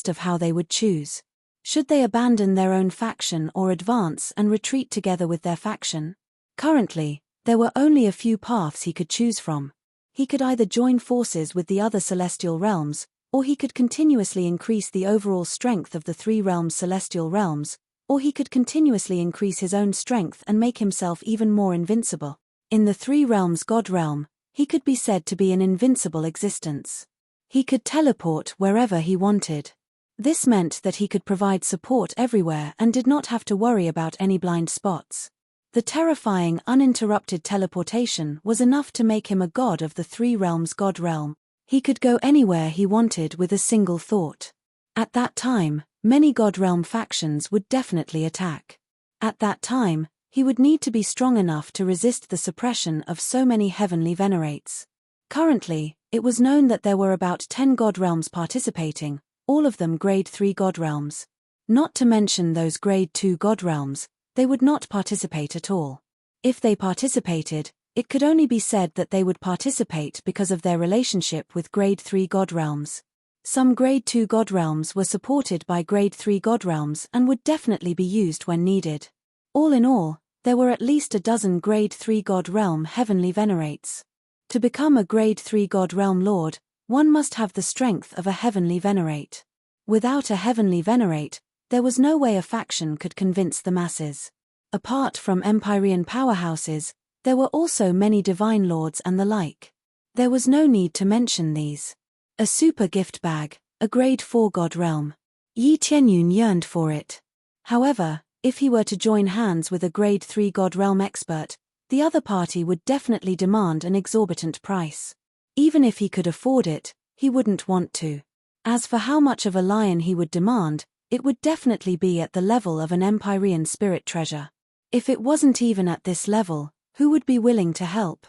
of how they would choose. Should they abandon their own faction or advance and retreat together with their faction? Currently, there were only a few paths he could choose from. He could either join forces with the other celestial realms, or he could continuously increase the overall strength of the 3 realms celestial realms, or he could continuously increase his own strength and make himself even more invincible. In the 3 realms God realm, he could be said to be an invincible existence. He could teleport wherever he wanted. This meant that he could provide support everywhere and did not have to worry about any blind spots. The terrifying uninterrupted teleportation was enough to make him a god of the 3 realms God realm. He could go anywhere he wanted with a single thought. At that time, many God realm factions would definitely attack. At that time, he would need to be strong enough to resist the suppression of so many heavenly venerates. Currently, it was known that there were about 10 God realms participating, all of them grade 3 God realms. Not to mention those grade 2 God realms, they would not participate at all. If they participated, it could only be said that they would participate because of their relationship with grade 3 God realms. Some grade 2 God realms were supported by grade 3 God realms and would definitely be used when needed. All in all, there were at least a dozen grade 3 God realm heavenly venerates. To become a grade 3 God realm lord, one must have the strength of a heavenly venerate. Without a heavenly venerate, there was no way a faction could convince the masses. Apart from Empyrean powerhouses, There were also many divine lords and the like. There was no need to mention these. A super gift bag, a grade 4 god realm. Yi Tianyun yearned for it. However, if he were to join hands with a grade 3 god realm expert, the other party would definitely demand an exorbitant price. Even if he could afford it, he wouldn't want to. As for how much of a lion he would demand, it would definitely be at the level of an Empyrean spirit treasure. If it wasn't even at this level, who would be willing to help?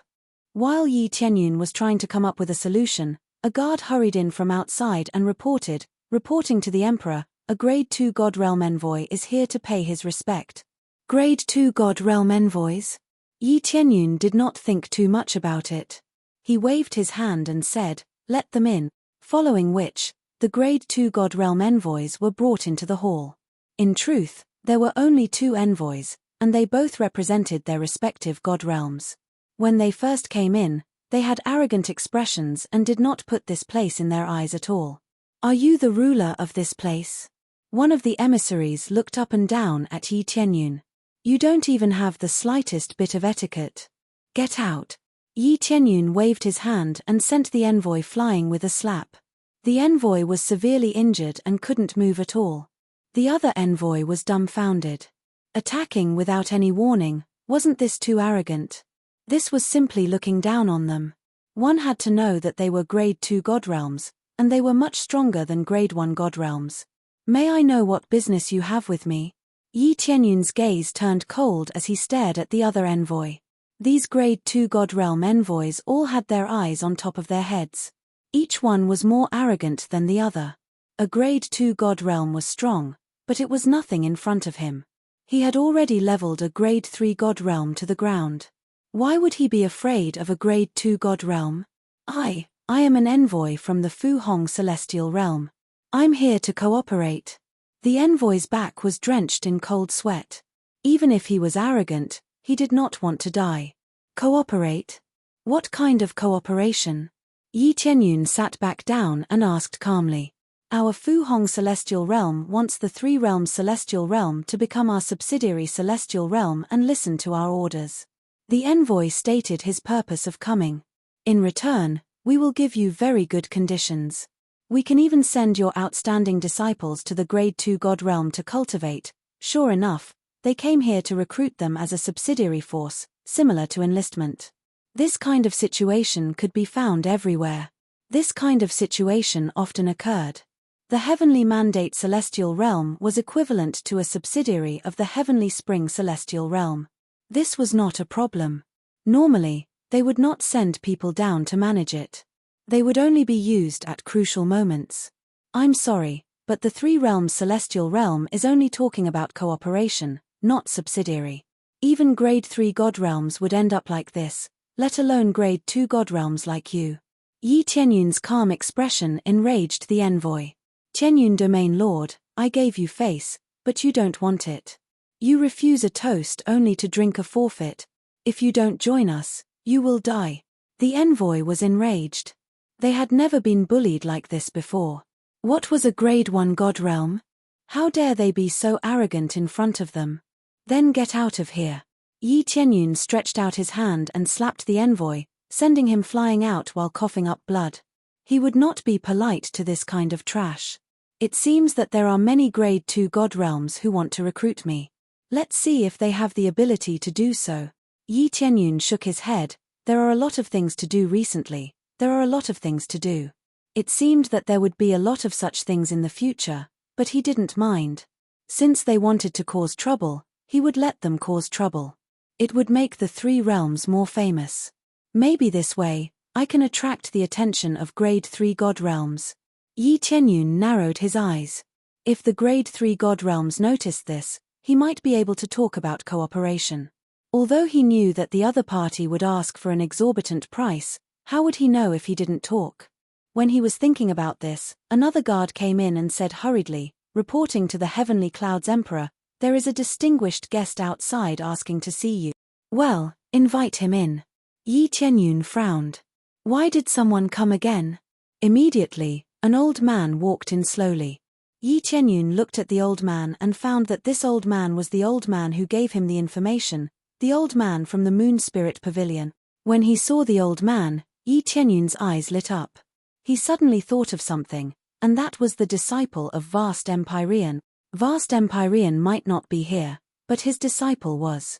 While Yi Tianyun was trying to come up with a solution, a guard hurried in from outside and reporting to the emperor, a grade 2 god realm envoy is here to pay his respect. Grade 2 god realm envoys? Yi Tianyun did not think too much about it. He waved his hand and said, "Let them in," following which, the grade 2 god realm envoys were brought into the hall. In truth, there were only 2 envoys, and they both represented their respective god realms. When they first came in, they had arrogant expressions and did not put this place in their eyes at all. "Are you the ruler of this place?" One of the emissaries looked up and down at Yi Tianyun. "You don't even have the slightest bit of etiquette. Get out." Yi Tianyun waved his hand and sent the envoy flying with a slap. The envoy was severely injured and couldn't move at all. The other envoy was dumbfounded. Attacking without any warning, wasn't this too arrogant? This was simply looking down on them. One had to know that they were grade 2 god realms, and they were much stronger than grade 1 god realms. "May I know what business you have with me?" Yi Tianyun's gaze turned cold as he stared at the other envoy. These grade 2 god realm envoys all had their eyes on top of their heads. Each one was more arrogant than the other. A grade 2 god realm was strong, but it was nothing in front of him. He had already leveled a grade 3 god realm to the ground. Why would he be afraid of a grade 2 god realm? I am an envoy from the Fu Hong celestial realm. I'm here to cooperate." The envoy's back was drenched in cold sweat. Even if he was arrogant, he did not want to die. Cooperate? What kind of cooperation? Yi Tianyun sat back down and asked calmly. "Our Fu Hong celestial realm wants the 3 realms celestial realm to become our subsidiary celestial realm and listen to our orders." The envoy stated his purpose of coming. "In return, we will give you very good conditions. We can even send your outstanding disciples to the grade 2 god realm to cultivate." Sure enough, they came here to recruit them as a subsidiary force, similar to enlistment. This kind of situation could be found everywhere. This kind of situation often occurred. The Heavenly Mandate Celestial Realm was equivalent to a subsidiary of the Heavenly Spring Celestial Realm. This was not a problem. Normally, they would not send people down to manage it. They would only be used at crucial moments. "I'm sorry, but the 3 realms celestial realm is only talking about cooperation, not subsidiary. Even grade 3 god realms would end up like this, let alone grade 2 god realms like you." Yi Tianyun's calm expression enraged the envoy. "Tianyun Domain Lord, I gave you face, but you don't want it. You refuse a toast only to drink a forfeit. If you don't join us, you will die." The envoy was enraged. They had never been bullied like this before. What was a grade 1 god realm? How dare they be so arrogant in front of them? "Then get out of here." Yi Tianyun stretched out his hand and slapped the envoy, sending him flying out while coughing up blood. He would not be polite to this kind of trash. "It seems that there are many grade 2 god realms who want to recruit me. Let's see if they have the ability to do so." Yi Tianyun shook his head. "There are a lot of things to do recently. There are a lot of things to do." It seemed that there would be a lot of such things in the future, but he didn't mind. Since they wanted to cause trouble, he would let them cause trouble. It would make the 3 realms more famous. Maybe this way, I can attract the attention of grade 3 god realms. Yi Tianyun narrowed his eyes. If the grade 3 god realms noticed this, he might be able to talk about cooperation. Although he knew that the other party would ask for an exorbitant price, how would he know if he didn't talk? When he was thinking about this, another guard came in and said hurriedly, reporting to the Heavenly Clouds Emperor, "There is a distinguished guest outside asking to see you." "Well, invite him in." Yi Tianyun frowned. Why did someone come again? Immediately, an old man walked in slowly. Yi Tianyun looked at the old man and found that this old man was the old man who gave him the information, the old man from the Moon Spirit Pavilion. When he saw the old man, Yi Qianyun's eyes lit up. He suddenly thought of something, and that was the disciple of Vast Empyrean. Vast Empyrean might not be here, but his disciple was.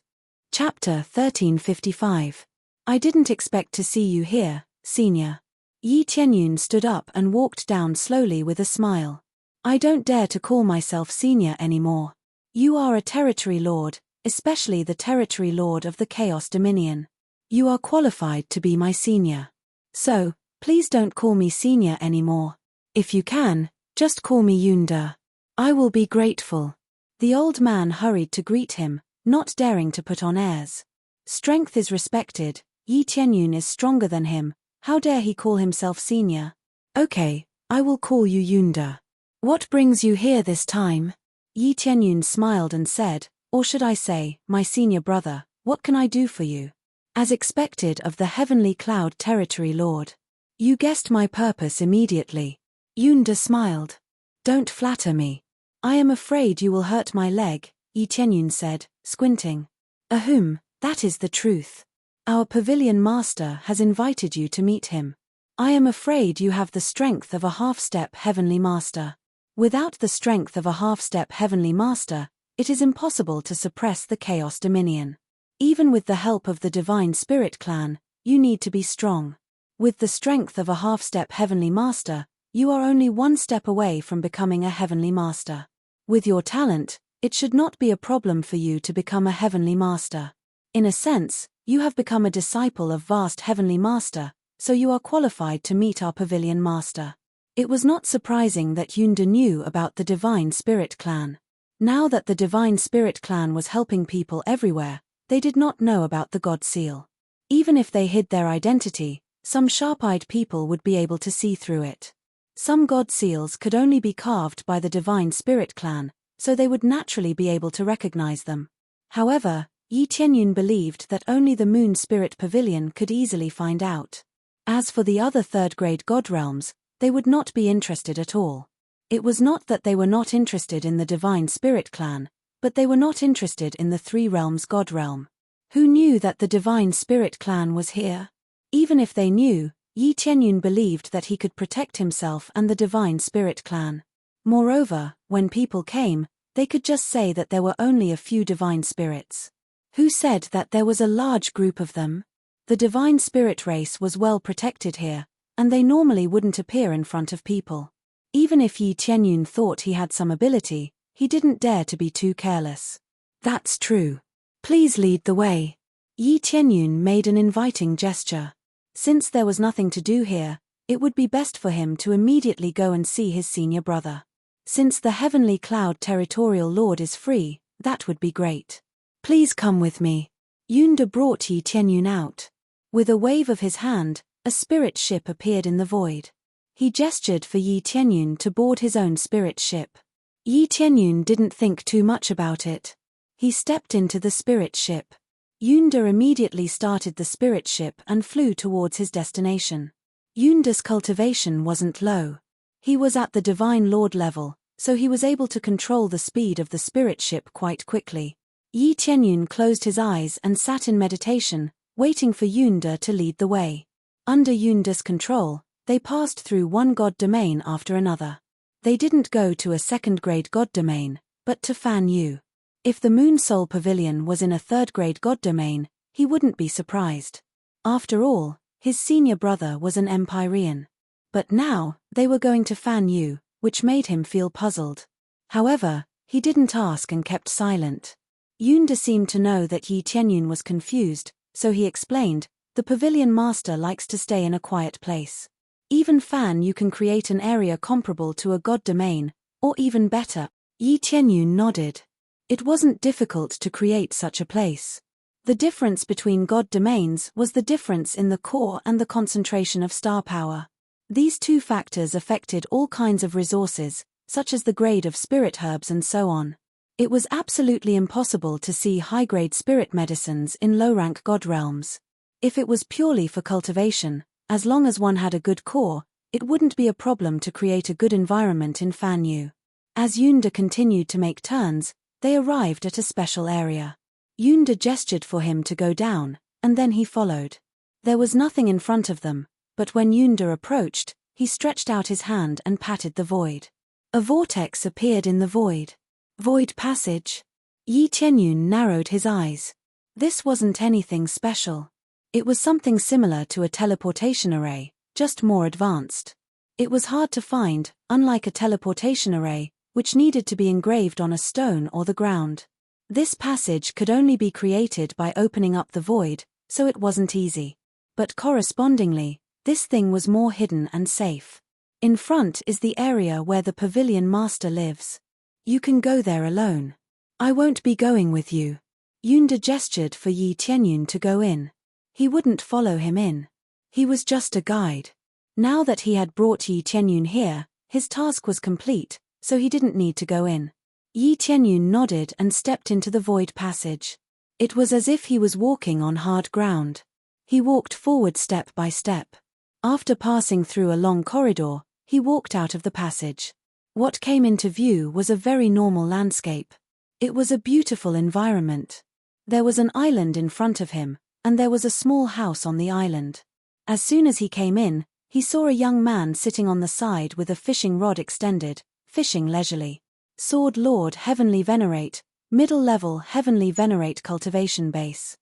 Chapter 1355. I didn't expect to see you here, Senior. Yi Qianyun stood up and walked down slowly with a smile. I don't dare to call myself Senior anymore. You are a territory lord, especially the territory lord of the Chaos Dominion. You are qualified to be my senior. So, please don't call me Senior anymore. If you can, just call me Yunda. I will be grateful. The old man hurried to greet him, not daring to put on airs. Strength is respected. Yi Qianyun is stronger than him. How dare he call himself Senior? Okay, I will call you Yunda. What brings you here this time? Yi Qianyun smiled and said, or should I say, my senior brother, what can I do for you? As expected of the Heavenly Cloud Territory Lord. You guessed my purpose immediately. Yunda smiled. Don't flatter me. I am afraid you will hurt my leg, Yi Qianyun said, squinting. Ahem, that is the truth. Our pavilion master has invited you to meet him. I am afraid you have the strength of a half-step heavenly master. Without the strength of a half-step heavenly master, it is impossible to suppress the Chaos Dominion. Even with the help of the Divine Spirit Clan, you need to be strong. With the strength of a half-step heavenly master, you are only one step away from becoming a heavenly master. With your talent, it should not be a problem for you to become a heavenly master. In a sense, you have become a disciple of Vast Heavenly Master, so you are qualified to meet our pavilion master. It was not surprising that Yunda knew about the Divine Spirit Clan. Now that the Divine Spirit Clan was helping people everywhere, they did not know about the God Seal. Even if they hid their identity, some sharp-eyed people would be able to see through it. Some God Seals could only be carved by the Divine Spirit Clan, so they would naturally be able to recognize them. However, Yi Qianyun believed that only the Moon Spirit Pavilion could easily find out. As for the other third-grade God Realms, they would not be interested at all. It was not that they were not interested in the Divine Spirit Clan, but they were not interested in the Three Realms God Realm. Who knew that the Divine Spirit Clan was here? Even if they knew, Yi Qianyun believed that he could protect himself and the Divine Spirit Clan. Moreover, when people came, they could just say that there were only a few divine spirits. Who said that there was a large group of them? The Divine Spirit race was well protected here, and they normally wouldn't appear in front of people. Even if Yi Qianyun thought he had some ability, he didn't dare to be too careless. That's true. Please lead the way. Yi Qianyun made an inviting gesture. Since there was nothing to do here, it would be best for him to immediately go and see his senior brother. Since the Heavenly Cloud Territorial Lord is free, that would be great. Please come with me. Yunda brought Yi Qianyun out. With a wave of his hand, a spirit ship appeared in the void. He gestured for Yi Qianyun to board his own spirit ship. Yi Qianyun didn't think too much about it. He stepped into the spirit ship. Yunda immediately started the spirit ship and flew towards his destination. Yunda's cultivation wasn't low. He was at the Divine Lord level, so he was able to control the speed of the spirit ship quite quickly. Yi Qianyun closed his eyes and sat in meditation, waiting for Yunda to lead the way. Under Yunda's control, they passed through one god domain after another. They didn't go to a second-grade god domain, but to Fan Yu. If the Moon Soul Pavilion was in a third-grade god domain, he wouldn't be surprised. After all, his senior brother was an Empyrean. But now, they were going to Fan Yu, which made him feel puzzled. However, he didn't ask and kept silent. Yunda seemed to know that Yi Qianyun was confused, so he explained, the pavilion master likes to stay in a quiet place. Even Fan Yu can create an area comparable to a god domain, or even better. Yi Qianyun nodded. It wasn't difficult to create such a place. The difference between god domains was the difference in the core and the concentration of star power. These two factors affected all kinds of resources, such as the grade of spirit herbs and so on. It was absolutely impossible to see high-grade spirit medicines in low-rank god realms. If it was purely for cultivation, as long as one had a good core, it wouldn't be a problem to create a good environment in Fan Yu. As Yunda continued to make turns, they arrived at a special area. Yunda gestured for him to go down, and then he followed. There was nothing in front of them, but when Yunda approached, he stretched out his hand and patted the void. A vortex appeared in the void. Void passage. Yi Tianyun narrowed his eyes. This wasn't anything special. It was something similar to a teleportation array, just more advanced. It was hard to find, unlike a teleportation array, which needed to be engraved on a stone or the ground. This passage could only be created by opening up the void, so it wasn't easy. But correspondingly, this thing was more hidden and safe. In front is the area where the pavilion master lives. You can go there alone. I won't be going with you. Yunda gestured for Yi Tianyun to go in. He wouldn't follow him in. He was just a guide. Now that he had brought Yi Tianyun here, his task was complete, so he didn't need to go in. Yi Tianyun nodded and stepped into the void passage. It was as if he was walking on hard ground. He walked forward step by step. After passing through a long corridor, he walked out of the passage. What came into view was a very normal landscape. It was a beautiful environment. There was an island in front of him, and there was a small house on the island. As soon as he came in, he saw a young man sitting on the side with a fishing rod extended, fishing leisurely. Sword Lord Heavenly Venerate, middle level Heavenly Venerate cultivation base.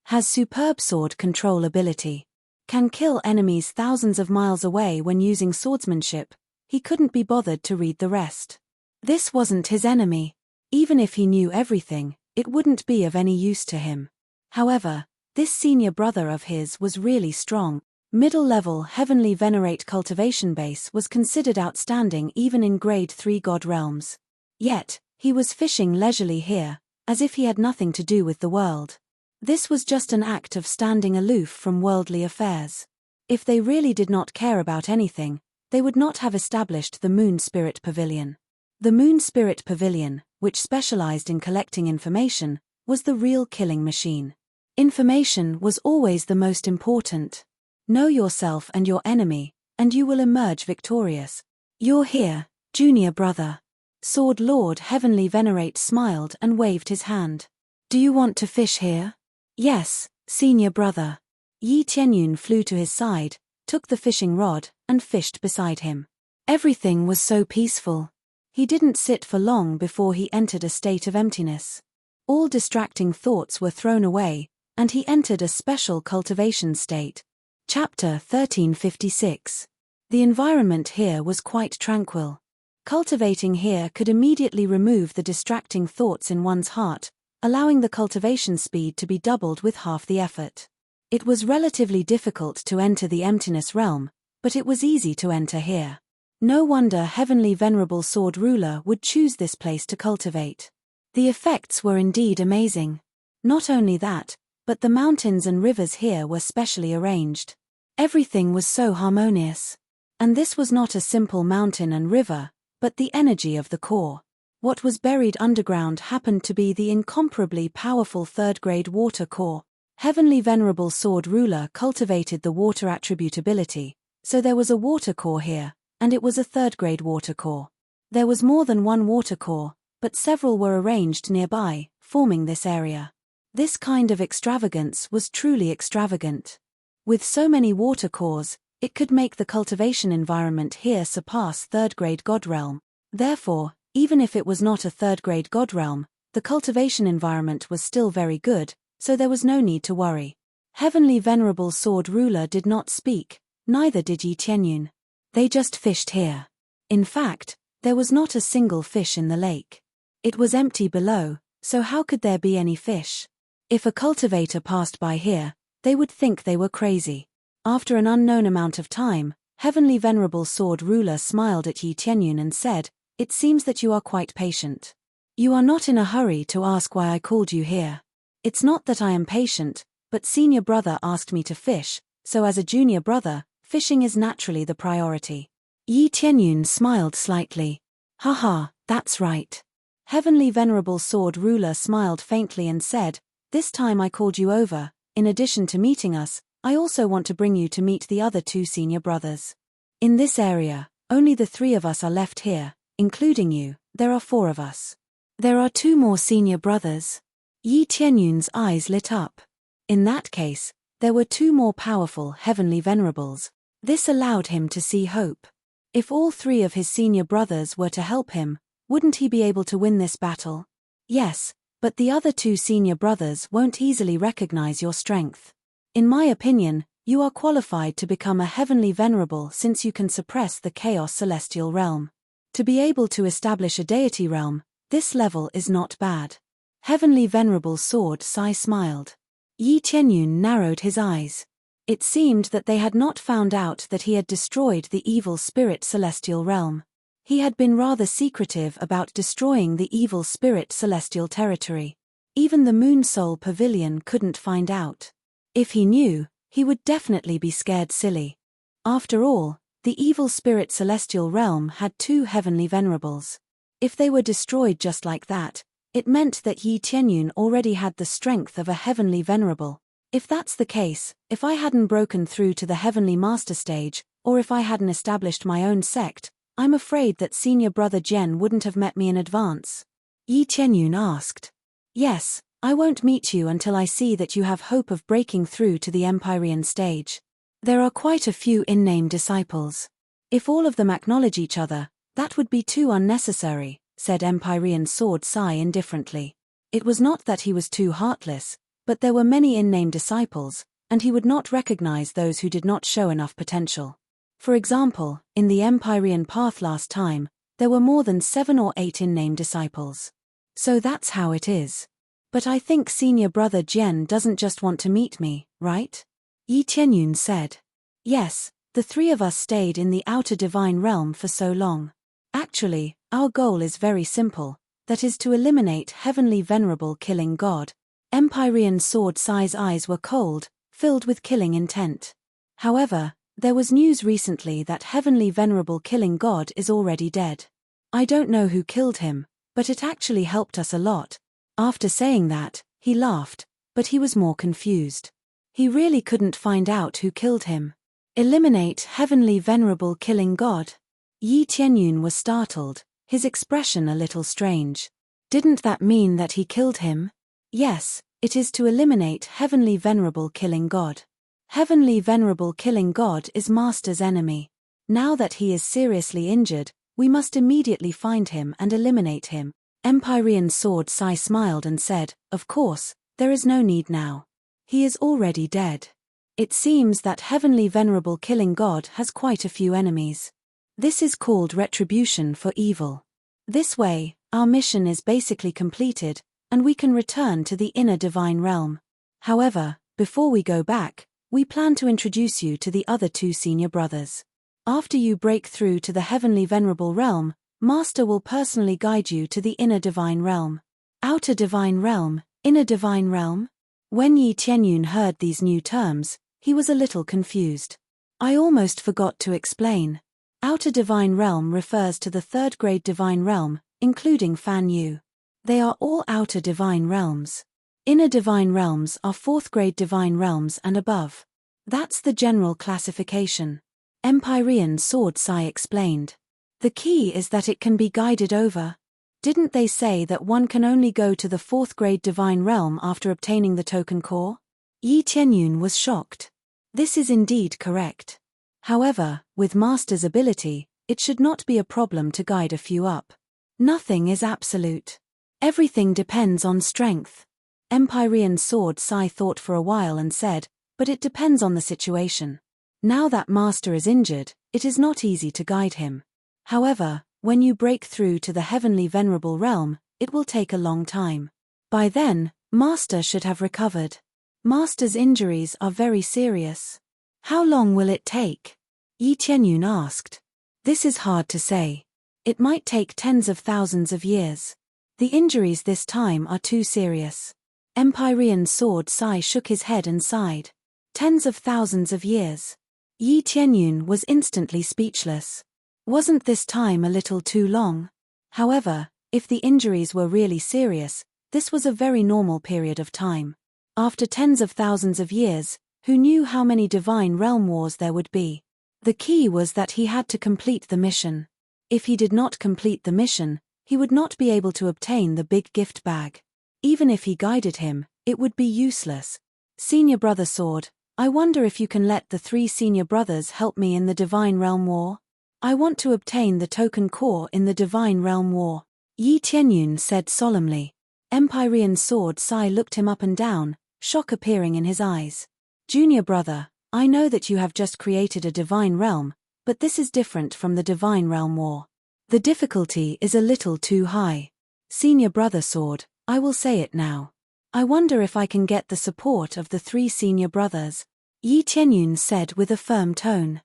Has superb sword control ability. Can kill enemies thousands of miles away when using swordsmanship. He couldn't be bothered to read the rest. This wasn't his enemy. Even if he knew everything, it wouldn't be of any use to him. However, this senior brother of his was really strong. Middle-level Heavenly Venerate cultivation base was considered outstanding even in Grade 3 God realms. Yet, he was fishing leisurely here, as if he had nothing to do with the world. This was just an act of standing aloof from worldly affairs. If they really did not care about anything, they would not have established the Moon Spirit Pavilion. The Moon Spirit Pavilion, which specialized in collecting information, was the real killing machine. Information was always the most important. Know yourself and your enemy, and you will emerge victorious. You're here, junior brother. Sword Lord Heavenly Venerate smiled and waved his hand. Do you want to fish here? Yes, senior brother. Yi Tianyun flew to his side, took the fishing rod, and fished beside him. Everything was so peaceful. He didn't sit for long before he entered a state of emptiness. All distracting thoughts were thrown away, and he entered a special cultivation state. Chapter 1356. The environment here was quite tranquil. Cultivating here could immediately remove the distracting thoughts in one's heart, allowing the cultivation speed to be doubled with half the effort. It was relatively difficult to enter the emptiness realm, but it was easy to enter here. No wonder Heavenly Venerable Sword Ruler would choose this place to cultivate. The effects were indeed amazing. Not only that, but the mountains and rivers here were specially arranged. Everything was so harmonious. And this was not a simple mountain and river, but the energy of the core. What was buried underground happened to be the incomparably powerful third-grade water core. Heavenly Venerable Sword Ruler cultivated the water attribute ability, so there was a water core here, and it was a third-grade water core. There was more than one water core, but several were arranged nearby, forming this area. This kind of extravagance was truly extravagant. With so many water cores, it could make the cultivation environment here surpass third-grade God realm. Therefore, even if it was not a third-grade God realm, the cultivation environment was still very good, so there was no need to worry. Heavenly Venerable Sword Ruler did not speak, neither did Yi Tianyun. They just fished here. In fact, there was not a single fish in the lake. It was empty below, so how could there be any fish? If a cultivator passed by here, they would think they were crazy. After an unknown amount of time, Heavenly Venerable Sword Ruler smiled at Yi Tianyun and said, "It seems that you are quite patient. You are not in a hurry to ask why I called you here. It's not that I am patient, but senior brother asked me to fish, so as a junior brother, fishing is naturally the priority." Yi Tianyun smiled slightly. Haha, that's right. Heavenly Venerable Sword Ruler smiled faintly and said, "This time I called you over, in addition to meeting us, I also want to bring you to meet the other two senior brothers. In this area, only the three of us are left here, including you, there are 4 of us. There are 2 more senior brothers. Yi Tianyun's eyes lit up. In that case, there were two more powerful heavenly venerables. This allowed him to see hope. If all three of his senior brothers were to help him, wouldn't he be able to win this battle? Yes, but the other two senior brothers won't easily recognize your strength. In my opinion, you are qualified to become a heavenly venerable since you can suppress the chaos celestial realm. To be able to establish a deity realm, this level is not bad. Heavenly Venerable Sword Sai smiled. Yi Tianyun narrowed his eyes. It seemed that they had not found out that he had destroyed the evil spirit celestial realm. He had been rather secretive about destroying the evil spirit celestial territory. Even the Moon Soul Pavilion couldn't find out. If he knew, he would definitely be scared silly. After all, the evil spirit celestial realm had two heavenly venerables. If they were destroyed just like that, it meant that Yi Tianyun already had the strength of a heavenly venerable. If that's the case, if I hadn't broken through to the heavenly master stage, or if I hadn't established my own sect, I'm afraid that senior brother Jian wouldn't have met me in advance. Yi Tianyun asked. Yes, I won't meet you until I see that you have hope of breaking through to the Empyrean stage. There are quite a few in-name disciples. If all of them acknowledge each other, that would be too unnecessary, said Empyrean Sword Sai indifferently. It was not that he was too heartless, but there were many in-name disciples, and he would not recognize those who did not show enough potential. For example, in the Empyrean path last time, there were more than 7 or 8 in-name disciples. So that's how it is. But I think senior brother Jian doesn't just want to meet me, right? Yi Tianyun said. Yes, the three of us stayed in the outer divine realm for so long. Actually, our goal is very simple, that is to eliminate heavenly venerable killing god. Empyrean Sword Sai's eyes were cold, filled with killing intent. However, there was news recently that heavenly venerable killing god is already dead. I don't know who killed him, but it actually helped us a lot. After saying that, he laughed, but he was more confused. He really couldn't find out who killed him. Eliminate heavenly venerable killing god. Yi Tianyun was startled, his expression a little strange. Didn't that mean that he killed him? Yes, it is to eliminate heavenly venerable killing god. Heavenly venerable killing god is Master's enemy. Now that he is seriously injured, we must immediately find him and eliminate him. Empyrean Sword Sai smiled and said, of course, there is no need now. He is already dead. It seems that heavenly venerable killing god has quite a few enemies. This is called retribution for evil. This way, our mission is basically completed, and we can return to the inner divine realm. However, before we go back, we plan to introduce you to the other two senior brothers. After you break through to the heavenly venerable realm, Master will personally guide you to the inner divine realm. Outer divine realm, inner divine realm? When Yi Tianyun heard these new terms, he was a little confused. I almost forgot to explain. Outer divine realm refers to the third-grade divine realm, including Fan Yu. They are all outer divine realms. Inner divine realms are fourth-grade divine realms and above. That's the general classification. Empyrean Sword Sai explained. The key is that it can be guided over. Didn't they say that one can only go to the fourth-grade divine realm after obtaining the token core? Yi Tianyun was shocked. This is indeed correct. However, with Master's ability, it should not be a problem to guide a few up. Nothing is absolute. Everything depends on strength. Empyrean Sword Sai thought for a while and said, but it depends on the situation. Now that Master is injured, it is not easy to guide him. However, when you break through to the heavenly venerable realm, it will take a long time. By then, Master should have recovered. Master's injuries are very serious. How long will it take? Yi Tianyun asked. This is hard to say. It might take tens of thousands of years. The injuries this time are too serious. Empyrean Sword Sai shook his head and sighed. Tens of thousands of years. Yi Tianyun was instantly speechless. Wasn't this time a little too long? However, if the injuries were really serious, this was a very normal period of time. After tens of thousands of years, who knew how many divine realm wars there would be? The key was that he had to complete the mission. If he did not complete the mission, he would not be able to obtain the big gift bag. Even if he guided him, it would be useless. Senior brother Sword, I wonder if you can let the 3 senior brothers help me in the Divine Realm War? I want to obtain the token core in the Divine Realm War. Yi Tianyun said solemnly. Empyrean Sword Sai looked him up and down, shock appearing in his eyes. Junior brother, I know that you have just created a divine realm, but this is different from the Divine Realm War. The difficulty is a little too high. Senior brother Sword, I will say it now. I wonder if I can get the support of the 3 senior brothers. Yi Tianyun said with a firm tone.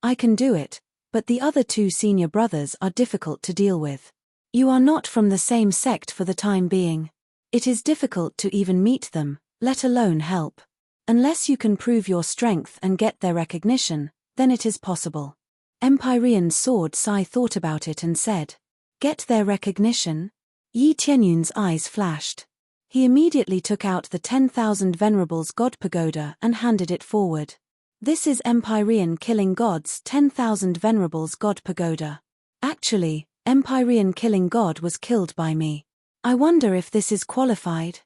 I can do it, but the other 2 senior brothers are difficult to deal with. You are not from the same sect for the time being. It is difficult to even meet them, let alone help. Unless you can prove your strength and get their recognition, then it is possible. Empyrean Sword Sai thought about it and said, get their recognition? Yi Tianyun's eyes flashed. He immediately took out the 10,000 Venerables God Pagoda and handed it forward. This is Empyrean Killing God's 10,000 Venerables God Pagoda. Actually, Empyrean Killing God was killed by me. I wonder if this is qualified.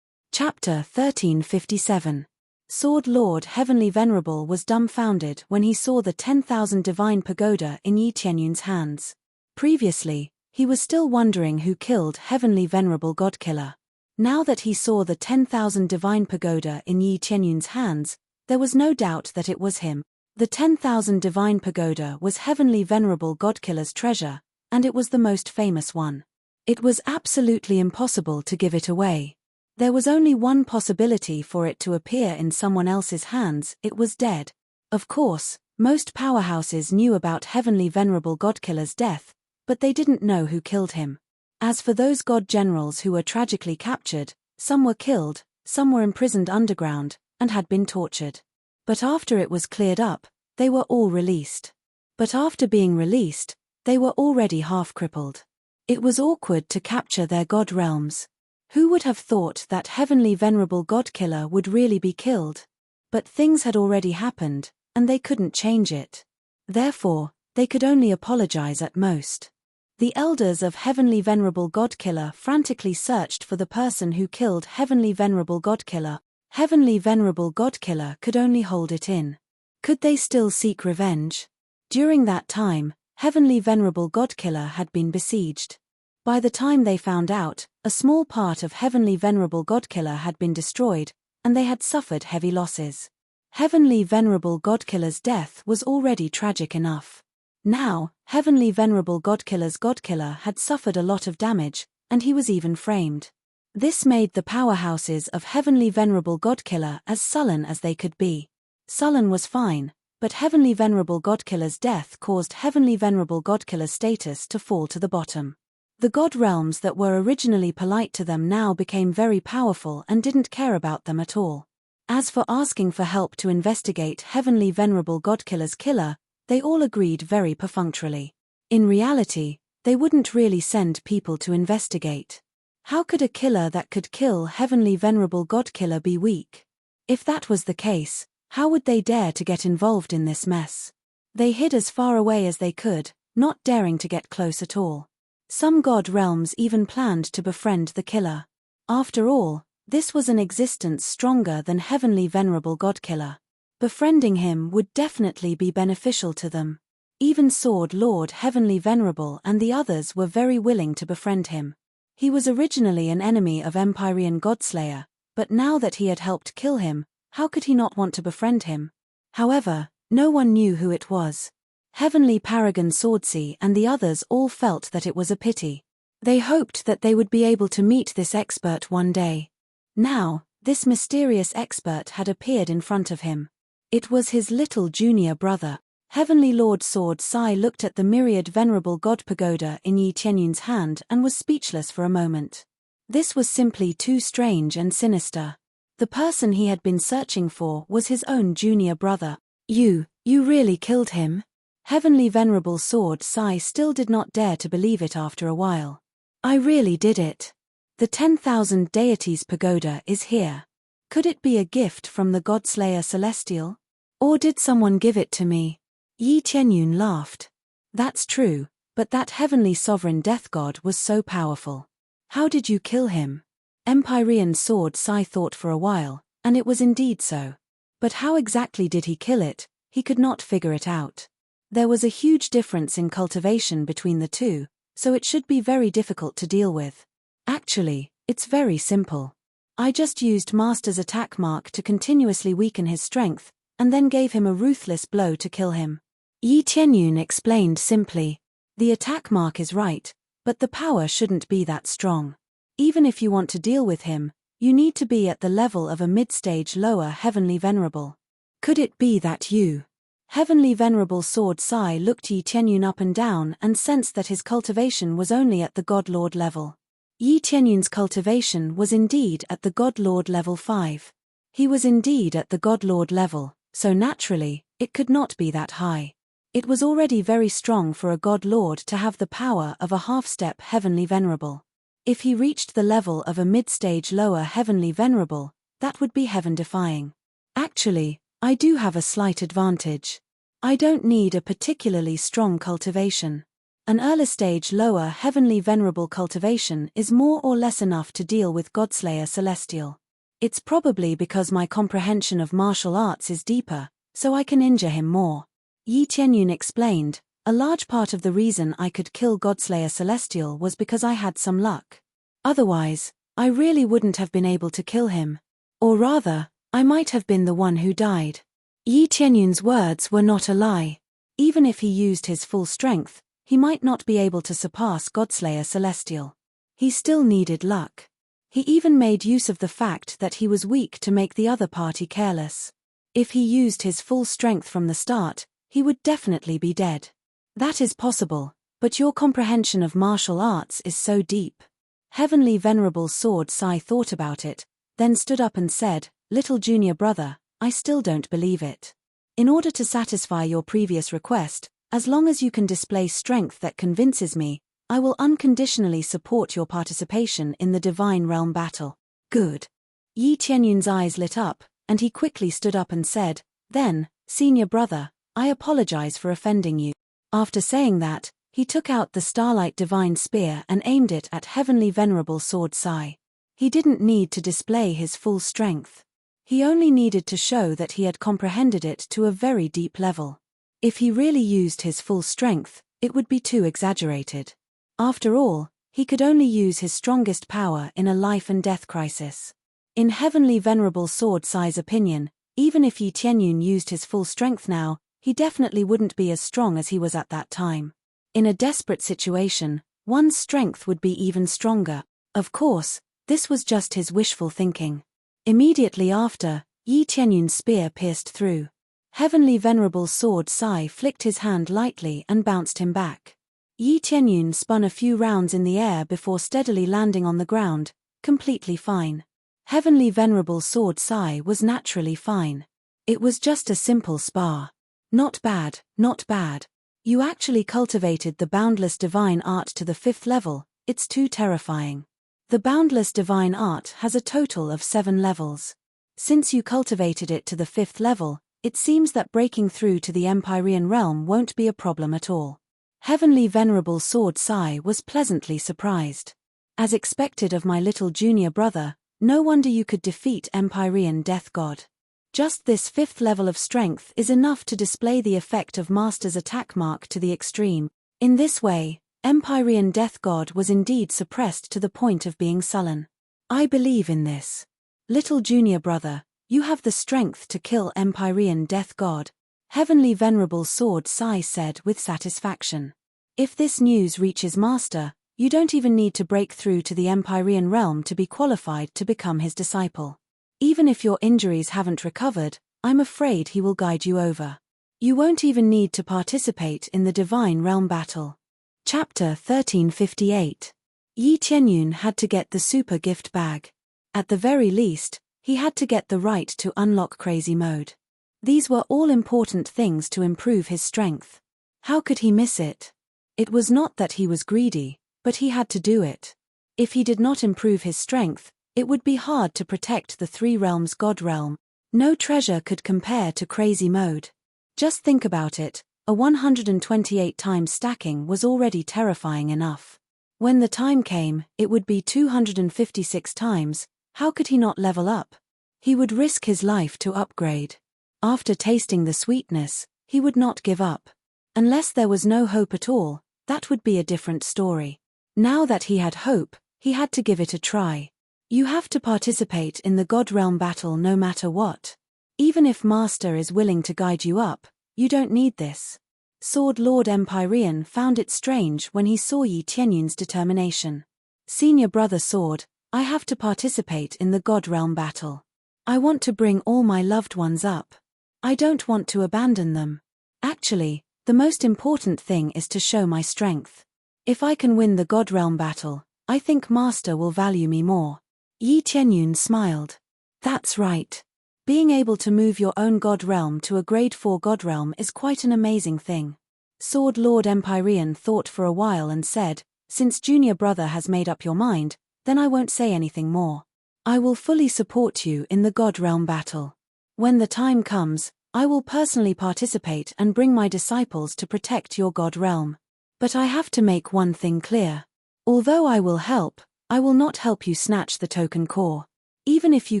Chapter 1357. Sword Lord Heavenly Venerable was dumbfounded when he saw the 10,000 Divine Pagoda in Yi Tianyun's hands. Previously, he was still wondering who killed Heavenly Venerable Godkiller. Now that he saw the 10,000 Divine Pagoda in Yi Tianyun's hands, there was no doubt that it was him. The 10,000 Divine Pagoda was Heavenly Venerable Godkiller's treasure, and it was the most famous one. It was absolutely impossible to give it away. There was only one possibility for it to appear in someone else's hands: it was dead. Of course, most powerhouses knew about Heavenly Venerable Godkiller's death, but they didn't know who killed him. As for those god generals who were tragically captured, some were killed, some were imprisoned underground, and had been tortured. But after it was cleared up, they were all released. But after being released, they were already half-crippled. It was awkward to capture their god realms. Who would have thought that Heavenly Venerable Godkiller would really be killed? But things had already happened, and they couldn't change it. Therefore, they could only apologize at most. The elders of Heavenly Venerable Godkiller frantically searched for the person who killed Heavenly Venerable Godkiller. Heavenly Venerable Godkiller could only hold it in. Could they still seek revenge? During that time, Heavenly Venerable Godkiller had been besieged. By the time they found out, a small part of Heavenly Venerable Godkiller had been destroyed, and they had suffered heavy losses. Heavenly Venerable Godkiller's death was already tragic enough. Now, Heavenly Venerable Godkiller's Godkiller had suffered a lot of damage, and he was even framed. This made the powerhouses of Heavenly Venerable Godkiller as sullen as they could be. Sullen was fine, but Heavenly Venerable Godkiller's death caused Heavenly Venerable Godkiller's status to fall to the bottom. The god realms that were originally polite to them now became very powerful and didn't care about them at all. As for asking for help to investigate Heavenly Venerable Godkiller's killer, they all agreed very perfunctorily. In reality, they wouldn't really send people to investigate. How could a killer that could kill Heavenly Venerable Godkiller be weak? If that was the case, how would they dare to get involved in this mess? They hid as far away as they could, not daring to get close at all. Some god realms even planned to befriend the killer. After all, this was an existence stronger than Heavenly Venerable Godkiller. Befriending him would definitely be beneficial to them. Even Sword Lord Heavenly Venerable and the others were very willing to befriend him. He was originally an enemy of Empyrean Godslayer, but now that he had helped kill him, how could he not want to befriend him? However, no one knew who it was. Heavenly Paragon Swordsea and the others all felt that it was a pity. They hoped that they would be able to meet this expert one day. Now, this mysterious expert had appeared in front of him. It was his little junior brother. Heavenly Lord Sword Sai looked at the myriad Venerable God Pagoda in Yi Tianyun's hand and was speechless for a moment. This was simply too strange and sinister. The person he had been searching for was his own junior brother. You really killed him? Heavenly Venerable Sword Sai still did not dare to believe it after a while. I really did it. The 10,000 deities pagoda is here. Could it be a gift from the Godslayer Celestial? Or did someone give it to me? Yi Tianyun laughed. That's true, but that heavenly sovereign death god was so powerful. How did you kill him? Empyrean sword Sai thought for a while, and it was indeed so. But how exactly did he kill it? He could not figure it out. There was a huge difference in cultivation between the two, so it should be very difficult to deal with. Actually, it's very simple. I just used Master's attack mark to continuously weaken his strength, and then gave him a ruthless blow to kill him. Yi Tianyun explained simply. The attack mark is right, but the power shouldn't be that strong. Even if you want to deal with him, you need to be at the level of a mid-stage lower Heavenly Venerable. Could it be that you? Heavenly Venerable Sword Sai looked Yi Tianyun up and down and sensed that his cultivation was only at the God Lord level. Yi Tianyun's cultivation was indeed at the God Lord level 5. He was indeed at the God Lord level, so naturally, it could not be that high. It was already very strong for a God Lord to have the power of a half-step Heavenly Venerable. If he reached the level of a mid-stage lower Heavenly Venerable, that would be heaven-defying. Actually, I do have a slight advantage. I don't need a particularly strong cultivation. An early stage lower Heavenly Venerable cultivation is more or less enough to deal with Godslayer Celestial. It's probably because my comprehension of martial arts is deeper, so I can injure him more. Yi Tianyun explained, a large part of the reason I could kill Godslayer Celestial was because I had some luck. Otherwise, I really wouldn't have been able to kill him. Or rather, I might have been the one who died. Yi Tianyun's words were not a lie. Even if he used his full strength, he might not be able to surpass Godslayer Celestial. He still needed luck. He even made use of the fact that he was weak to make the other party careless. If he used his full strength from the start, he would definitely be dead. That is possible, but your comprehension of martial arts is so deep. Heavenly Venerable Sword Sai thought about it, then stood up and said, "Little junior brother, I still don't believe it. In order to satisfy your previous request, as long as you can display strength that convinces me, I will unconditionally support your participation in the Divine Realm battle." Good. Yi Tianyun's eyes lit up, and he quickly stood up and said, "Then, senior brother, I apologize for offending you." After saying that, he took out the Starlight Divine Spear and aimed it at Heavenly Venerable Sword Sai. He didn't need to display his full strength. He only needed to show that he had comprehended it to a very deep level. If he really used his full strength, it would be too exaggerated. After all, he could only use his strongest power in a life-and-death crisis. In Heavenly Venerable Sword Sai's opinion, even if Yi Tianyun used his full strength now, he definitely wouldn't be as strong as he was at that time. In a desperate situation, one's strength would be even stronger. Of course, this was just his wishful thinking. Immediately after, Yi Tianyun's spear pierced through. Heavenly Venerable Sword Sai flicked his hand lightly and bounced him back. Yi Tianyun spun a few rounds in the air before steadily landing on the ground, completely fine. Heavenly Venerable Sword Sai was naturally fine. It was just a simple spar. Not bad, not bad. You actually cultivated the boundless divine art to the 5th level, it's too terrifying. The boundless divine art has a total of 7 levels. Since you cultivated it to the 5th level, it seems that breaking through to the Empyrean realm won't be a problem at all. Heavenly Venerable Sword Sai was pleasantly surprised. As expected of my little junior brother, no wonder you could defeat Empyrean Death God. Just this 5th level of strength is enough to display the effect of Master's attack mark to the extreme. In this way, Empyrean Death God was indeed suppressed to the point of being sullen. I believe in this. Little junior brother, you have the strength to kill Empyrean Death God, Heavenly Venerable Sword Sai said with satisfaction. If this news reaches Master, you don't even need to break through to the Empyrean realm to be qualified to become his disciple. Even if your injuries haven't recovered, I'm afraid he will guide you over. You won't even need to participate in the Divine Realm battle. Chapter 1358. Yi Tianyun had to get the super gift bag. At the very least, he had to get the right to unlock crazy mode. These were all important things to improve his strength. How could he miss it? It was not that he was greedy, but he had to do it. If he did not improve his strength, it would be hard to protect the 3 realms God realm. No treasure could compare to crazy mode. Just think about it, a 128 times stacking was already terrifying enough. When the time came, it would be 256 times. How could he not level up? He would risk his life to upgrade. After tasting the sweetness, he would not give up. Unless there was no hope at all, that would be a different story. Now that he had hope, he had to give it a try. You have to participate in the God Realm battle no matter what. Even if Master is willing to guide you up, you don't need this. Sword Lord Empyrean found it strange when he saw Yi Tianyun's determination. Senior brother Sword, I have to participate in the God Realm battle. I want to bring all my loved ones up. I don't want to abandon them. Actually, the most important thing is to show my strength. If I can win the God Realm battle, I think Master will value me more. Yi Tianyun smiled. That's right. Being able to move your own God Realm to a grade 4 God Realm is quite an amazing thing. Sword Lord Empyrean thought for a while and said, since junior brother has made up your mind, then I won't say anything more. I will fully support you in the God Realm battle. When the time comes, I will personally participate and bring my disciples to protect your God Realm. But I have to make one thing clear. Although I will help, I will not help you snatch the token core. Even if you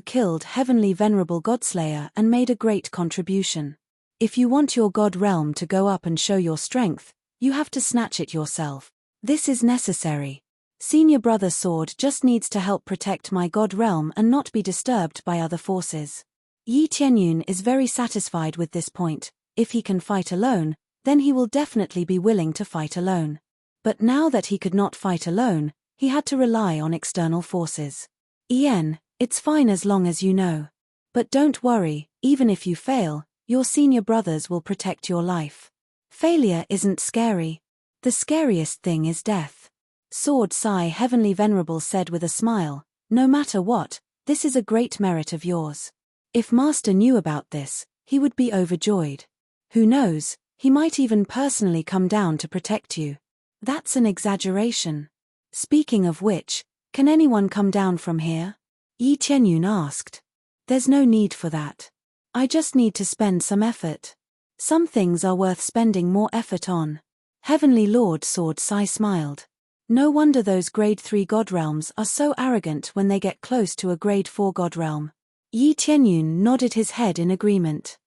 killed Heavenly Venerable Godslayer and made a great contribution. If you want your God Realm to go up and show your strength, you have to snatch it yourself. This is necessary. Senior brother Sword just needs to help protect my God Realm and not be disturbed by other forces. Yi Tianyun is very satisfied with this point. If he can fight alone, then he will definitely be willing to fight alone. But now that he could not fight alone, he had to rely on external forces. Ian, it's fine as long as you know. But don't worry, even if you fail, your senior brothers will protect your life. Failure isn't scary. The scariest thing is death. Sword Sai Heavenly Venerable said with a smile, no matter what, this is a great merit of yours. If Master knew about this, he would be overjoyed. Who knows, he might even personally come down to protect you. That's an exaggeration. Speaking of which, can anyone come down from here? Yi Tianyun asked. There's no need for that. I just need to spend some effort. Some things are worth spending more effort on. Heavenly Lord Sword Sai smiled. No wonder those grade 3 God Realms are so arrogant when they get close to a grade 4 God Realm. Yi Tianyun nodded his head in agreement.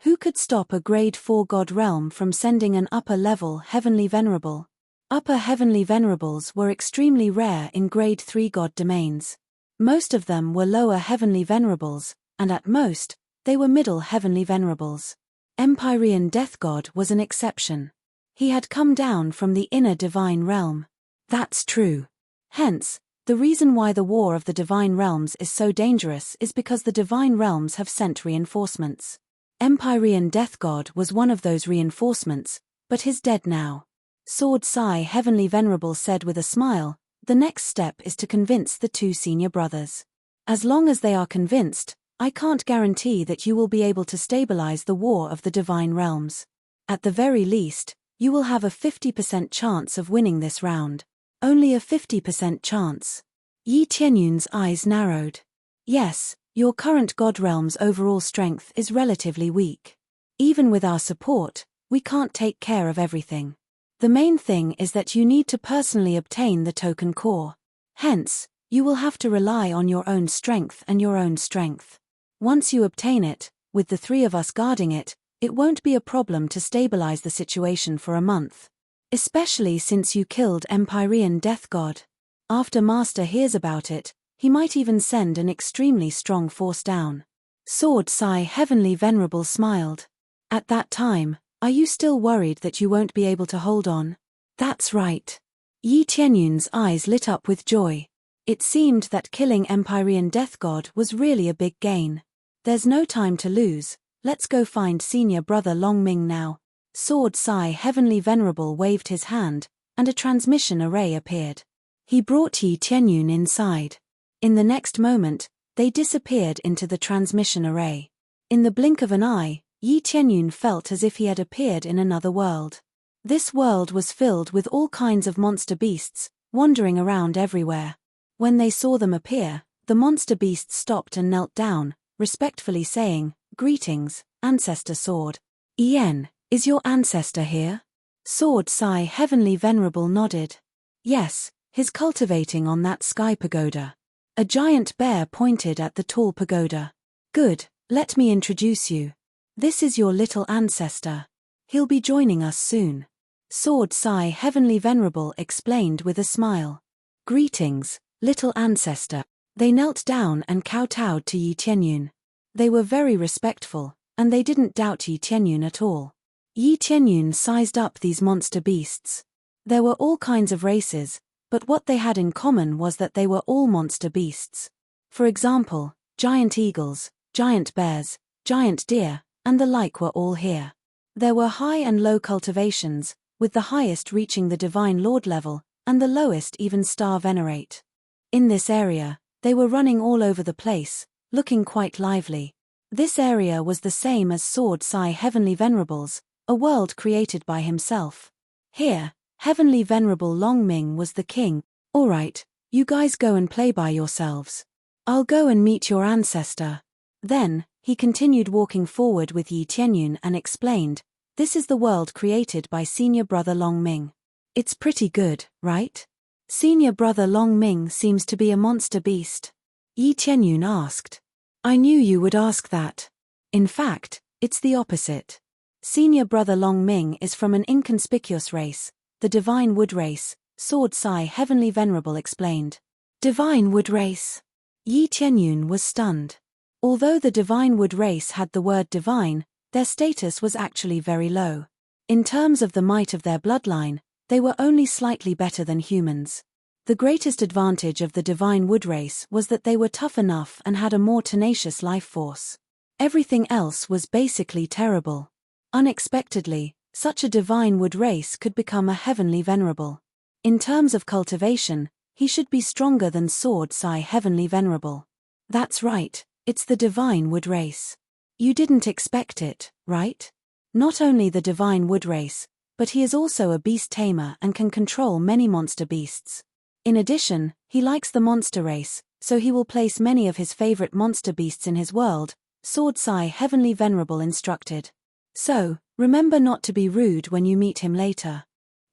Who could stop a grade 4 God Realm from sending an upper-level Heavenly Venerable? Upper Heavenly Venerables were extremely rare in grade 3 God domains. Most of them were lower Heavenly Venerables, and at most, they were middle Heavenly Venerables. Empyrean Death God was an exception. He had come down from the inner divine realm. That's true. Hence, the reason why the War of the Divine Realms is so dangerous is because the Divine Realms have sent reinforcements. Empyrean Death God was one of those reinforcements, but he's dead now. Sword Sai Heavenly Venerable said with a smile, the next step is to convince the two senior brothers. As long as they are convinced, I can't guarantee that you will be able to stabilize the War of the Divine Realms. At the very least, you will have a 50% chance of winning this round. Only a 50% chance. Yi Tianyun's eyes narrowed. Yes, your current God Realm's overall strength is relatively weak. Even with our support, we can't take care of everything. The main thing is that you need to personally obtain the token core. Hence, you will have to rely on your own strength and your own strength. Once you obtain it, with the three of us guarding it, it won't be a problem to stabilize the situation for a month. Especially since you killed Empyrean Death God. After Master hears about it, he might even send an extremely strong force down. Sword Sai Heavenly Venerable smiled. At that time, are you still worried that you won't be able to hold on? That's right. Yi Tianyun's eyes lit up with joy. It seemed that killing Empyrean Death God was really a big gain. There's no time to lose, let's go find senior brother Longming now. Sword Sai Heavenly Venerable waved his hand, and a transmission array appeared. He brought Yi Tianyun inside. In the next moment, they disappeared into the transmission array. In the blink of an eye, Yi Tianyun felt as if he had appeared in another world. This world was filled with all kinds of monster beasts, wandering around everywhere. When they saw them appear, the monster beasts stopped and knelt down, respectfully saying, "Greetings, Ancestor Sword. Ien, is your ancestor here?" Sword Sai Heavenly Venerable nodded. "Yes, His cultivating on that sky pagoda. A giant bear pointed at the tall pagoda. Good, let me introduce you. This is your little ancestor. He'll be joining us soon. Sword Sai Heavenly Venerable explained with a smile. Greetings, little ancestor. They knelt down and kowtowed to Yi Tianyun. They were very respectful, and they didn't doubt Yi Tianyun at all. Yi Tianyun sized up these monster beasts. There were all kinds of races, but what they had in common was that they were all monster beasts. For example, giant eagles, giant bears, giant deer, and the like were all here. There were high and low cultivations, with the highest reaching the Divine Lord level, and the lowest even Star Venerate. In this area, they were running all over the place, looking quite lively. This area was the same as Sword Sai Heavenly Venerables, a world created by himself. Here, Heavenly Venerable Longming was the king. Alright, you guys go and play by yourselves. I'll go and meet your ancestor. Then, he continued walking forward with Yi Tianyun and explained, this is the world created by Senior Brother Longming. It's pretty good, right? Senior Brother Longming seems to be a monster beast. Yi Tianyun asked. I knew you would ask that. In fact, it's the opposite. Senior Brother Longming is from an inconspicuous race, the Divine Wood Race, Sword Sai Heavenly Venerable explained. Divine Wood Race? Yi Tianyun was stunned. Although the Divine Wood Race had the word divine, their status was actually very low. In terms of the might of their bloodline, they were only slightly better than humans. The greatest advantage of the Divine Wood Race was that they were tough enough and had a more tenacious life force. Everything else was basically terrible. Unexpectedly, such a Divine Wood Race could become a Heavenly Venerable. In terms of cultivation, he should be stronger than Sword Sai Heavenly Venerable. That's right, it's the Divine Wood Race. You didn't expect it, right? Not only the Divine Wood Race, but he is also a beast tamer and can control many monster beasts. In addition, he likes the monster race, so he will place many of his favorite monster beasts in his world, Sword Sai Heavenly Venerable instructed. So, remember not to be rude when you meet him later.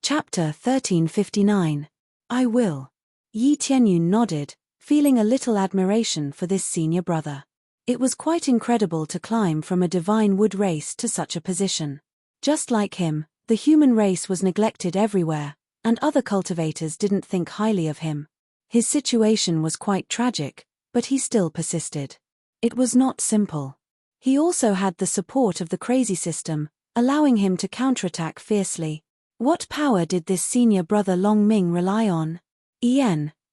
Chapter 1359. I will. Yi Tianyun nodded, feeling a little admiration for this senior brother. It was quite incredible to climb from a Divine Wood Race to such a position. Just like him, the human race was neglected everywhere, and other cultivators didn't think highly of him. His situation was quite tragic, but he still persisted. It was not simple. He also had the support of the crazy system, allowing him to counterattack fiercely. What power did this senior brother Longming rely on?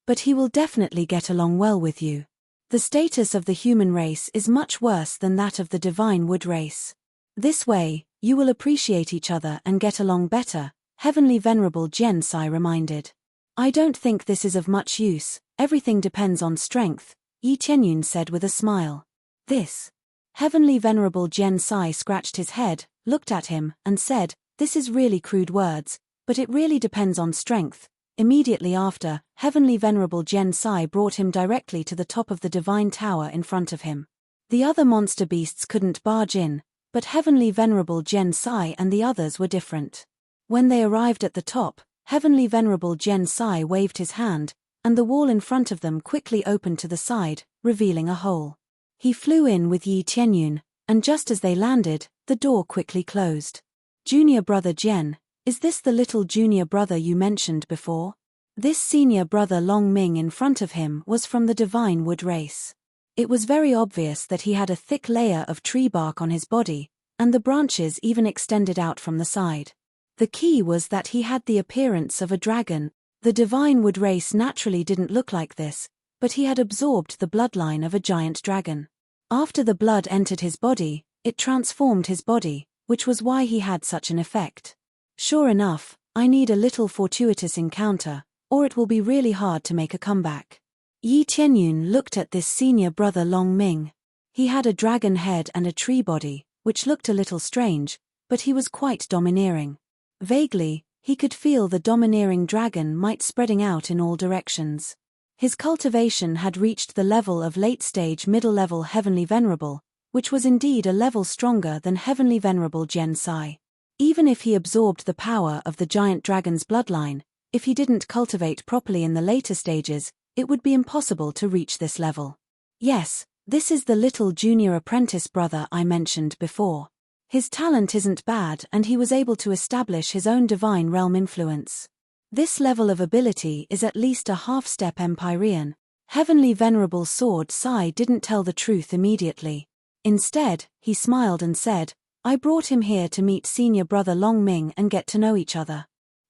But he will definitely get along well with you. The status of the human race is much worse than that of the Divine Wood Race. This way, you will appreciate each other and get along better, Heavenly Venerable Gen Sai reminded. I don't think this is of much use, everything depends on strength, Yi Tianyun said with a smile. This. Heavenly Venerable Gen Sai scratched his head, looked at him, and said, this is really crude words, but it really depends on strength. Immediately after, Heavenly Venerable Gen Sai brought him directly to the top of the divine tower in front of him. The other monster beasts couldn't barge in, but Heavenly Venerable Gen Sai and the others were different. When they arrived at the top, Heavenly Venerable Gen Sai waved his hand, and the wall in front of them quickly opened to the side, revealing a hole. He flew in with Yi Tianyun, and just as they landed, the door quickly closed. Junior Brother Gen, is this the little junior brother you mentioned before? This senior brother Longming in front of him was from the Divine Wood Race. It was very obvious that he had a thick layer of tree bark on his body, and the branches even extended out from the side. The key was that he had the appearance of a dragon. The Divine Wood Race naturally didn't look like this, but he had absorbed the bloodline of a giant dragon. After the blood entered his body, it transformed his body, which was why he had such an effect. Sure enough, I need a little fortuitous encounter, or it will be really hard to make a comeback. Yi Tianyun looked at this senior brother Longming. He had a dragon head and a tree body, which looked a little strange, but he was quite domineering. Vaguely, he could feel the domineering dragon might spreading out in all directions. His cultivation had reached the level of late-stage middle-level Heavenly Venerable, which was indeed a level stronger than Heavenly Venerable Gen Sai. Even if he absorbed the power of the giant dragon's bloodline, If he didn't cultivate properly in the later stages, it would be impossible to reach this level. Yes, this is the little junior apprentice brother I mentioned before. His talent isn't bad and he was able to establish his own divine realm influence. This level of ability is at least a half-step Empyrean. Heavenly Venerable Sword Sai didn't tell the truth immediately. Instead, he smiled and said, I brought him here to meet senior brother Long Ming and get to know each other.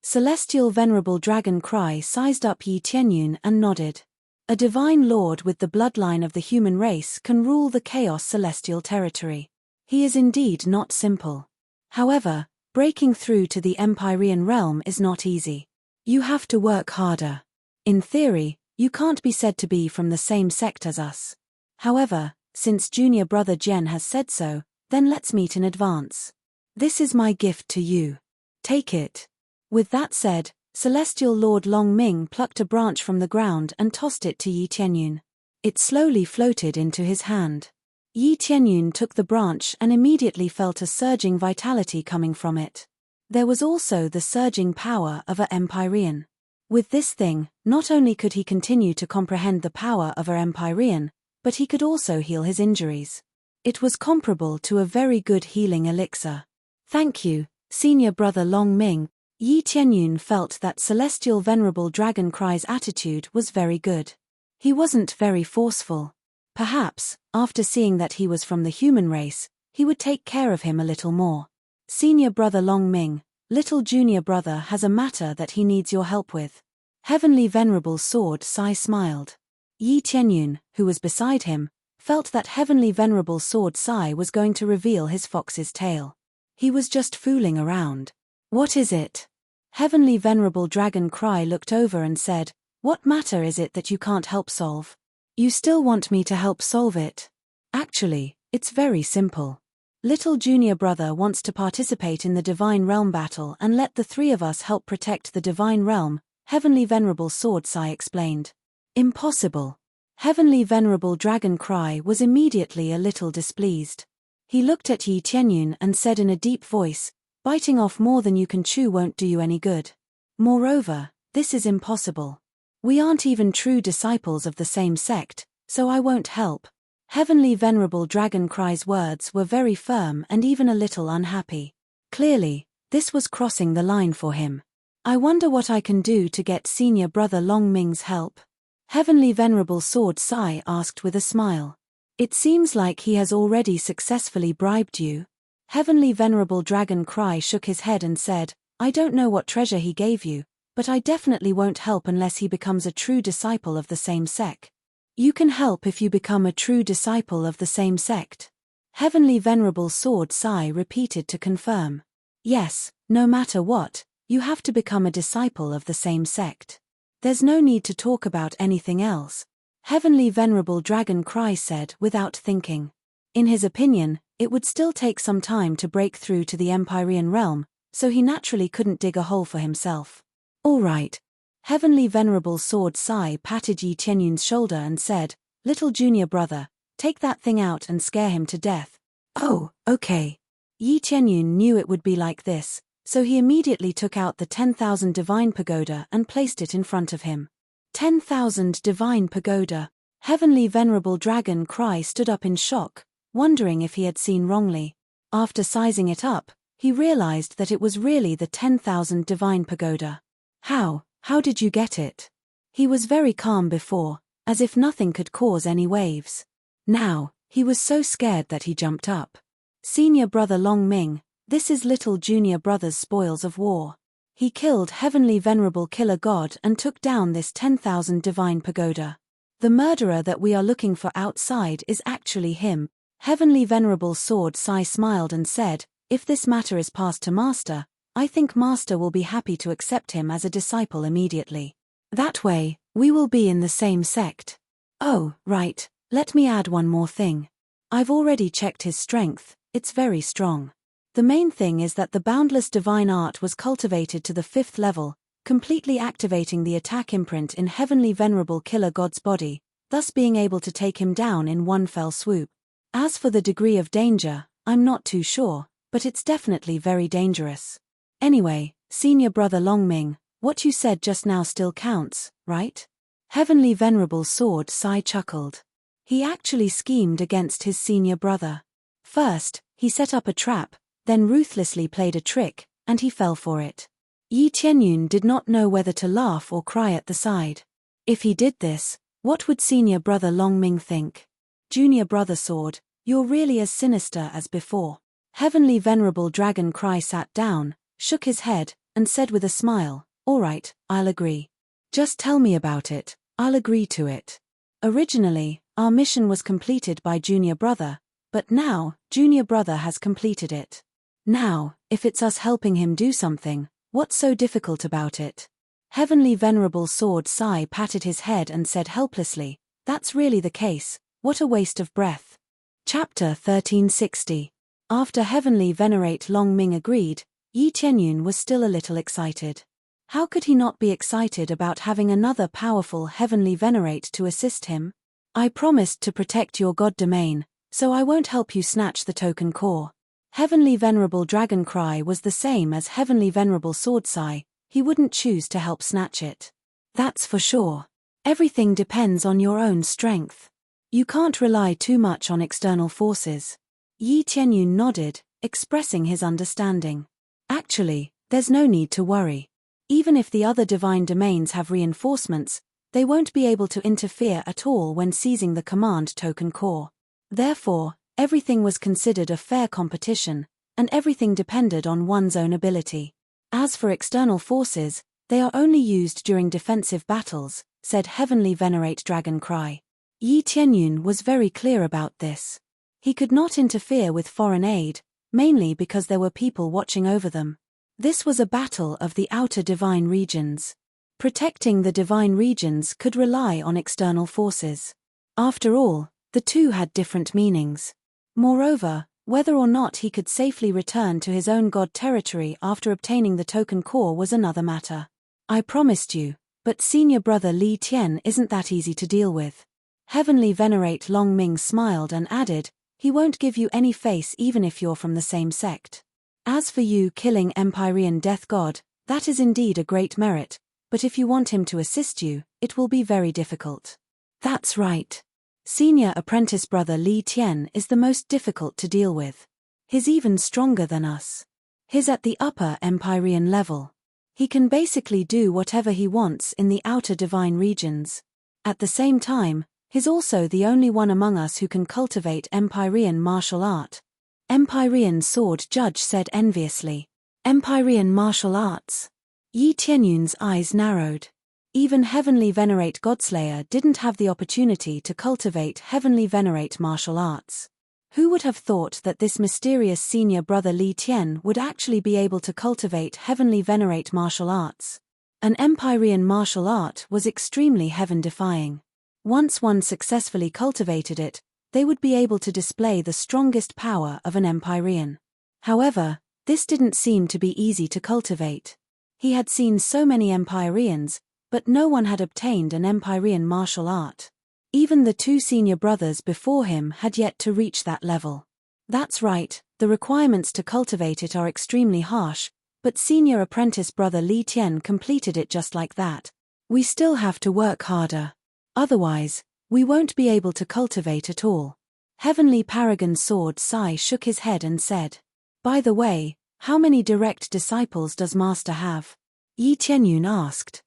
Celestial Venerable Dragon Cry sized up Yi Tianyun and nodded. A divine lord with the bloodline of the human race can rule the chaos celestial territory. He is indeed not simple. However, breaking through to the Empyrean realm is not easy. You have to work harder. In theory, you can't be said to be from the same sect as us. However, since junior brother Jian has said so, then let's meet in advance. This is my gift to you. Take it. With that said, Celestial Lord Long Ming plucked a branch from the ground and tossed it to Yi Tianyun. It slowly floated into his hand. Yi Tianyun took the branch and immediately felt a surging vitality coming from it. There was also the surging power of a Empyrean. With this thing, not only could he continue to comprehend the power of a Empyrean, but he could also heal his injuries. It was comparable to a very good healing elixir. Thank you, senior brother Long Ming. Yi Tianyun felt that Celestial Venerable Dragon Cry's attitude was very good. He wasn't very forceful. Perhaps, after seeing that he was from the human race, he would take care of him a little more. Senior brother Long Ming, little junior brother has a matter that he needs your help with. Heavenly Venerable Sword Sai smiled. Yi Tianyun, who was beside him, felt that Heavenly Venerable Sword Sai was going to reveal his fox's tail. He was just fooling around. What is it? Heavenly Venerable Dragon Cry looked over and said, What matter is it that you can't help solve? You still want me to help solve it? Actually, it's very simple. Little junior brother wants to participate in the Divine Realm battle and let the three of us help protect the Divine Realm, Heavenly Venerable Sword Sai explained. Impossible. Heavenly Venerable Dragon Cry was immediately a little displeased. He looked at Yi Tianyun and said in a deep voice, Biting off more than you can chew won't do you any good. Moreover, this is impossible. We aren't even true disciples of the same sect, so I won't help. Heavenly Venerable Dragon Cry's words were very firm and even a little unhappy. Clearly, this was crossing the line for him. I wonder what I can do to get senior brother Long Ming's help? Heavenly Venerable Sword Sai asked with a smile. It seems like he has already successfully bribed you. Heavenly Venerable Dragon Cry shook his head and said, I don't know what treasure he gave you, but I definitely won't help unless he becomes a true disciple of the same sect. You can help if you become a true disciple of the same sect. Heavenly Venerable Sword Sai repeated to confirm. Yes, no matter what, you have to become a disciple of the same sect. There's no need to talk about anything else. Heavenly Venerable Dragon Cry said without thinking. In his opinion, it would still take some time to break through to the Empyrean realm, so he naturally couldn't dig a hole for himself. All right. Heavenly Venerable Sword Sai patted Yi Tianyun's shoulder and said, Little junior brother, take that thing out and scare him to death. Oh, okay. Yi Tianyun knew it would be like this, so he immediately took out the 10,000 Divine Pagoda and placed it in front of him. 10,000 Divine Pagoda. Heavenly Venerable Dragon Cry stood up in shock, wondering if he had seen wrongly. After sizing it up, he realized that it was really the 10,000 Divine Pagoda. How did you get it? He was very calm before, as if nothing could cause any waves. Now, he was so scared that he jumped up. Senior brother Long Ming, this is little junior brother's spoils of war. He killed Heavenly Venerable Killer God and took down this 10,000 Divine Pagoda. The murderer that we are looking for outside is actually him. Heavenly Venerable Sword Sai smiled and said, If this matter is passed to Master, I think Master will be happy to accept him as a disciple immediately. That way, we will be in the same sect. Oh, right, let me add one more thing. I've already checked his strength, it's very strong. The main thing is that the boundless divine art was cultivated to the 5th level, completely activating the attack imprint in Heavenly Venerable Killer God's body, thus being able to take him down in one fell swoop. As for the degree of danger, I'm not too sure, but it's definitely very dangerous. Anyway, senior brother Long Ming, What you said just now still counts, right? Heavenly Venerable Sword Sai chuckled. He actually schemed against his senior brother. First, he set up a trap, then ruthlessly played a trick, and he fell for it. Yi Tianyun did not know whether to laugh or cry at the side. If he did this, what would senior brother Long Ming think? Junior brother Sword, you're really as sinister as before. Heavenly Venerable Dragon Cry sat down, shook his head, and said with a smile, all right, I'll agree. Just tell me about it, I'll agree to it. Originally, our mission was completed by junior brother, but now, junior brother has completed it. Now, if it's us helping him do something, what's so difficult about it? Heavenly Venerable Sword Sai patted his head and said helplessly, that's really the case, what a waste of breath. Chapter 1360. After Heavenly Venerate Long Ming agreed, Yi Tianyun was still a little excited. How could he not be excited about having another powerful Heavenly Venerate to assist him? I promised to protect your God domain, so I won't help you snatch the token core. Heavenly Venerable Dragon Cry was the same as Heavenly Venerable Sword Sai, he wouldn't choose to help snatch it. That's for sure. Everything depends on your own strength. You can't rely too much on external forces. Yi Tianyun nodded, expressing his understanding. Actually, there's no need to worry. Even if the other divine domains have reinforcements, they won't be able to interfere at all when seizing the command token core. Therefore, everything was considered a fair competition, and everything depended on one's own ability. As for external forces, they are only used during defensive battles, said Heavenly Venerate Dragon Cry. Yi Tianyun was very clear about this. He could not interfere with foreign aid, mainly because there were people watching over them. This was a battle of the outer divine regions. Protecting the divine regions could rely on external forces. After all, the two had different meanings. Moreover, whether or not he could safely return to his own god territory after obtaining the token core was another matter. I promised you, but senior brother Li Tian isn't that easy to deal with. Heavenly Venerate Long Ming smiled and added, he won't give you any face even if you're from the same sect. As for you killing Empyrean Death God, that is indeed a great merit, but if you want him to assist you, it will be very difficult. That's right. Senior apprentice brother Li Tian is the most difficult to deal with. He's even stronger than us. He's at the upper Empyrean level. He can basically do whatever he wants in the outer divine regions. At the same time, he's also the only one among us who can cultivate Empyrean martial art. Empyrean Sword Judge said enviously. Empyrean martial arts. Yi Tianyun's eyes narrowed. Even Heavenly Venerate Godslayer didn't have the opportunity to cultivate Heavenly Venerate martial arts. Who would have thought that this mysterious senior brother Li Tian would actually be able to cultivate Heavenly Venerate martial arts? An Empyrean martial art was extremely heaven-defying. Once one successfully cultivated it, they would be able to display the strongest power of an Empyrean. However, this didn't seem to be easy to cultivate. He had seen so many Empyreans, but no one had obtained an Empyrean martial art. Even the two senior brothers before him had yet to reach that level. That's right, the requirements to cultivate it are extremely harsh, but senior apprentice brother Li Tian completed it just like that. We still have to work harder. Otherwise, we won't be able to cultivate at all. Heavenly Paragon Sword Sai shook his head and said, by the way, how many direct disciples does Master have? Yi Tianyun asked.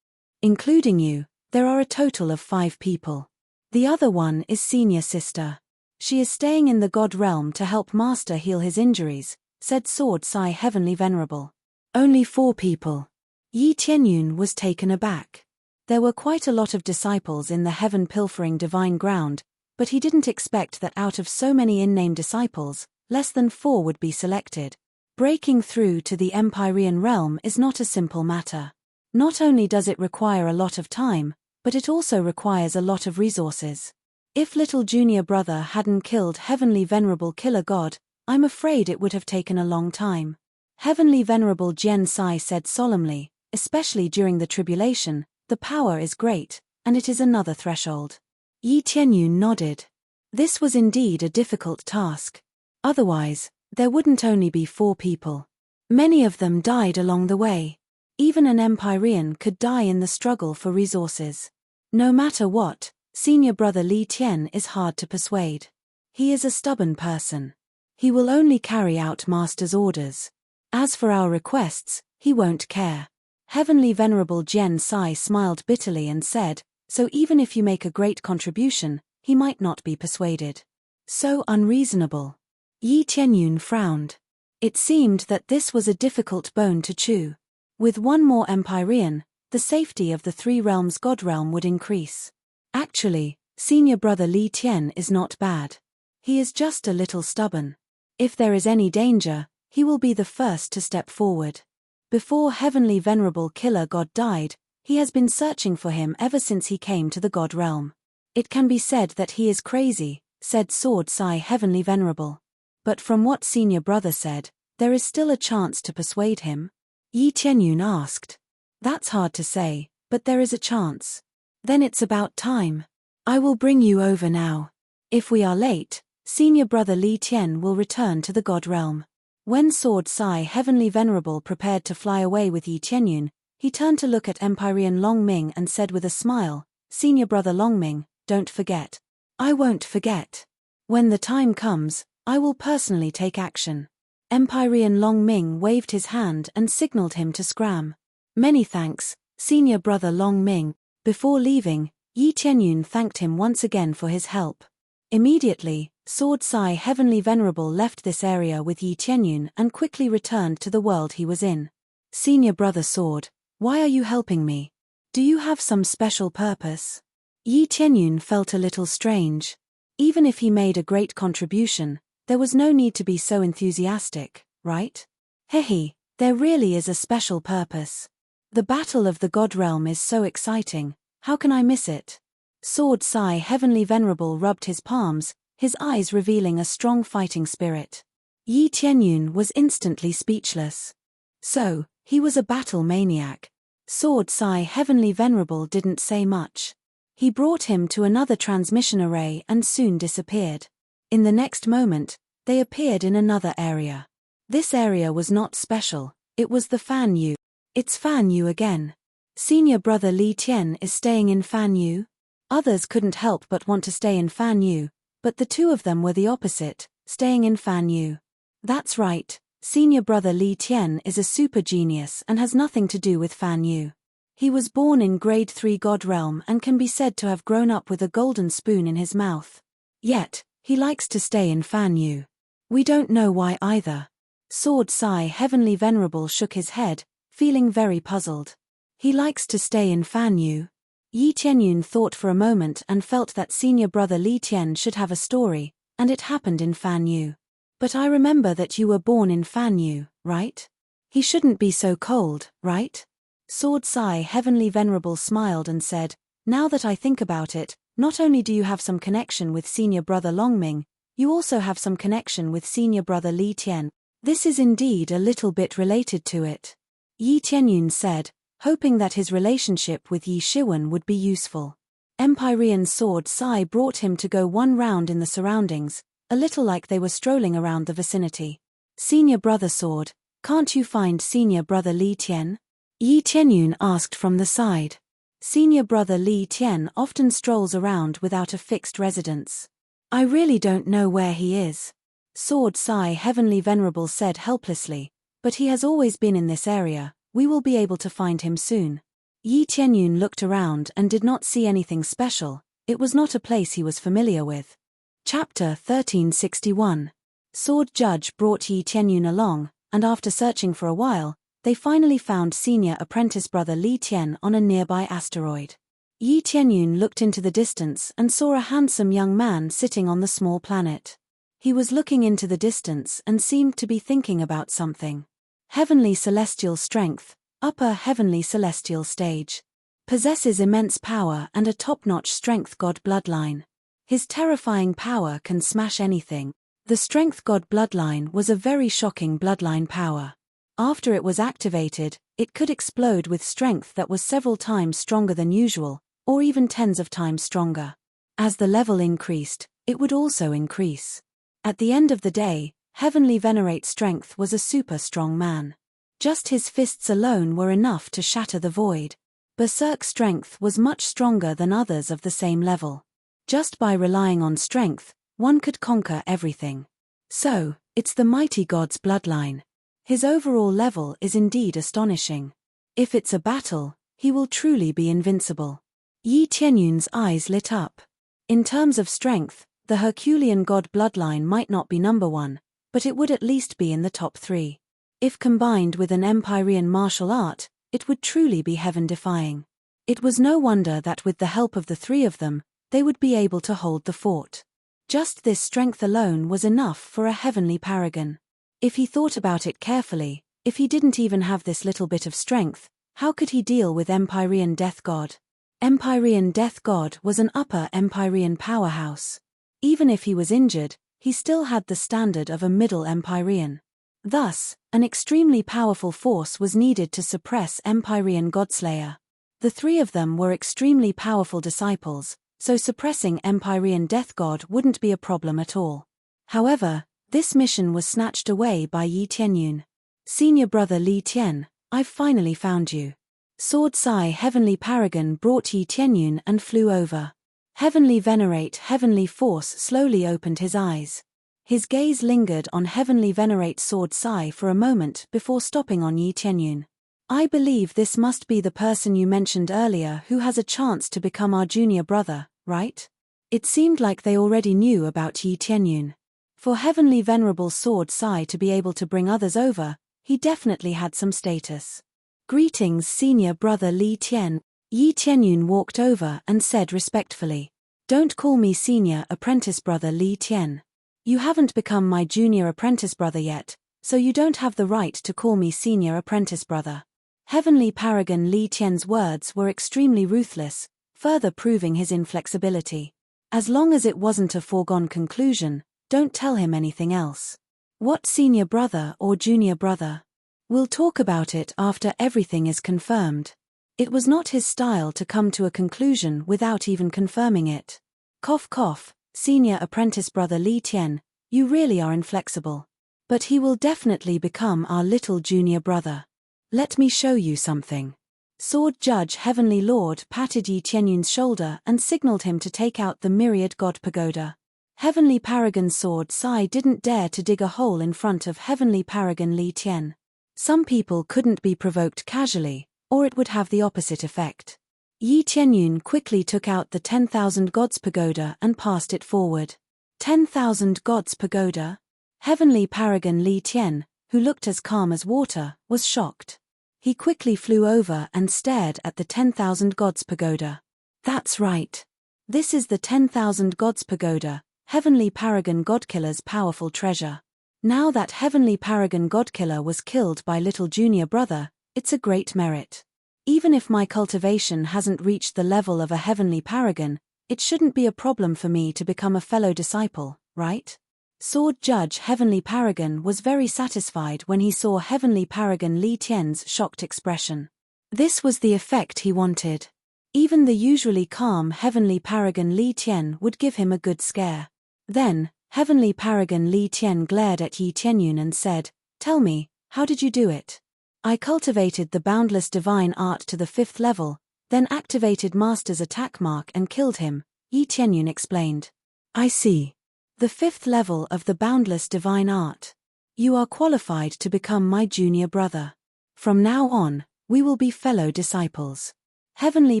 Including you, there are a total of 5 people. The other one is senior sister. She is staying in the God realm to help Master heal his injuries, said Sword Sai Heavenly Venerable. Only 4 people. Yi Tianyun was taken aback. There were quite a lot of disciples in the heaven-pilfering divine ground, but he didn't expect that out of so many in-name disciples, less than 4 would be selected. Breaking through to the Empyrean realm is not a simple matter. Not only does it require a lot of time, but it also requires a lot of resources. If little junior brother hadn't killed Heavenly Venerable Killer God, I'm afraid it would have taken a long time. Heavenly Venerable Jian Sai said solemnly, especially during the tribulation, the power is great, and it is another threshold. Yi Tianyun nodded. This was indeed a difficult task. Otherwise, there wouldn't only be 4 people. Many of them died along the way. Even an Empyrean could die in the struggle for resources. No matter what, senior brother Li Tian is hard to persuade. He is a stubborn person. He will only carry out master's orders. As for our requests, he won't care. Heavenly Venerable Jian Sai smiled bitterly and said, so even if you make a great contribution, he might not be persuaded. So unreasonable. Yi Tianyun frowned. It seemed that this was a difficult bone to chew. With one more Empyrean, the safety of the Three Realms God Realm would increase. Actually, senior brother Li Tian is not bad. He is just a little stubborn. If there is any danger, he will be the first to step forward. Before Heavenly Venerable Killer God died, he has been searching for him ever since he came to the God Realm. It can be said that he is crazy, said Sword Sai Heavenly Venerable. But from what senior brother said, there is still a chance to persuade him. Yi Tianyun asked. That's hard to say, but there is a chance. Then it's about time. I will bring you over now. If we are late, senior brother Li Tian will return to the God Realm. When Sword Sai Heavenly Venerable prepared to fly away with Yi Tianyun, he turned to look at Empyrean Long Ming and said with a smile, Senior brother Long Ming, don't forget. I won't forget. When the time comes, I will personally take action. Empyrean Long Ming waved his hand and signaled him to scram. Many thanks, senior brother Long Ming. Before leaving, Yi Tianyun thanked him once again for his help. Immediately, Sword Sai Heavenly Venerable left this area with Yi Tianyun and quickly returned to the world he was in. Senior brother Sword, why are you helping me? Do you have some special purpose? Yi Tianyun felt a little strange. Even if he made a great contribution, there was no need to be so enthusiastic, right? Hehe, there really is a special purpose. The battle of the God Realm is so exciting, how can I miss it? Sword Sai Heavenly Venerable rubbed his palms, his eyes revealing a strong fighting spirit. Yi Tianyun was instantly speechless. So, he was a battle maniac. Sword Sai Heavenly Venerable didn't say much. He brought him to another transmission array and soon disappeared. In the next moment, they appeared in another area. This area was not special, it was the Fan Yu. It's Fan Yu again. Senior brother Li Tian is staying in Fan Yu? Others couldn't help but want to stay in Fan Yu, but the two of them were the opposite, staying in Fan Yu. That's right, senior brother Li Tian is a super genius and has nothing to do with Fan Yu. He was born in Grade 3 God Realm and can be said to have grown up with a golden spoon in his mouth. Yet, he likes to stay in Fan Yu. We don't know why either. Sword Sai Heavenly Venerable shook his head, feeling very puzzled. He likes to stay in Fan Yu. Yi Tianyun thought for a moment and felt that senior brother Li Tian should have a story, and it happened in Fan Yu. But I remember that you were born in Fan Yu, right? He shouldn't be so cold, right? Sword Sai Heavenly Venerable smiled and said, now that I think about it, not only do you have some connection with senior brother Long Ming, you also have some connection with senior brother Li Tian. This is indeed a little bit related to it. Yi Tianyun said, hoping that his relationship with Yi Shiwen would be useful. Empyrean Sword Sai brought him to go one round in the surroundings, a little like they were strolling around the vicinity. Senior brother Sword, can't you find senior brother Li Tian? Yi Tianyun asked from the side. Senior brother Li Tian often strolls around without a fixed residence. I really don't know where he is. Sword Sai Heavenly Venerable said helplessly, but he has always been in this area, we will be able to find him soon. Yi Tianyun looked around and did not see anything special, it was not a place he was familiar with. Chapter 1361. Sword Judge brought Yi Tianyun along, and after searching for a while, they finally found senior apprentice brother Li Tian on a nearby asteroid. Yi Tianyun looked into the distance and saw a handsome young man sitting on the small planet. He was looking into the distance and seemed to be thinking about something. Heavenly Celestial Strength, Upper Heavenly Celestial Stage. Possesses immense power and a top-notch Strength God bloodline. His terrifying power can smash anything. The Strength God bloodline was a very shocking bloodline power. After it was activated, it could explode with strength that was several times stronger than usual, or even tens of times stronger. As the level increased, it would also increase. At the end of the day, Heavenly Venerate Strength was a super strong man. Just his fists alone were enough to shatter the void. Berserk strength was much stronger than others of the same level. Just by relying on strength, one could conquer everything. So, it's the mighty god's bloodline. His overall level is indeed astonishing. If it's a battle, he will truly be invincible. Yi Tianyun's eyes lit up. In terms of strength, the Herculean god bloodline might not be number one, but it would at least be in the top 3. If combined with an Empyrean martial art, it would truly be heaven-defying. It was no wonder that with the help of the 3 of them, they would be able to hold the fort. Just this strength alone was enough for a heavenly paragon. If he thought about it carefully, if he didn't even have this little bit of strength, how could he deal with Empyrean Death God? Empyrean Death God was an upper Empyrean powerhouse. Even if he was injured, he still had the standard of a middle Empyrean. Thus, an extremely powerful force was needed to suppress Empyrean Godslayer. The 3 of them were extremely powerful disciples, so suppressing Empyrean Death God wouldn't be a problem at all. However, this mission was snatched away by Yi Tianyun. Senior brother Li Tian, I've finally found you. Sword Sai Heavenly Paragon brought Yi Tianyun and flew over. Heavenly Venerate Heavenly Force slowly opened his eyes. His gaze lingered on Heavenly Venerate Sword Sai for a moment before stopping on Yi Tianyun. I believe this must be the person you mentioned earlier who has a chance to become our junior brother, right? It seemed like they already knew about Yi Tianyun. For Heavenly Venerable Sword Sai to be able to bring others over, he definitely had some status. Greetings senior brother Li Tian. Yi Tianyun walked over and said respectfully. Don't call me senior apprentice brother Li Tian. You haven't become my junior apprentice brother yet, so you don't have the right to call me senior apprentice brother. Heavenly Paragon Li Tian's words were extremely ruthless, further proving his inflexibility. As long as it wasn't a foregone conclusion, don't tell him anything else. What senior brother or junior brother? We'll talk about it after everything is confirmed. It was not his style to come to a conclusion without even confirming it. Cough cough. Senior apprentice brother Li Tian, you really are inflexible. But he will definitely become our little junior brother. Let me show you something. Sword Judge Heavenly Lord patted Yi Tianyun's shoulder and signaled him to take out the Myriad God Pagoda. Heavenly Paragon Sword Sai didn't dare to dig a hole in front of Heavenly Paragon Li Tian. Some people couldn't be provoked casually, or it would have the opposite effect. Yi Tianyun quickly took out the 10,000 Gods Pagoda and passed it forward. 10,000 Gods Pagoda? Heavenly Paragon Li Tian, who looked as calm as water, was shocked. He quickly flew over and stared at the 10,000 Gods Pagoda. That's right. This is the 10,000 Gods Pagoda, Heavenly Paragon Godkiller's powerful treasure. Now that Heavenly Paragon Godkiller was killed by little junior brother, it's a great merit. Even if my cultivation hasn't reached the level of a heavenly paragon, it shouldn't be a problem for me to become a fellow disciple, right? Sword Judge Heavenly Paragon was very satisfied when he saw Heavenly Paragon Li Tian's shocked expression. This was the effect he wanted. Even the usually calm Heavenly Paragon Li Tian would give him a good scare. Then, Heavenly Paragon Li Tian glared at Yi Tianyun and said, "Tell me, how did you do it?" "I cultivated the boundless divine art to the 5th level, then activated Master's attack mark and killed him," Yi Tianyun explained. "I see. The 5th level of the boundless divine art. You are qualified to become my junior brother. From now on, we will be fellow disciples." Heavenly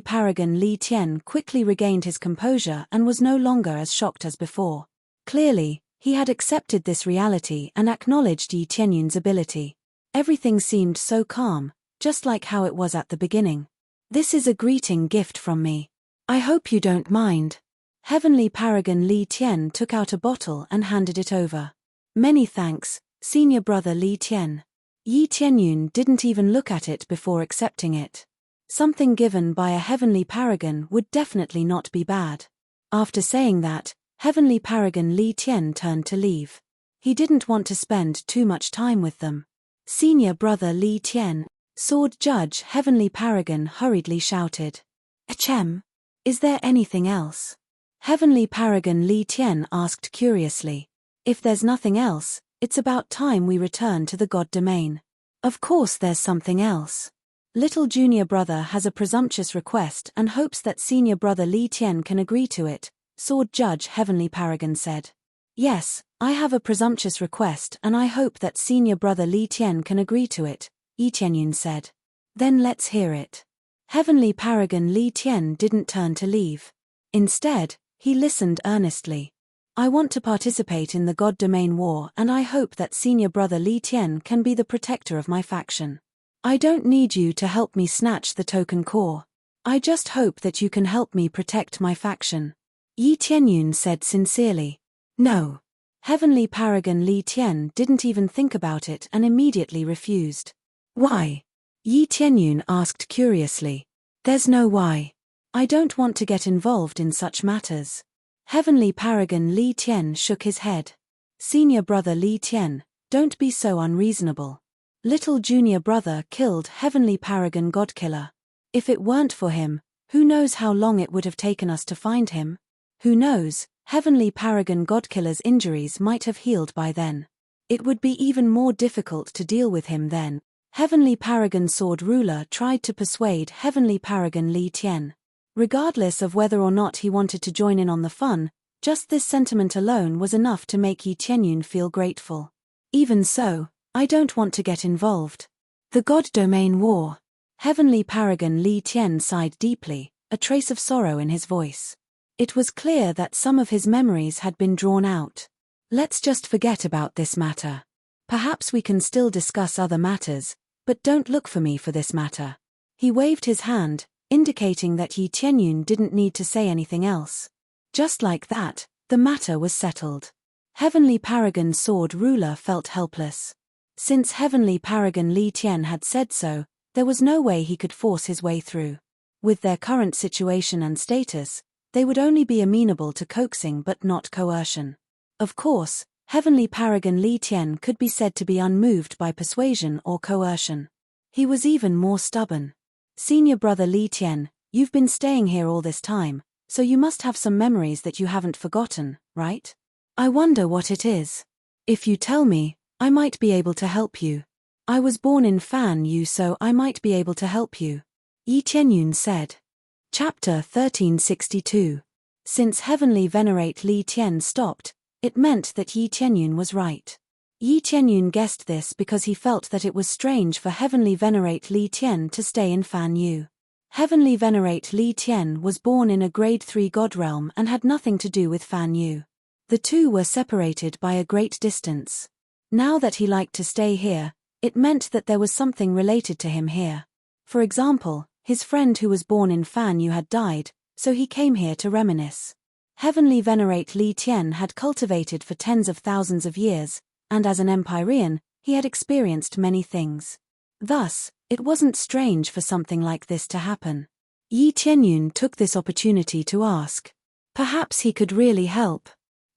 Paragon Li Tian quickly regained his composure and was no longer as shocked as before. Clearly, he had accepted this reality and acknowledged Yi Tianyun's ability. Everything seemed so calm, just like how it was at the beginning. "This is a greeting gift from me. I hope you don't mind." Heavenly Paragon Li Tian took out a bottle and handed it over. "Many thanks, senior brother Li Tian." Yi Tianyun didn't even look at it before accepting it. Something given by a heavenly paragon would definitely not be bad. After saying that, Heavenly Paragon Li Tian turned to leave. He didn't want to spend too much time with them. "Senior brother Li Tian," Sword Judge Heavenly Paragon hurriedly shouted. "Achem? Is there anything else?" Heavenly Paragon Li Tian asked curiously. "If there's nothing else, it's about time we return to the God domain." Of course there's something else. Little junior brother has a presumptuous request and hopes that senior brother Li Tian can agree to it, Sword Judge Heavenly Paragon said. Yes, I have a presumptuous request and I hope that senior brother Li Tian can agree to it, Yi Tianyun said. Then let's hear it. Heavenly Paragon Li Tian didn't turn to leave. Instead, he listened earnestly. I want to participate in the God Domain War and I hope that senior brother Li Tian can be the protector of my faction. I don't need you to help me snatch the token core. I just hope that you can help me protect my faction. Yi Tianyun said sincerely. No. Heavenly Paragon Li Tian didn't even think about it and immediately refused. Why? Yi Tianyun asked curiously. There's no why. I don't want to get involved in such matters. Heavenly Paragon Li Tian shook his head. Senior brother Li Tian, don't be so unreasonable. Little junior brother killed Heavenly Paragon Godkiller. If it weren't for him, who knows how long it would have taken us to find him? Who knows, Heavenly Paragon Godkiller's injuries might have healed by then. It would be even more difficult to deal with him then. Heavenly Paragon Sword Ruler tried to persuade Heavenly Paragon Li Tian. Regardless of whether or not he wanted to join in on the fun, just this sentiment alone was enough to make Yi Tianyun feel grateful. Even so, I don't want to get involved. The God Domain War. Heavenly Paragon Li Tian sighed deeply, a trace of sorrow in his voice. It was clear that some of his memories had been drawn out. Let's just forget about this matter. Perhaps we can still discuss other matters, but don't look for me for this matter. He waved his hand, indicating that Yi Tianyun didn't need to say anything else. Just like that, the matter was settled. Heavenly Paragon Sword Ruler felt helpless. Since Heavenly Paragon Li Tian had said so, there was no way he could force his way through. With their current situation and status, they would only be amenable to coaxing but not coercion. Of course, Heavenly Paragon Li Tian could be said to be unmoved by persuasion or coercion. He was even more stubborn. Senior brother Li Tian, you've been staying here all this time, so you must have some memories that you haven't forgotten, right? I wonder what it is. If you tell me, I might be able to help you. I was born in Fan Yu, so I might be able to help you. Yi Tianyun said. Chapter 1362. Since Heavenly Venerate Li Tian stopped, it meant that Yi Tianyun was right. Yi Tianyun guessed this because he felt that it was strange for Heavenly Venerate Li Tian to stay in Fan Yu. Heavenly Venerate Li Tian was born in a Grade 3 God realm and had nothing to do with Fan Yu. The two were separated by a great distance. Now that he liked to stay here, it meant that there was something related to him here. For example, his friend who was born in Fan Yu had died, so he came here to reminisce. Heavenly Venerate Li Tian had cultivated for tens of thousands of years, and as an Empyrean, he had experienced many things. Thus, it wasn't strange for something like this to happen. Yi Tianyun took this opportunity to ask. Perhaps he could really help.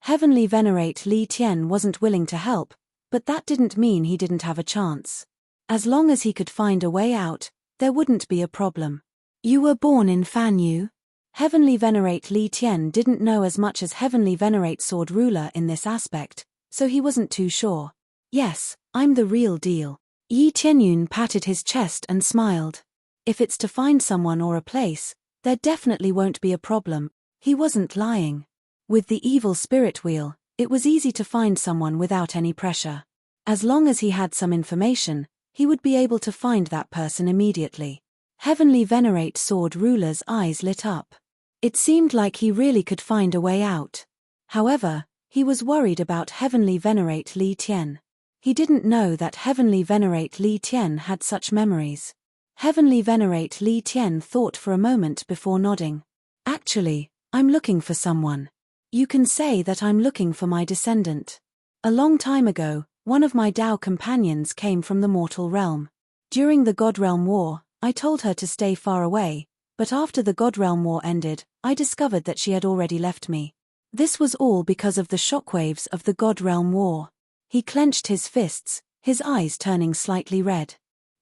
Heavenly Venerate Li Tian wasn't willing to help, but that didn't mean he didn't have a chance. As long as he could find a way out, there wouldn't be a problem. You were born in Fan Yu? Heavenly Venerate Li Tian didn't know as much as Heavenly Venerate Sword Ruler in this aspect, so he wasn't too sure. Yes, I'm the real deal. Yi Tianyun patted his chest and smiled. If it's to find someone or a place, there definitely won't be a problem. He wasn't lying. With the evil spirit wheel, it was easy to find someone without any pressure. As long as he had some information, he would be able to find that person immediately. Heavenly Venerate Sword Ruler's eyes lit up. It seemed like he really could find a way out. However, he was worried about Heavenly Venerate Li Tian. He didn't know that Heavenly Venerate Li Tian had such memories. Heavenly Venerate Li Tian thought for a moment before nodding. Actually, I'm looking for someone. You can say that I'm looking for my descendant. A long time ago, one of my Dao companions came from the mortal realm. During the God Realm War, I told her to stay far away, but after the God Realm War ended, I discovered that she had already left me. This was all because of the shockwaves of the God Realm War. He clenched his fists, his eyes turning slightly red.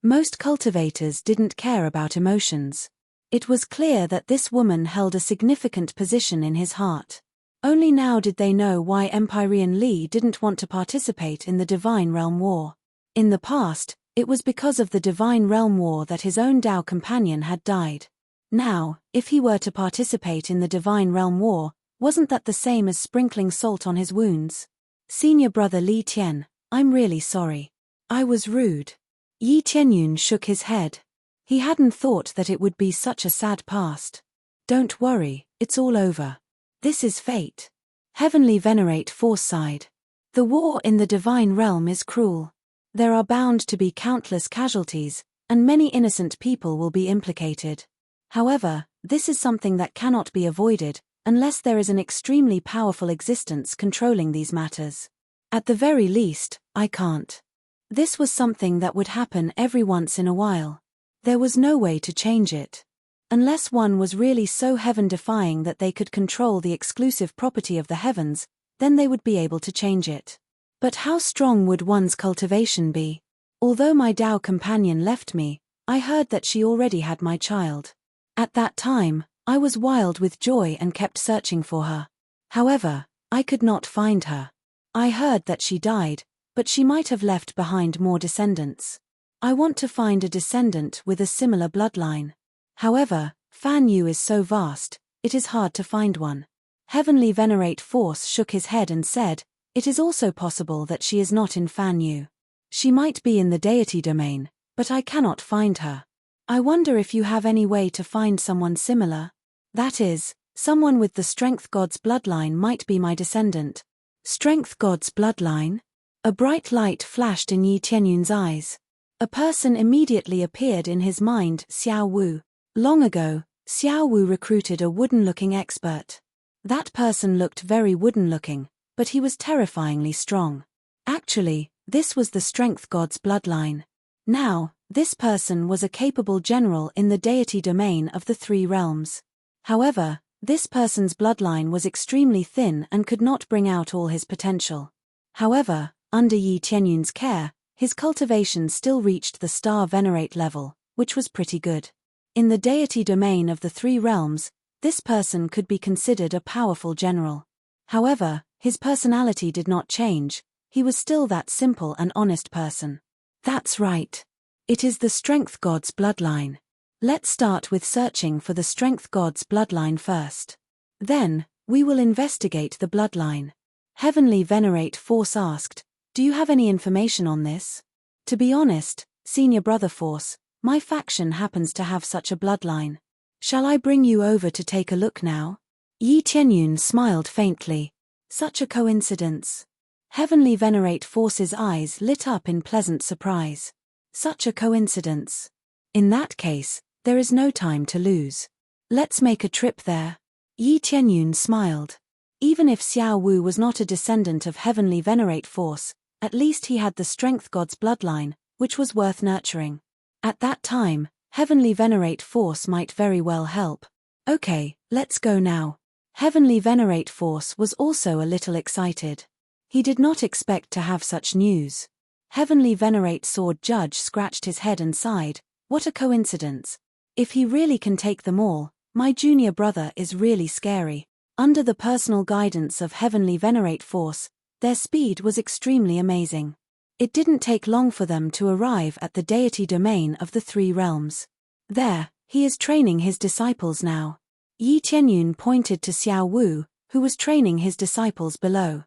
Most cultivators didn't care about emotions. It was clear that this woman held a significant position in his heart. Only now did they know why Empyrean Li didn't want to participate in the Divine Realm War. In the past, It was because of the Divine Realm War that his own Tao companion had died. Now, if he were to participate in the Divine Realm War, wasn't that the same as sprinkling salt on his wounds? Senior brother Li Tian, I'm really sorry. I was rude. Yi Tianyun shook his head. He hadn't thought that it would be such a sad past. Don't worry, it's all over. This is fate. Heavenly Venerate Force sighed. The war in the Divine Realm is cruel. There are bound to be countless casualties, and many innocent people will be implicated. However, this is something that cannot be avoided, unless there is an extremely powerful existence controlling these matters. At the very least, I can't. This was something that would happen every once in a while. There was no way to change it. Unless one was really so heaven-defying that they could control the exclusive property of the heavens, then they would be able to change it. But how strong would one's cultivation be? Although my Tao companion left me, I heard that she already had my child. At that time, I was wild with joy and kept searching for her. However, I could not find her. I heard that she died, but she might have left behind more descendants. I want to find a descendant with a similar bloodline. However, Fan Yu is so vast, it is hard to find one. Heavenly Venerate Force shook his head and said, it is also possible that she is not in Fan Yu. She might be in the deity domain, but I cannot find her. I wonder if you have any way to find someone similar. That is, someone with the Strength God's bloodline might be my descendant. Strength God's bloodline? A bright light flashed in Yi Tianyun's eyes. A person immediately appeared in his mind, Xiao Wu. Long ago, Xiao Wu recruited a wooden-looking expert. That person looked very wooden-looking, but he was terrifyingly strong. Actually, this was the Strength God's bloodline. Now, this person was a capable general in the deity domain of the three realms. However, this person's bloodline was extremely thin and could not bring out all his potential. However, under Yi Tianyun's care, his cultivation still reached the Star Venerate level, which was pretty good. In the deity domain of the three realms, this person could be considered a powerful general. However, his personality did not change, he was still that simple and honest person. That's right. It is the Strength God's bloodline. Let's start with searching for the Strength God's bloodline first. Then, we will investigate the bloodline. Heavenly Venerate Force asked, do you have any information on this? To be honest, Senior Brother Force, my faction happens to have such a bloodline. Shall I bring you over to take a look now? Yi Tianyun smiled faintly. Such a coincidence. Heavenly Venerate Force's eyes lit up in pleasant surprise. Such a coincidence. In that case, there is no time to lose. Let's make a trip there. Yi Tianyun smiled. Even if Xiao Wu was not a descendant of Heavenly Venerate Force, at least he had the Strength God's bloodline, which was worth nurturing. At that time, Heavenly Venerate Force might very well help. Okay, let's go now. Heavenly Venerate Force was also a little excited. He did not expect to have such news. Heavenly Venerate Sword Judge scratched his head and sighed, what a coincidence. If he really can take them all, my junior brother is really scary. Under the personal guidance of Heavenly Venerate Force, their speed was extremely amazing. It didn't take long for them to arrive at the deity domain of the three realms. There, he is training his disciples now. Yi Tianyun pointed to Xiao Wu, who was training his disciples below.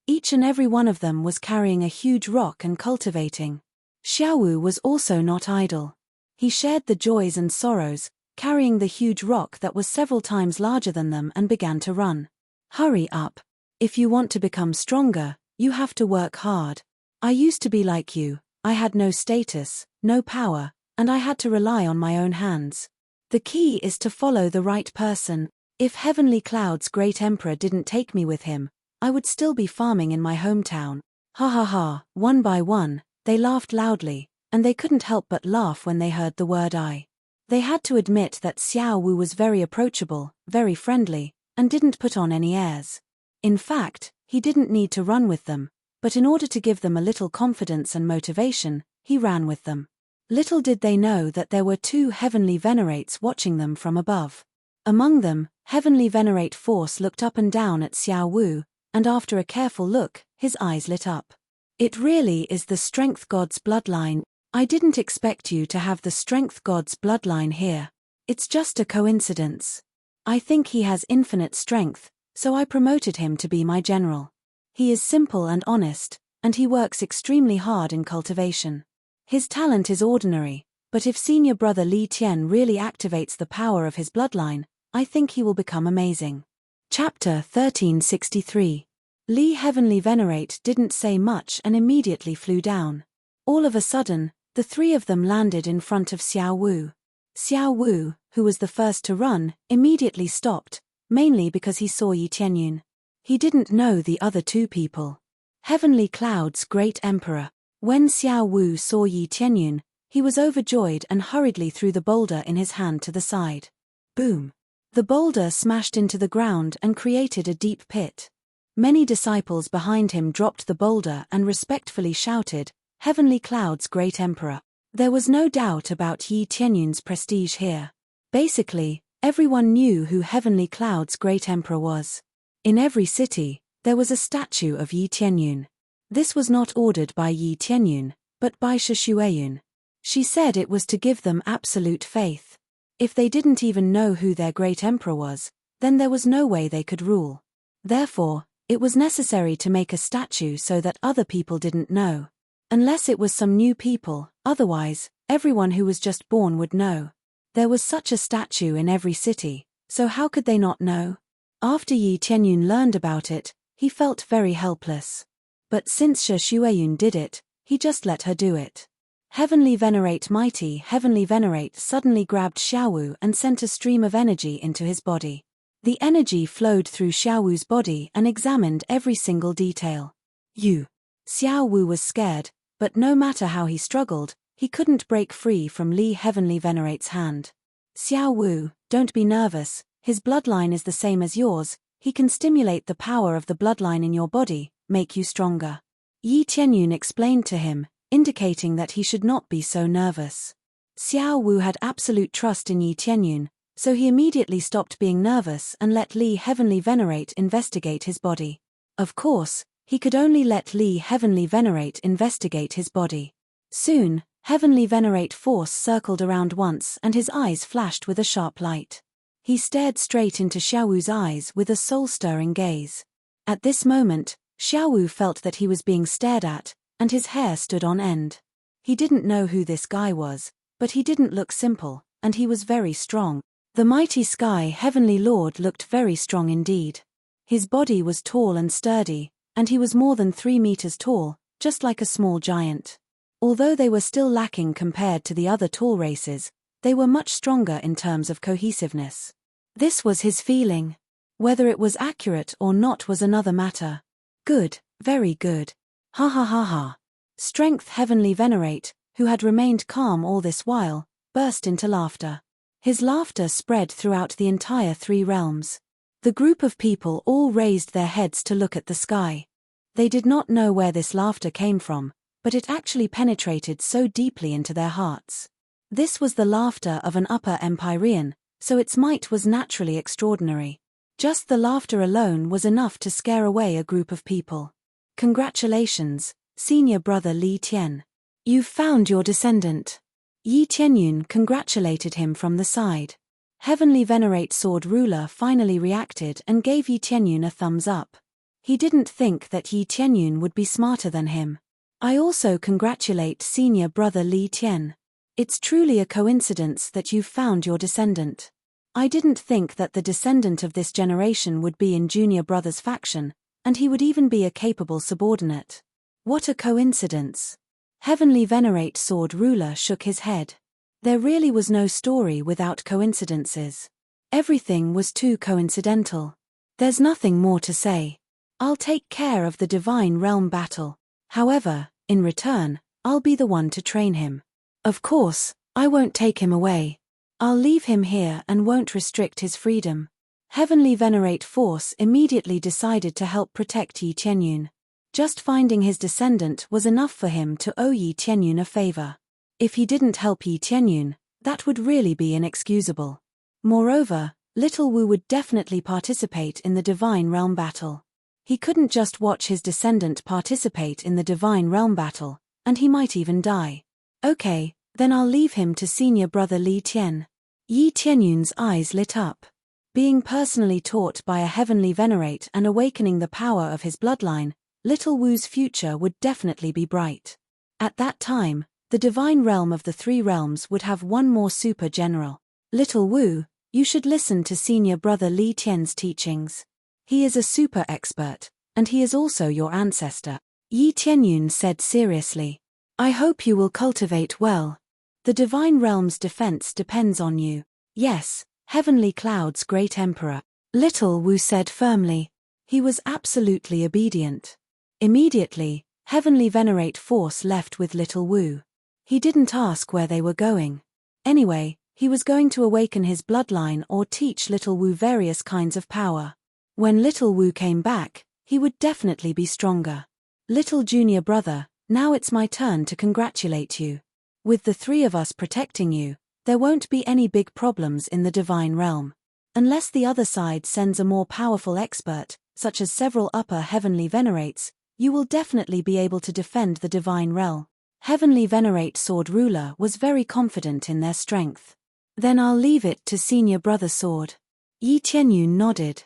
Each and every one of them was carrying a huge rock and cultivating. Xiao Wu was also not idle. He shared the joys and sorrows, carrying the huge rock that was several times larger than them and began to run. Hurry up. If you want to become stronger, you have to work hard. I used to be like you, I had no status, no power, and I had to rely on my own hands. The key is to follow the right person. If Heavenly Cloud's great emperor didn't take me with him, I would still be farming in my hometown. Ha ha ha. One by one, they laughed loudly, and they couldn't help but laugh when they heard the word I. They had to admit that Xiao Wu was very approachable, very friendly, and didn't put on any airs. In fact, he didn't need to run with them, but in order to give them a little confidence and motivation, he ran with them. Little did they know that there were two Heavenly Venerates watching them from above. Among them, Heavenly Venerate Force looked up and down at Xiao Wu, and after a careful look, his eyes lit up. It really is the Strength God's bloodline. I didn't expect you to have the strength god's bloodline here. It's just a coincidence. I think he has infinite strength, so I promoted him to be my general. He is simple and honest, and he works extremely hard in cultivation. His talent is ordinary, but if senior brother Li Tian really activates the power of his bloodline, I think he will become amazing. Chapter 1363. Li Heavenly Venerate didn't say much and immediately flew down. All of a sudden, the three of them landed in front of Xiao Wu. Xiao Wu, who was the first to run, immediately stopped, mainly because he saw Yi Tianyun. He didn't know the other two people. Heavenly Cloud's great emperor. When Xiao Wu saw Yi Tianyun, he was overjoyed and hurriedly threw the boulder in his hand to the side. Boom! The boulder smashed into the ground and created a deep pit. Many disciples behind him dropped the boulder and respectfully shouted, "Heavenly Cloud's great emperor." There was no doubt about Yi Tianyun's prestige here. Basically, everyone knew who Heavenly Cloud's great emperor was. In every city, there was a statue of Yi Tianyun. This was not ordered by Yi Tianyun, but by Shi Xueyun. She said it was to give them absolute faith. If they didn't even know who their great emperor was, then there was no way they could rule. Therefore, it was necessary to make a statue so that other people didn't know. Unless it was some new people, otherwise, everyone who was just born would know. There was such a statue in every city, so how could they not know? After Yi Tianyun learned about it, he felt very helpless. But since Shi Xueyun did it, he just let her do it. Heavenly Venerate Mighty Heavenly Venerate suddenly grabbed Xiaowu and sent a stream of energy into his body. The energy flowed through Xiaowu's body and examined every single detail. Xiao Wu was scared, but no matter how he struggled, he couldn't break free from Li Heavenly Venerate's hand. Xiao Wu, don't be nervous, his bloodline is the same as yours, he can stimulate the power of the bloodline in your body, make you stronger. Yi Tianyun explained to him, indicating that he should not be so nervous. Xiao Wu had absolute trust in Yi Tianyun, so he immediately stopped being nervous and let Li Heavenly Venerate investigate his body. Of course, he could only let Li Heavenly Venerate investigate his body. Soon, Heavenly Venerate force circled around once and his eyes flashed with a sharp light. He stared straight into Xiaowu's eyes with a soul-stirring gaze. At this moment, Xiaowu felt that he was being stared at, and his hair stood on end. He didn't know who this guy was, but he didn't look simple, and he was very strong. The mighty Sky Heavenly Lord looked very strong indeed. His body was tall and sturdy, and he was more than 3 meters tall, just like a small giant. Although they were still lacking compared to the other tall races, they were much stronger in terms of cohesiveness. This was his feeling. Whether it was accurate or not was another matter. Good, very good. Ha ha ha ha. Strength Heavenly Venerate, who had remained calm all this while, burst into laughter. His laughter spread throughout the entire 3 realms. The group of people all raised their heads to look at the sky. They did not know where this laughter came from, but it actually penetrated so deeply into their hearts. This was the laughter of an upper Empyrean, so its might was naturally extraordinary. Just the laughter alone was enough to scare away a group of people. Congratulations, senior brother Li Tian. You've found your descendant. Yi Tianyun congratulated him from the side. Heavenly Venerate Sword Ruler finally reacted and gave Yi Tianyun a thumbs up. He didn't think that Yi Tianyun would be smarter than him. I also congratulate senior brother Li Tian. It's truly a coincidence that you've found your descendant. I didn't think that the descendant of this generation would be in junior brother's faction, and he would even be a capable subordinate. What a coincidence. Heavenly Venerate Sword Ruler shook his head. There really was no story without coincidences. Everything was too coincidental. There's nothing more to say. I'll take care of the Divine Realm battle. However, in return, I'll be the one to train him. Of course, I won't take him away. I'll leave him here and won't restrict his freedom. Heavenly Venerate Force immediately decided to help protect Yi Tianyun. Just finding his descendant was enough for him to owe Yi Tianyun a favor. If he didn't help Yi Tianyun, that would really be inexcusable. Moreover, Little Wu would definitely participate in the Divine Realm battle. He couldn't just watch his descendant participate in the Divine Realm battle, and he might even die. Okay, then I'll leave him to senior brother Li Tian. Yi Tianyun's eyes lit up. Being personally taught by a heavenly venerate and awakening the power of his bloodline, little Wu's future would definitely be bright. At that time, the divine realm of the three realms would have one more super general. Little Wu, you should listen to senior brother Li Tian's teachings. He is a super expert, and he is also your ancestor. Yi Tianyun said seriously. I hope you will cultivate well. The divine realm's defense depends on you. Yes, Heavenly Cloud's great emperor. Little Wu said firmly. He was absolutely obedient. Immediately, Heavenly Venerate Force left with Little Wu. He didn't ask where they were going. Anyway, he was going to awaken his bloodline or teach Little Wu various kinds of power. When Little Wu came back, he would definitely be stronger. Little junior brother, now it's my turn to congratulate you. With the three of us protecting you, there won't be any big problems in the divine realm. Unless the other side sends a more powerful expert, such as several upper heavenly venerates, you will definitely be able to defend the divine realm. Heavenly Venerate Sword Ruler was very confident in their strength. Then I'll leave it to senior brother Sword. Yi Tianyun nodded.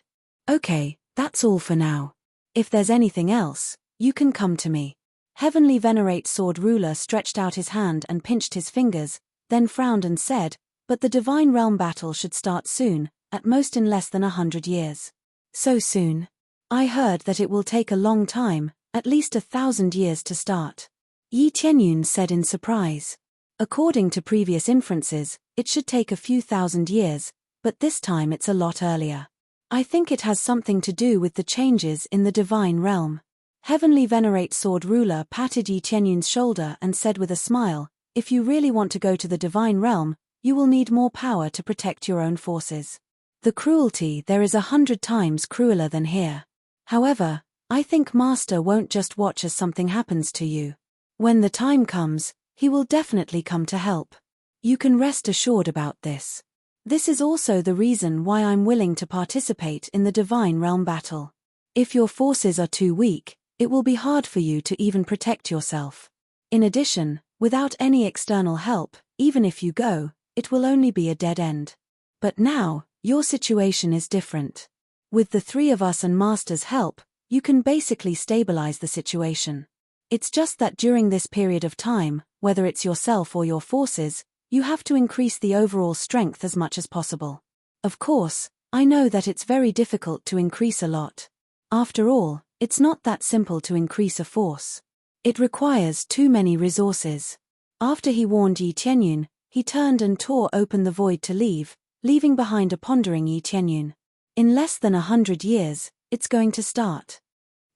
Okay, that's all for now. If there's anything else, you can come to me. Heavenly Venerate Sword Ruler stretched out his hand and pinched his fingers, then frowned and said, but the divine realm battle should start soon, at most in less than 100 years. So soon? I heard that it will take a long time, at least 1,000 years to start. Yi Tianyun said in surprise. According to previous inferences, it should take a few thousand years, but this time it's a lot earlier. I think it has something to do with the changes in the divine realm. Heavenly Venerate Sword Ruler patted Yi Tianyun's shoulder and said with a smile, if you really want to go to the divine realm, you will need more power to protect your own forces. The cruelty there is 100 times crueler than here. However, I think Master won't just watch as something happens to you. When the time comes, he will definitely come to help. You can rest assured about this. This is also the reason why I'm willing to participate in the divine realm battle. If your forces are too weak, it will be hard for you to even protect yourself. In addition, without any external help, even if you go, it will only be a dead end. But now, your situation is different. With the three of us and Master's help, you can basically stabilize the situation. It's just that during this period of time, whether it's yourself or your forces, you have to increase the overall strength as much as possible. Of course, I know that it's very difficult to increase a lot. After all, it's not that simple to increase a force. It requires too many resources. After he warned Yi Tianyun, he turned and tore open the void to leave, leaving behind a pondering Yi Tianyun. In less than 100 years, it's going to start.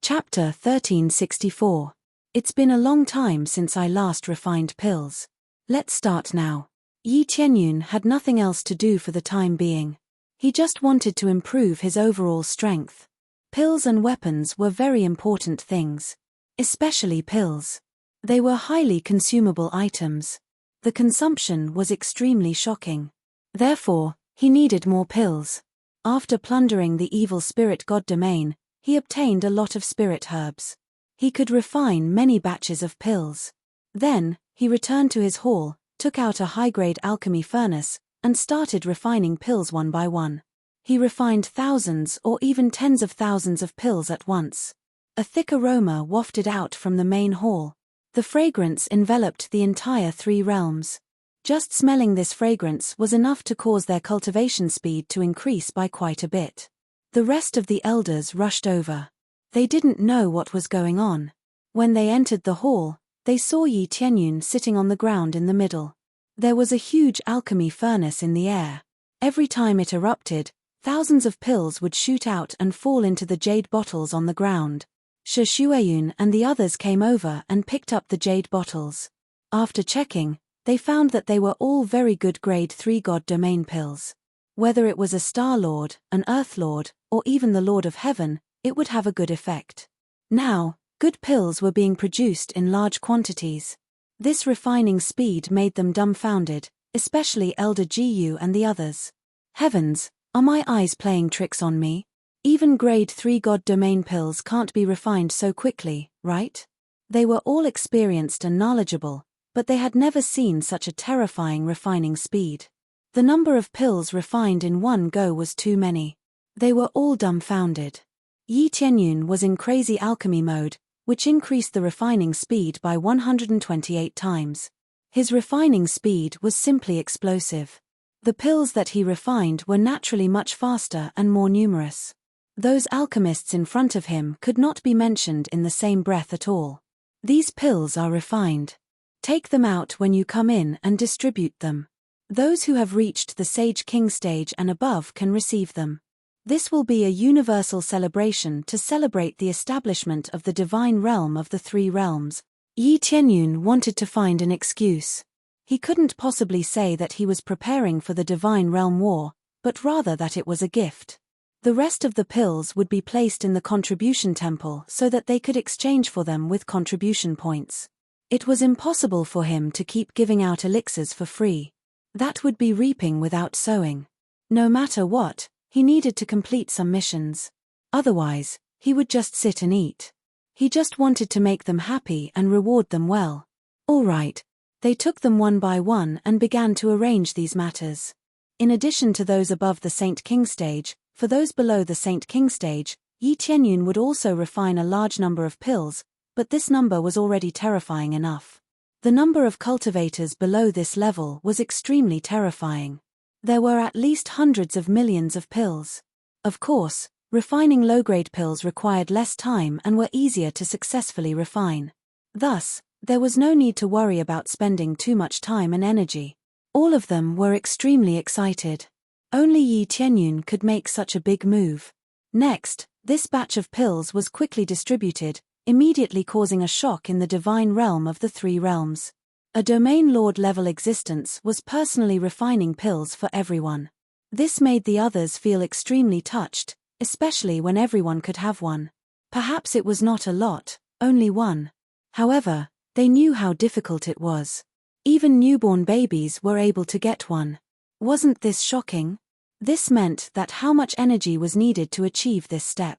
Chapter 1364. It's been a long time since I last refined pills. Let's start now. Yi Tianyun had nothing else to do for the time being. He just wanted to improve his overall strength. Pills and weapons were very important things. Especially pills. They were highly consumable items. The consumption was extremely shocking. Therefore, he needed more pills. After plundering the evil spirit god domain, he obtained a lot of spirit herbs. He could refine many batches of pills. Then, he returned to his hall, took out a high-grade alchemy furnace, and started refining pills one by one. He refined thousands or even tens of thousands of pills at once. A thick aroma wafted out from the main hall. The fragrance enveloped the entire three realms. Just smelling this fragrance was enough to cause their cultivation speed to increase by quite a bit. The rest of the elders rushed over. They didn't know what was going on. When they entered the hall, they saw Yi Tianyun sitting on the ground in the middle. There was a huge alchemy furnace in the air. Every time it erupted, thousands of pills would shoot out and fall into the jade bottles on the ground. Shi Shueyun and the others came over and picked up the jade bottles. After checking, they found that they were all very good grade 3 god domain pills. Whether it was a Star Lord, an Earth Lord, or even the Lord of Heaven, it would have a good effect. Now, good pills were being produced in large quantities. This refining speed made them dumbfounded, especially Elder Gu and the others. Heavens, are my eyes playing tricks on me? Even grade 3 god domain pills can't be refined so quickly, right? They were all experienced and knowledgeable, but they had never seen such a terrifying refining speed. The number of pills refined in one go was too many. They were all dumbfounded. Yi Tianyun was in crazy alchemy mode, which increased the refining speed by 128 times. His refining speed was simply explosive. The pills that he refined were naturally much faster and more numerous. Those alchemists in front of him could not be mentioned in the same breath at all. These pills are refined. Take them out when you come in and distribute them. Those who have reached the Sage King stage and above can receive them. This will be a universal celebration to celebrate the establishment of the divine realm of the three realms. Yi Tianyun wanted to find an excuse. He couldn't possibly say that he was preparing for the divine realm war, but rather that it was a gift. The rest of the pills would be placed in the contribution temple so that they could exchange for them with contribution points. It was impossible for him to keep giving out elixirs for free. That would be reaping without sowing. No matter what, he needed to complete some missions. Otherwise, he would just sit and eat. He just wanted to make them happy and reward them well. All right. They took them one by one and began to arrange these matters. In addition to those above the Saint King stage, for those below the Saint King stage, Yi Tianyun would also refine a large number of pills, but this number was already terrifying enough. The number of cultivators below this level was extremely terrifying. There were at least hundreds of millions of pills. Of course, refining low-grade pills required less time and were easier to successfully refine. Thus, there was no need to worry about spending too much time and energy. All of them were extremely excited. Only Yi Tianyun could make such a big move. Next, this batch of pills was quickly distributed, immediately causing a shock in the divine realm of the three realms. A domain lord level existence was personally refining pills for everyone. This made the others feel extremely touched, especially when everyone could have one. Perhaps it was not a lot, only one. However, they knew how difficult it was. Even newborn babies were able to get one. Wasn't this shocking? This meant that how much energy was needed to achieve this step.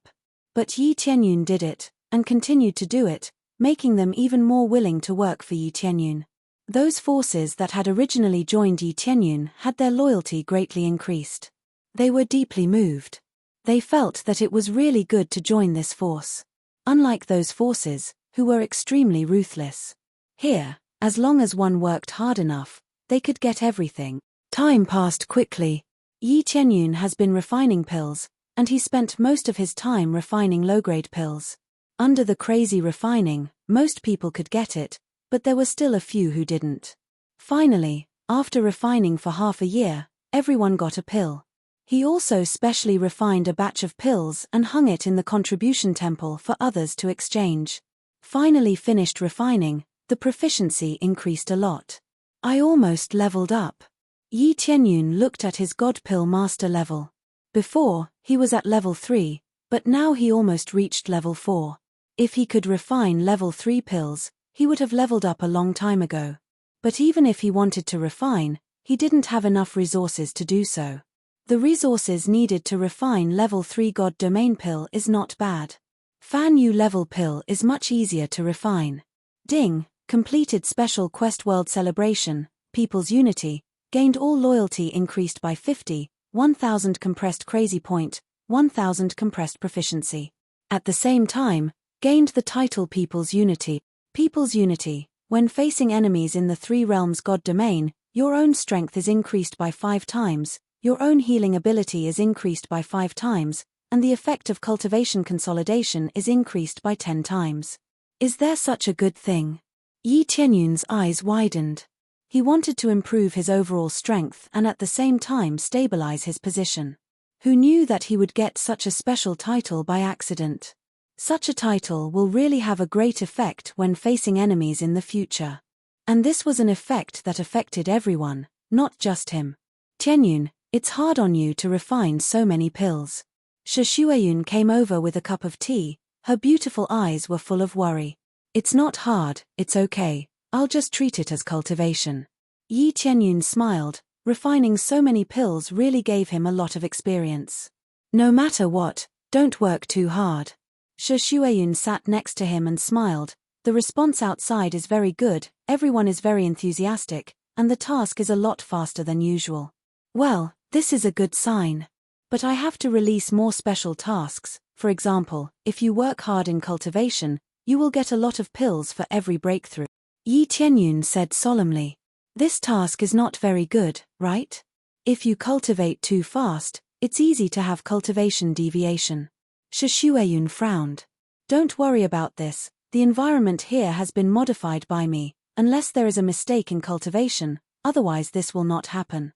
But Yi Tianyun did it, and continued to do it, making them even more willing to work for Yi Tianyun. Those forces that had originally joined Yi Tianyun had their loyalty greatly increased. They were deeply moved. They felt that it was really good to join this force. Unlike those forces, who were extremely ruthless. Here, as long as one worked hard enough, they could get everything. Time passed quickly. Yi Tianyun has been refining pills, and he spent most of his time refining low-grade pills. Under the crazy refining, most people could get it, but there were still a few who didn't. Finally, after refining for half a year, everyone got a pill. He also specially refined a batch of pills and hung it in the contribution temple for others to exchange. Finally finished refining, the proficiency increased a lot. I almost leveled up. Yi Tianyun looked at his God Pill Master level. Before, he was at level 3, but now he almost reached level 4. If he could refine level 3 pills, he would have leveled up a long time ago. But even if he wanted to refine, he didn't have enough resources to do so. The resources needed to refine level 3 God Domain pill is not bad. Fan Yu level pill is much easier to refine. Ding, completed special quest world celebration, People's Unity, gained all loyalty increased by 50, 1000 compressed crazy point, 1000 compressed proficiency. At the same time, gained the title People's Unity. People's Unity, when facing enemies in the three realms God domain, your own strength is increased by 5 times, your own healing ability is increased by 5 times, and the effect of cultivation consolidation is increased by 10 times. Is there such a good thing? Yi Tianyun's eyes widened. He wanted to improve his overall strength and at the same time stabilize his position. Who knew that he would get such a special title by accident? Such a title will really have a great effect when facing enemies in the future. And this was an effect that affected everyone, not just him. Tianyun, it's hard on you to refine so many pills. Shueyun came over with a cup of tea, her beautiful eyes were full of worry. It's not hard, it's okay, I'll just treat it as cultivation. Yi Tianyun smiled, refining so many pills really gave him a lot of experience. No matter what, don't work too hard. Shueyun sat next to him and smiled, The response outside is very good, everyone is very enthusiastic, and the task is a lot faster than usual. Well, this is a good sign. But I have to release more special tasks. For example, if you work hard in cultivation, you will get a lot of pills for every breakthrough. Yi Tianyun said solemnly. This task is not very good, right? If you cultivate too fast, it's easy to have cultivation deviation. Shi Shuiyun frowned. Don't worry about this, the environment here has been modified by me, unless there is a mistake in cultivation, otherwise this will not happen.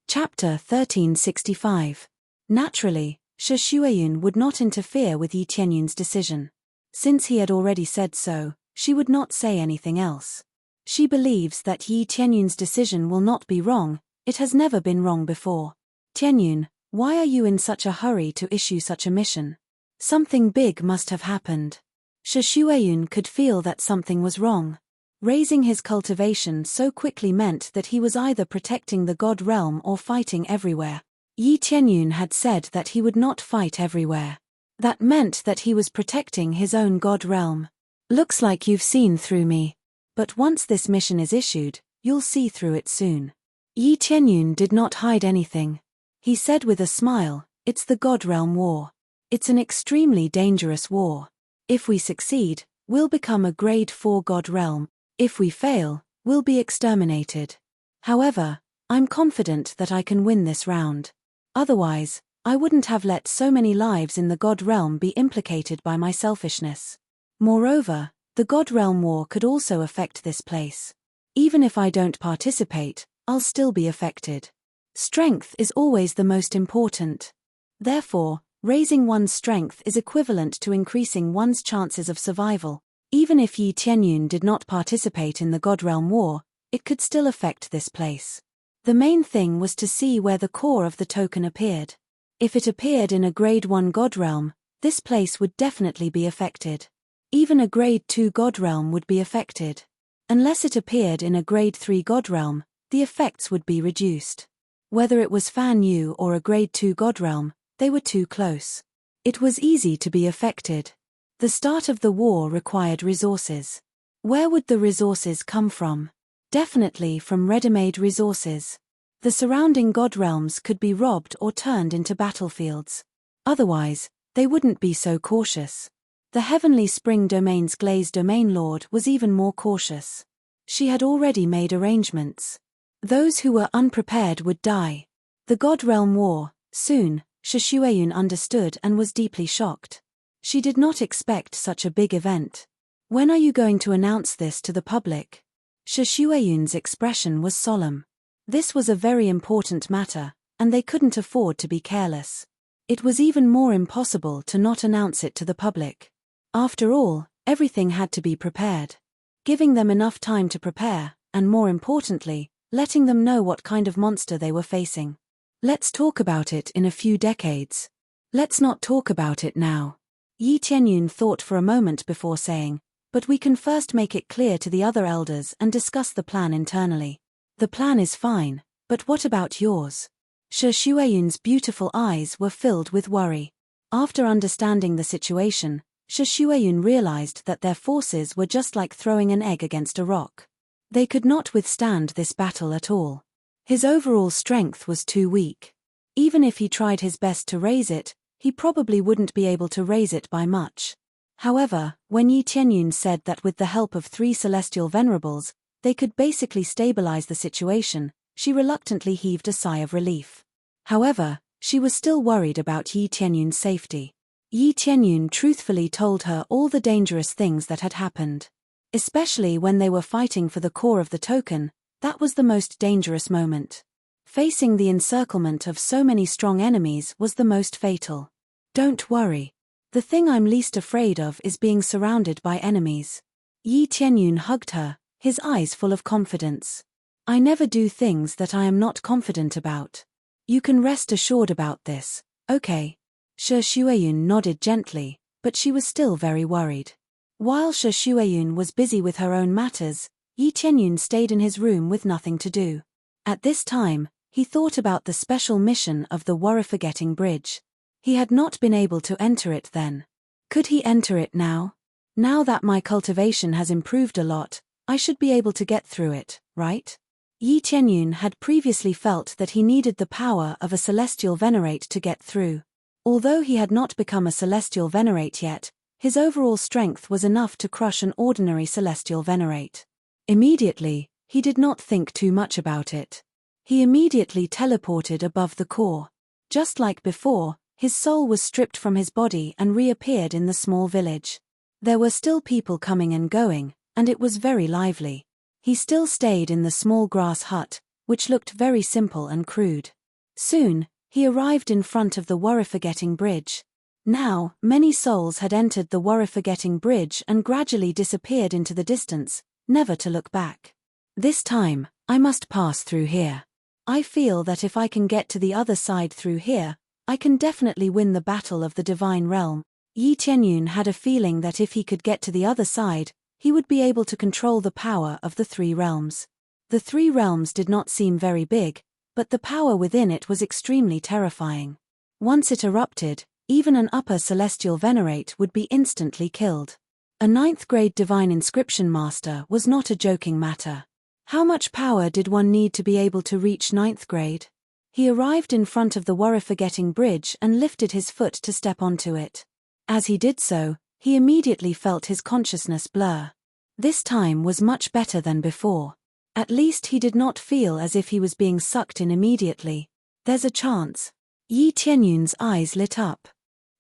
Chapter 1365. Naturally, Shi Shuiyun would not interfere with Yi Tianyun's decision. Since he had already said so, she would not say anything else. She believes that Yi Tianyun's decision will not be wrong, it has never been wrong before. Tianyun, why are you in such a hurry to issue such a mission? Something big must have happened. Shi Shuiyun could feel that something was wrong. Raising his cultivation so quickly meant that he was either protecting the God realm or fighting everywhere. Yi Tianyun had said that he would not fight everywhere. That meant that he was protecting his own God realm. Looks like you've seen through me. But once this mission is issued, you'll see through it soon. Yi Tianyun did not hide anything. He said with a smile, it's the God realm war. It's an extremely dangerous war. If we succeed, we'll become a grade 4 God realm. If we fail, we'll be exterminated. However, I'm confident that I can win this round. Otherwise, I wouldn't have let so many lives in the God realm be implicated by my selfishness. Moreover, the God realm war could also affect this place. Even if I don't participate, I'll still be affected. Strength is always the most important. Therefore, raising one's strength is equivalent to increasing one's chances of survival. Even if Yi Tianyun did not participate in the God realm war, it could still affect this place. The main thing was to see where the core of the token appeared. If it appeared in a grade 1 God realm, this place would definitely be affected. Even a grade 2 God realm would be affected. Unless it appeared in a grade 3 God realm, the effects would be reduced. Whether it was Fan Yu or a grade 2 God realm, they were too close. It was easy to be affected. The start of the war required resources. Where would the resources come from? Definitely from ready-made resources. The surrounding God realms could be robbed or turned into battlefields. Otherwise, they wouldn't be so cautious. The Heavenly Spring Domain's Glaze Domain Lord was even more cautious. She had already made arrangements. Those who were unprepared would die. The God Realm War, soon, Shi Shuiyun understood and was deeply shocked. She did not expect such a big event. When are you going to announce this to the public? Shi Shuiyun's expression was solemn. This was a very important matter, and they couldn't afford to be careless. It was even more impossible to not announce it to the public. After all, everything had to be prepared. Giving them enough time to prepare, and more importantly, letting them know what kind of monster they were facing. Let's talk about it in a few decades. Let's not talk about it now. Yi Tianyun thought for a moment before saying, but we can first make it clear to the other elders and discuss the plan internally. The plan is fine, but what about yours? Shi Shuiyun's beautiful eyes were filled with worry. After understanding the situation, Shi Shuiyun realized that their forces were just like throwing an egg against a rock. They could not withstand this battle at all. His overall strength was too weak. Even if he tried his best to raise it, he probably wouldn't be able to raise it by much. However, when Yi Tianyun said that with the help of 3 celestial venerables, they could basically stabilize the situation, she reluctantly heaved a sigh of relief. However, she was still worried about Yi Tianyun's safety. Yi Tianyun truthfully told her all the dangerous things that had happened. Especially when they were fighting for the core of the token, that was the most dangerous moment. Facing the encirclement of so many strong enemies was the most fatal. Don't worry. The thing I'm least afraid of is being surrounded by enemies. Yi Tianyun hugged her, his eyes full of confidence. I never do things that I am not confident about. You can rest assured about this, okay? Shi Shuiyun nodded gently, but she was still very worried. While Shi Shuiyun was busy with her own matters, Yi Tianyun stayed in his room with nothing to do. At this time, he thought about the special mission of the Worry-Forgetting Bridge. He had not been able to enter it then. Could he enter it now? Now that my cultivation has improved a lot, I should be able to get through it, right? Yi Tianyun had previously felt that he needed the power of a celestial venerate to get through. Although he had not become a celestial venerate yet, his overall strength was enough to crush an ordinary celestial venerate. Immediately, he did not think too much about it. He immediately teleported above the core. Just like before, his soul was stripped from his body and reappeared in the small village. There were still people coming and going, and it was very lively. He still stayed in the small grass hut, which looked very simple and crude. Soon, he arrived in front of the worry-forgetting bridge. Now, many souls had entered the worry-forgetting bridge and gradually disappeared into the distance, never to look back. This time, I must pass through here. I feel that if I can get to the other side through here, I can definitely win the battle of the divine realm. Yi Tianyun had a feeling that if he could get to the other side, he would be able to control the power of the three realms. The three realms did not seem very big, but the power within it was extremely terrifying. Once it erupted, even an upper celestial venerate would be instantly killed. A 9th grade divine inscription master was not a joking matter. How much power did one need to be able to reach 9th grade? He arrived in front of the worry-forgetting bridge and lifted his foot to step onto it. As he did so, he immediately felt his consciousness blur. This time was much better than before. At least he did not feel as if he was being sucked in immediately. There's a chance. Yi Tianyun's eyes lit up.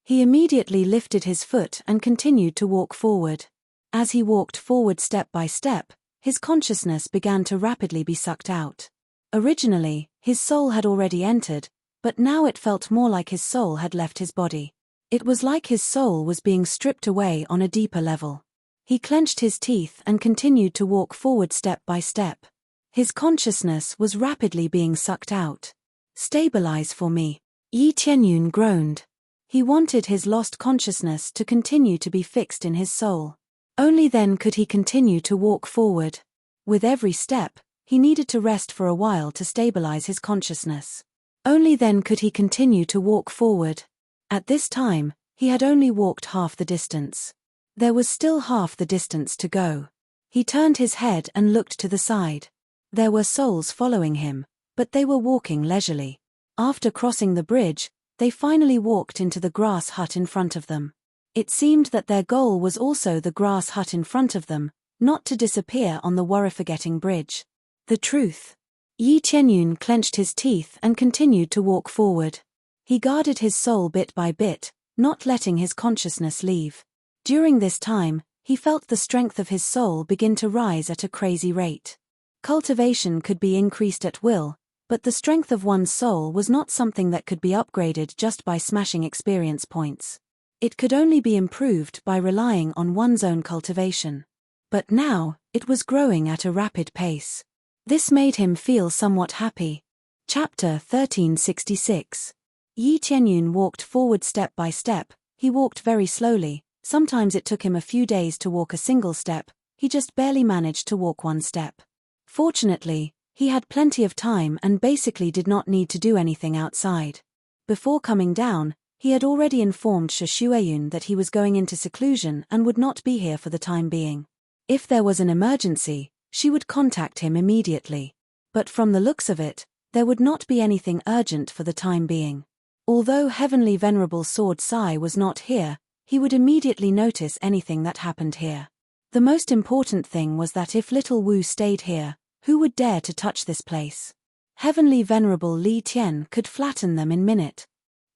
He immediately lifted his foot and continued to walk forward. As he walked forward step by step, his consciousness began to rapidly be sucked out. Originally, his soul had already entered, but now it felt more like his soul had left his body. It was like his soul was being stripped away on a deeper level. He clenched his teeth and continued to walk forward step by step. His consciousness was rapidly being sucked out. "Stabilize for me," Yi Tianyun groaned. He wanted his lost consciousness to continue to be fixed in his soul. Only then could he continue to walk forward. With every step, he needed to rest for a while to stabilize his consciousness. Only then could he continue to walk forward. At this time, he had only walked half the distance. There was still half the distance to go. He turned his head and looked to the side. There were souls following him, but they were walking leisurely. After crossing the bridge, they finally walked into the grass hut in front of them. It seemed that their goal was also the grass hut in front of them, not to disappear on the worry-forgetting bridge. The truth. Yi Tianyun clenched his teeth and continued to walk forward. He guarded his soul bit by bit, not letting his consciousness leave. During this time, he felt the strength of his soul begin to rise at a crazy rate. Cultivation could be increased at will, but the strength of one's soul was not something that could be upgraded just by smashing experience points. It could only be improved by relying on one's own cultivation. But now, it was growing at a rapid pace. This made him feel somewhat happy. Chapter 1366. Yi Tianyun walked forward step by step. He walked very slowly. Sometimes it took him a few days to walk a single step. He just barely managed to walk one step. Fortunately, he had plenty of time and basically did not need to do anything outside. Before coming down, he had already informed Shueyun that he was going into seclusion and would not be here for the time being. If there was an emergency, she would contact him immediately. But from the looks of it, there would not be anything urgent for the time being. Although Heavenly Venerable Sword Sai was not here, he would immediately notice anything that happened here. The most important thing was that if little Wu stayed here, who would dare to touch this place? Heavenly Venerable Li Tian could flatten them in minute.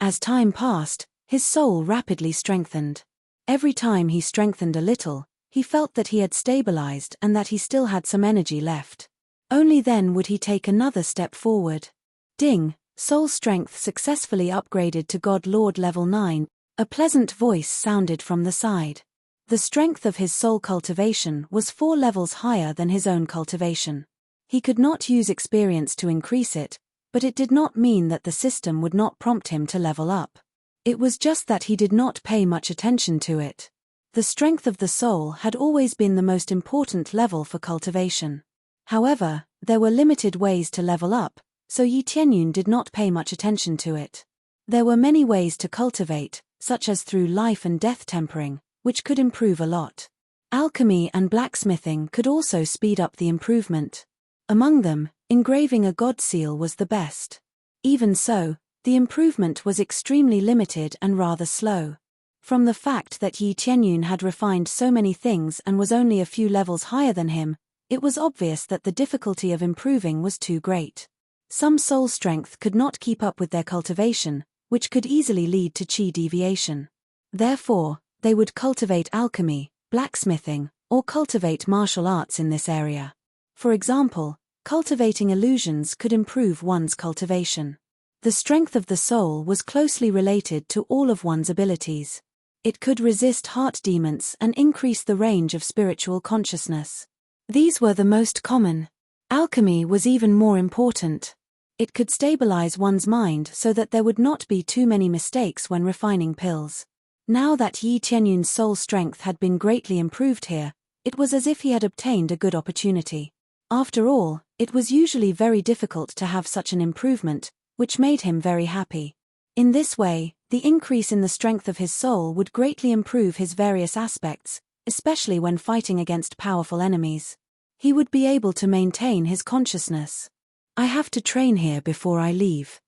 As time passed, his soul rapidly strengthened. Every time he strengthened a little, he felt that he had stabilized and that he still had some energy left. Only then would he take another step forward. Ding, soul strength successfully upgraded to God Lord level 9, a pleasant voice sounded from the side. The strength of his soul cultivation was 4 levels higher than his own cultivation. He could not use experience to increase it, but it did not mean that the system would not prompt him to level up. It was just that he did not pay much attention to it. The strength of the soul had always been the most important level for cultivation. However, there were limited ways to level up, so Yi Tianyun did not pay much attention to it. There were many ways to cultivate, such as through life and death tempering, which could improve a lot. Alchemy and blacksmithing could also speed up the improvement. Among them, engraving a god seal was the best. Even so, the improvement was extremely limited and rather slow. From the fact that Yi Tianyun had refined so many things and was only a few levels higher than him, it was obvious that the difficulty of improving was too great. Some soul strength could not keep up with their cultivation, which could easily lead to chi deviation. Therefore, they would cultivate alchemy, blacksmithing, or cultivate martial arts in this area. For example, cultivating illusions could improve one's cultivation. The strength of the soul was closely related to all of one's abilities. It could resist heart demons and increase the range of spiritual consciousness. These were the most common. Alchemy was even more important. It could stabilize one's mind so that there would not be too many mistakes when refining pills. Now that Yi Tianyun's soul strength had been greatly improved here, it was as if he had obtained a good opportunity. After all, it was usually very difficult to have such an improvement, which made him very happy. In this way, the increase in the strength of his soul would greatly improve his various aspects, especially when fighting against powerful enemies. He would be able to maintain his consciousness. I have to train here before I leave.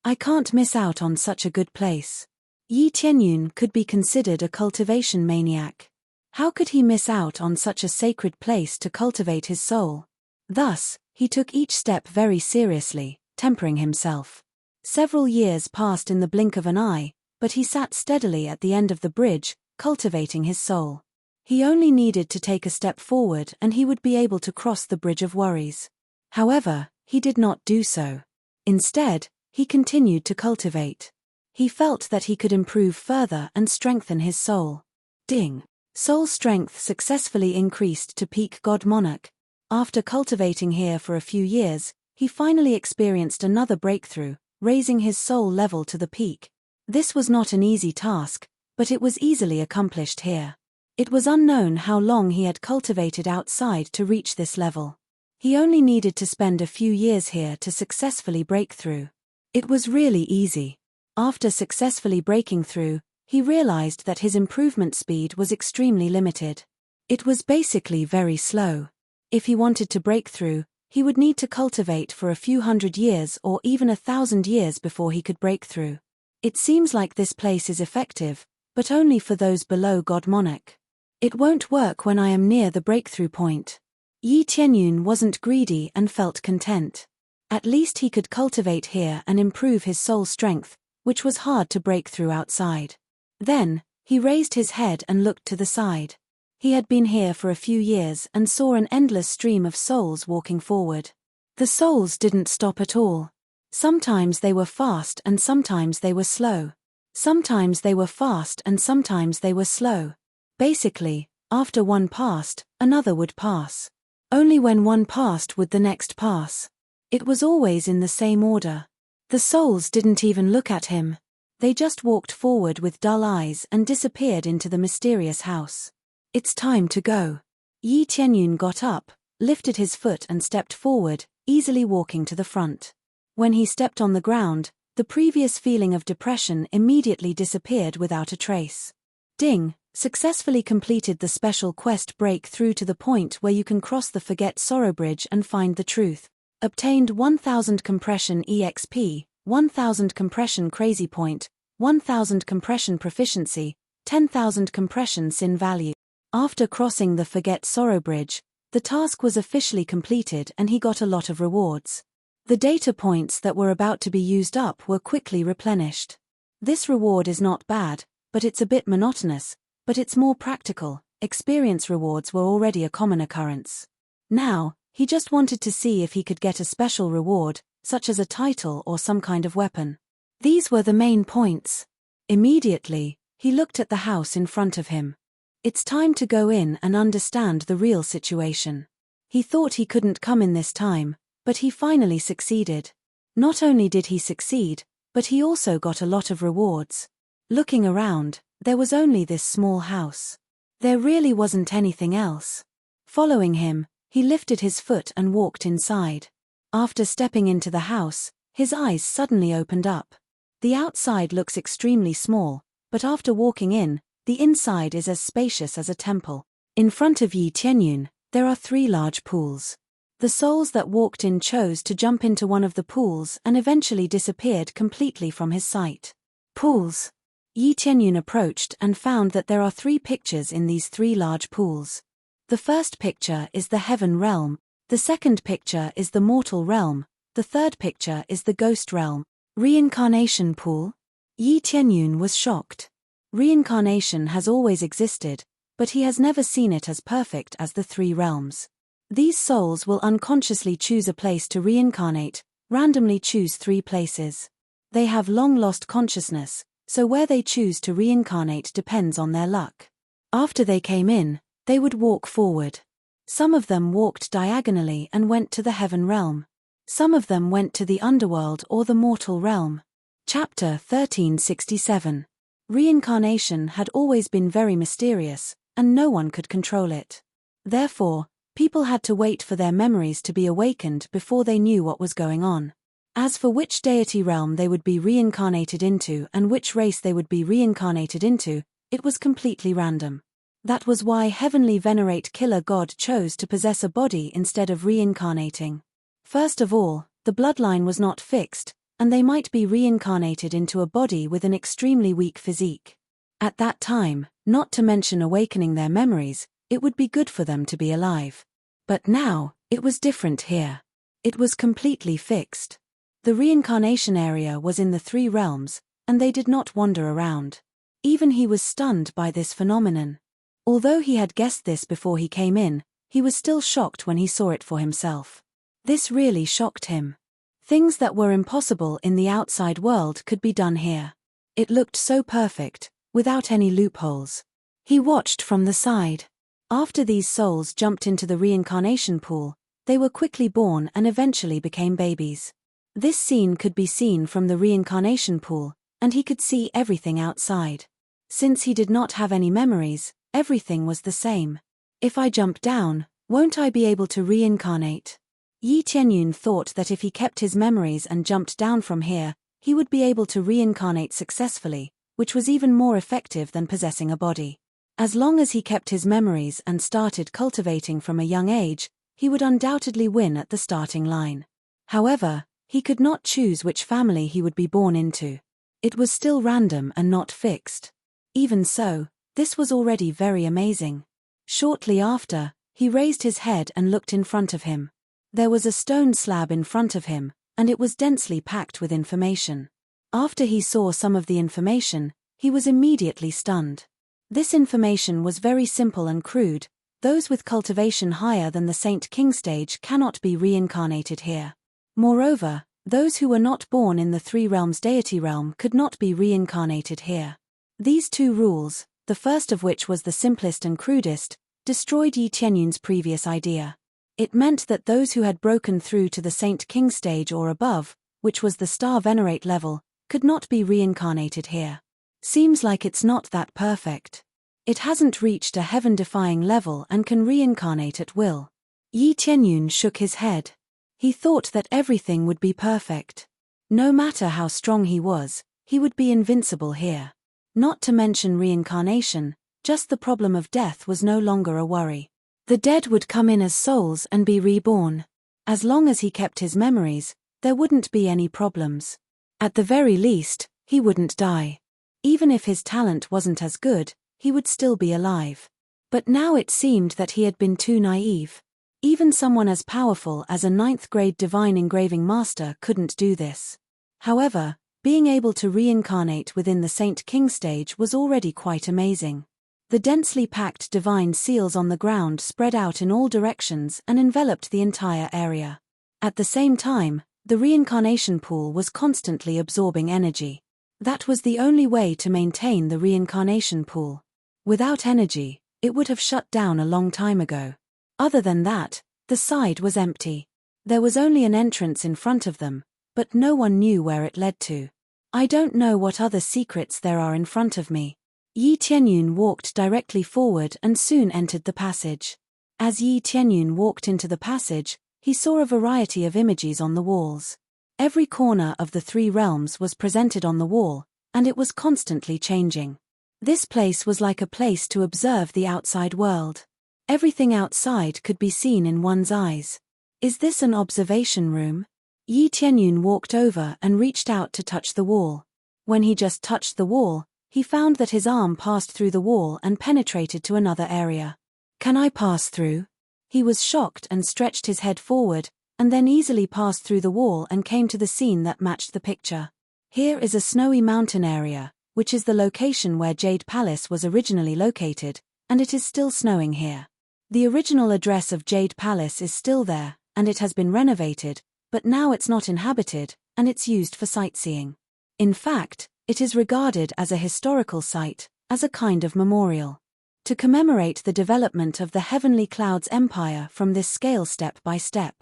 I can't miss out on such a good place. Yi Tianyun could be considered a cultivation maniac. How could he miss out on such a sacred place to cultivate his soul? Thus, he took each step very seriously, tempering himself. Several years passed in the blink of an eye, but he sat steadily at the end of the bridge, cultivating his soul. He only needed to take a step forward and he would be able to cross the bridge of worries. However, he did not do so. Instead, he continued to cultivate. He felt that he could improve further and strengthen his soul. Ding! Soul strength successfully increased to peak God Monarch. After cultivating here for a few years, he finally experienced another breakthrough, raising his soul level to the peak. This was not an easy task, but it was easily accomplished here. It was unknown how long he had cultivated outside to reach this level. He only needed to spend a few years here to successfully break through. It was really easy. After successfully breaking through, he realized that his improvement speed was extremely limited. It was basically very slow. If he wanted to break through, he would need to cultivate for a few hundred years or even 1,000 years before he could break through. It seems like this place is effective, but only for those below God Monarch. It won't work when I am near the breakthrough point. Yi Tianyun wasn't greedy and felt content. At least he could cultivate here and improve his soul strength, which was hard to break through outside. Then, he raised his head and looked to the side. He had been here for a few years and saw an endless stream of souls walking forward. The souls didn't stop at all. Sometimes they were fast and sometimes they were slow. Sometimes they were fast and sometimes they were slow. Basically, after one passed, another would pass. Only when one passed would the next pass. It was always in the same order. The souls didn't even look at him. They just walked forward with dull eyes and disappeared into the mysterious house. It's time to go. Yi Tianyun got up, lifted his foot and stepped forward, easily walking to the front. When he stepped on the ground, the previous feeling of depression immediately disappeared without a trace. Ding! Successfully completed the special quest break through to the point where you can cross the Forget Sorrow Bridge and find the truth. Obtained 1000 compression EXP, 1000 compression crazy point, 1000 compression proficiency, 10,000 compression sin value. After crossing the Forget Sorrow Bridge, the task was officially completed and he got a lot of rewards. The data points that were about to be used up were quickly replenished. This reward is not bad, but it's a bit monotonous, but it's more practical. Experience rewards were already a common occurrence. Now, he just wanted to see if he could get a special reward, such as a title or some kind of weapon. These were the main points. Immediately, he looked at the house in front of him. It's time to go in and understand the real situation. He thought he couldn't come in this time, but he finally succeeded. Not only did he succeed, but he also got a lot of rewards. Looking around, there was only this small house. There really wasn't anything else. Following him, he lifted his foot and walked inside. After stepping into the house, his eyes suddenly opened up. The outside looks extremely small, but after walking in, The inside is as spacious as a temple. In front of Yi Tianyun, there are 3 large pools. The souls that walked in chose to jump into one of the pools and eventually disappeared completely from his sight. Pools. Yi Tianyun approached and found that there are 3 pictures in these 3 large pools. The first picture is the heaven realm, the second picture is the mortal realm, the third picture is the ghost realm. Reincarnation pool? Yi Tianyun was shocked. Reincarnation has always existed, but he has never seen it as perfect as the 3 realms. These souls will unconsciously choose a place to reincarnate, randomly choose 3 places. They have long lost consciousness, so where they choose to reincarnate depends on their luck. After they came in, they would walk forward. Some of them walked diagonally and went to the heaven realm. Some of them went to the underworld or the mortal realm. Chapter 1367. Reincarnation had always been very mysterious, and no one could control it. Therefore, people had to wait for their memories to be awakened before they knew what was going on. As for which deity realm they would be reincarnated into and which race they would be reincarnated into, it was completely random. That was why Heavenly Venerate Killer God chose to possess a body instead of reincarnating. First of all, the bloodline was not fixed, and they might be reincarnated into a body with an extremely weak physique. At that time, not to mention awakening their memories, it would be good for them to be alive. But now, it was different here. It was completely fixed. The reincarnation area was in the 3 realms, and they did not wander around. Even he was stunned by this phenomenon. Although he had guessed this before he came in, he was still shocked when he saw it for himself. This really shocked him. Things that were impossible in the outside world could be done here. It looked so perfect, without any loopholes. He watched from the side. After these souls jumped into the reincarnation pool, they were quickly born and eventually became babies. This scene could be seen from the reincarnation pool, and he could see everything outside. Since he did not have any memories, everything was the same. If I jump down, won't I be able to reincarnate? Yi Tianyun thought that if he kept his memories and jumped down from here, he would be able to reincarnate successfully, which was even more effective than possessing a body. As long as he kept his memories and started cultivating from a young age, he would undoubtedly win at the starting line. However, he could not choose which family he would be born into. It was still random and not fixed. Even so, this was already very amazing. Shortly after, he raised his head and looked in front of him. There was a stone slab in front of him, and it was densely packed with information. After he saw some of the information, he was immediately stunned. This information was very simple and crude. Those with cultivation higher than the Saint King stage cannot be reincarnated here. Moreover, those who were not born in the 3 realms deity realm could not be reincarnated here. These 2 rules, the first of which was the simplest and crudest, destroyed Yi Tianyun's previous idea. It meant that those who had broken through to the Saint King stage or above, which was the Star Venerate level, could not be reincarnated here. Seems like it's not that perfect. It hasn't reached a heaven-defying level and can reincarnate at will. Yi Tianyun shook his head. He thought that everything would be perfect. No matter how strong he was, he would be invincible here. Not to mention reincarnation, just the problem of death was no longer a worry. The dead would come in as souls and be reborn. As long as he kept his memories, there wouldn't be any problems. At the very least, he wouldn't die. Even if his talent wasn't as good, he would still be alive. But now it seemed that he had been too naive. Even someone as powerful as a 9th-grade divine engraving master couldn't do this. However, being able to reincarnate within the Saint King stage was already quite amazing. The densely packed divine seals on the ground spread out in all directions and enveloped the entire area. At the same time, the reincarnation pool was constantly absorbing energy. That was the only way to maintain the reincarnation pool. Without energy, it would have shut down a long time ago. Other than that, the side was empty. There was only an entrance in front of them, but no one knew where it led to. I don't know what other secrets there are in front of me. Yi Tianyun walked directly forward and soon entered the passage. As Yi Tianyun walked into the passage, he saw a variety of images on the walls. Every corner of the 3 realms was presented on the wall, and it was constantly changing. This place was like a place to observe the outside world. Everything outside could be seen in one's eyes. Is this an observation room? Yi Tianyun walked over and reached out to touch the wall. When he just touched the wall, he found that his arm passed through the wall and penetrated to another area. Can I pass through? He was shocked and stretched his head forward, and then easily passed through the wall and came to the scene that matched the picture. Here is a snowy mountain area, which is the location where Jade Palace was originally located, and it is still snowing here. The original address of Jade Palace is still there, and it has been renovated, but now it's not inhabited, and it's used for sightseeing. In fact, it is regarded as a historical site, as a kind of memorial. To commemorate the development of the Heavenly Clouds Empire from this scale step by step.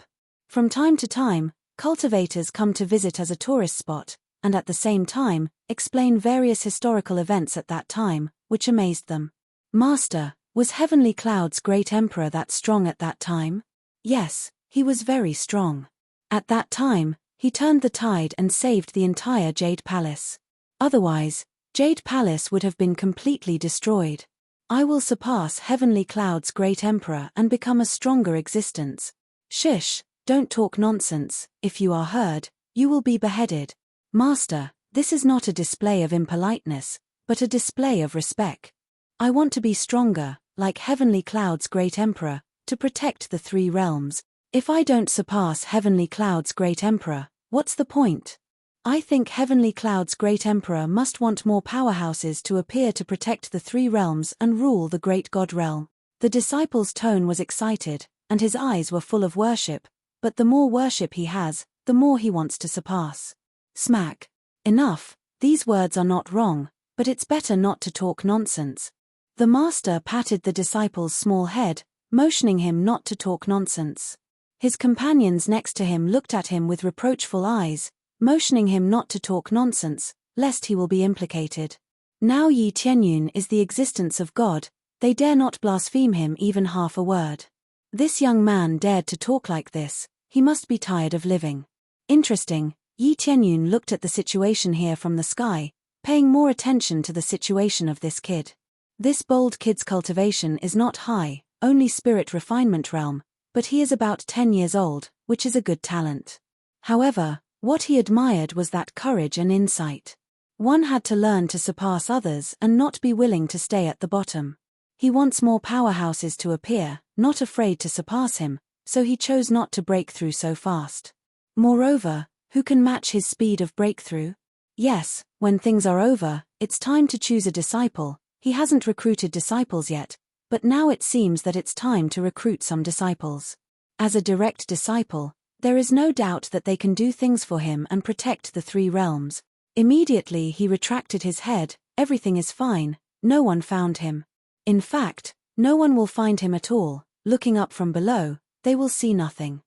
From time to time, cultivators come to visit as a tourist spot, and at the same time, explain various historical events at that time, which amazed them. Master, was Heavenly Cloud's great emperor that strong at that time? Yes, he was very strong. At that time, he turned the tide and saved the entire Jade Palace. Otherwise, Jade Palace would have been completely destroyed. I will surpass Heavenly Cloud's great emperor and become a stronger existence. Shush, don't talk nonsense. If you are heard, you will be beheaded. Master, this is not a display of impoliteness, but a display of respect. I want to be stronger, like Heavenly Cloud's great emperor, to protect the three realms. If I don't surpass Heavenly Cloud's great emperor, what's the point? I think Heavenly Cloud's great emperor must want more powerhouses to appear to protect the three realms and rule the great god realm. The disciple's tone was excited, and his eyes were full of worship, but the more worship he has, the more he wants to surpass. Smack. Enough, these words are not wrong, but it's better not to talk nonsense. The master patted the disciple's small head, motioning him not to talk nonsense. His companions next to him looked at him with reproachful eyes, motioning him not to talk nonsense, lest he will be implicated. Now Yi Tianyun is the existence of God, they dare not blaspheme him even half a word. This young man dared to talk like this, he must be tired of living. Interesting, Yi Tianyun looked at the situation here from the sky, paying more attention to the situation of this kid. This bold kid's cultivation is not high, only spirit refinement realm, but he is about 10 years old, which is a good talent. However, what he admired was that courage and insight. One had to learn to surpass others and not be willing to stay at the bottom. He wants more powerhouses to appear, not afraid to surpass him, so he chose not to break through so fast. Moreover, who can match his speed of breakthrough? Yes, when things are over, it's time to choose a disciple. He hasn't recruited disciples yet, but now it seems that it's time to recruit some disciples. As a direct disciple, there is no doubt that they can do things for him and protect the three realms. Immediately he retracted his head, everything is fine, no one found him. In fact, no one will find him at all, looking up from below, they will see nothing.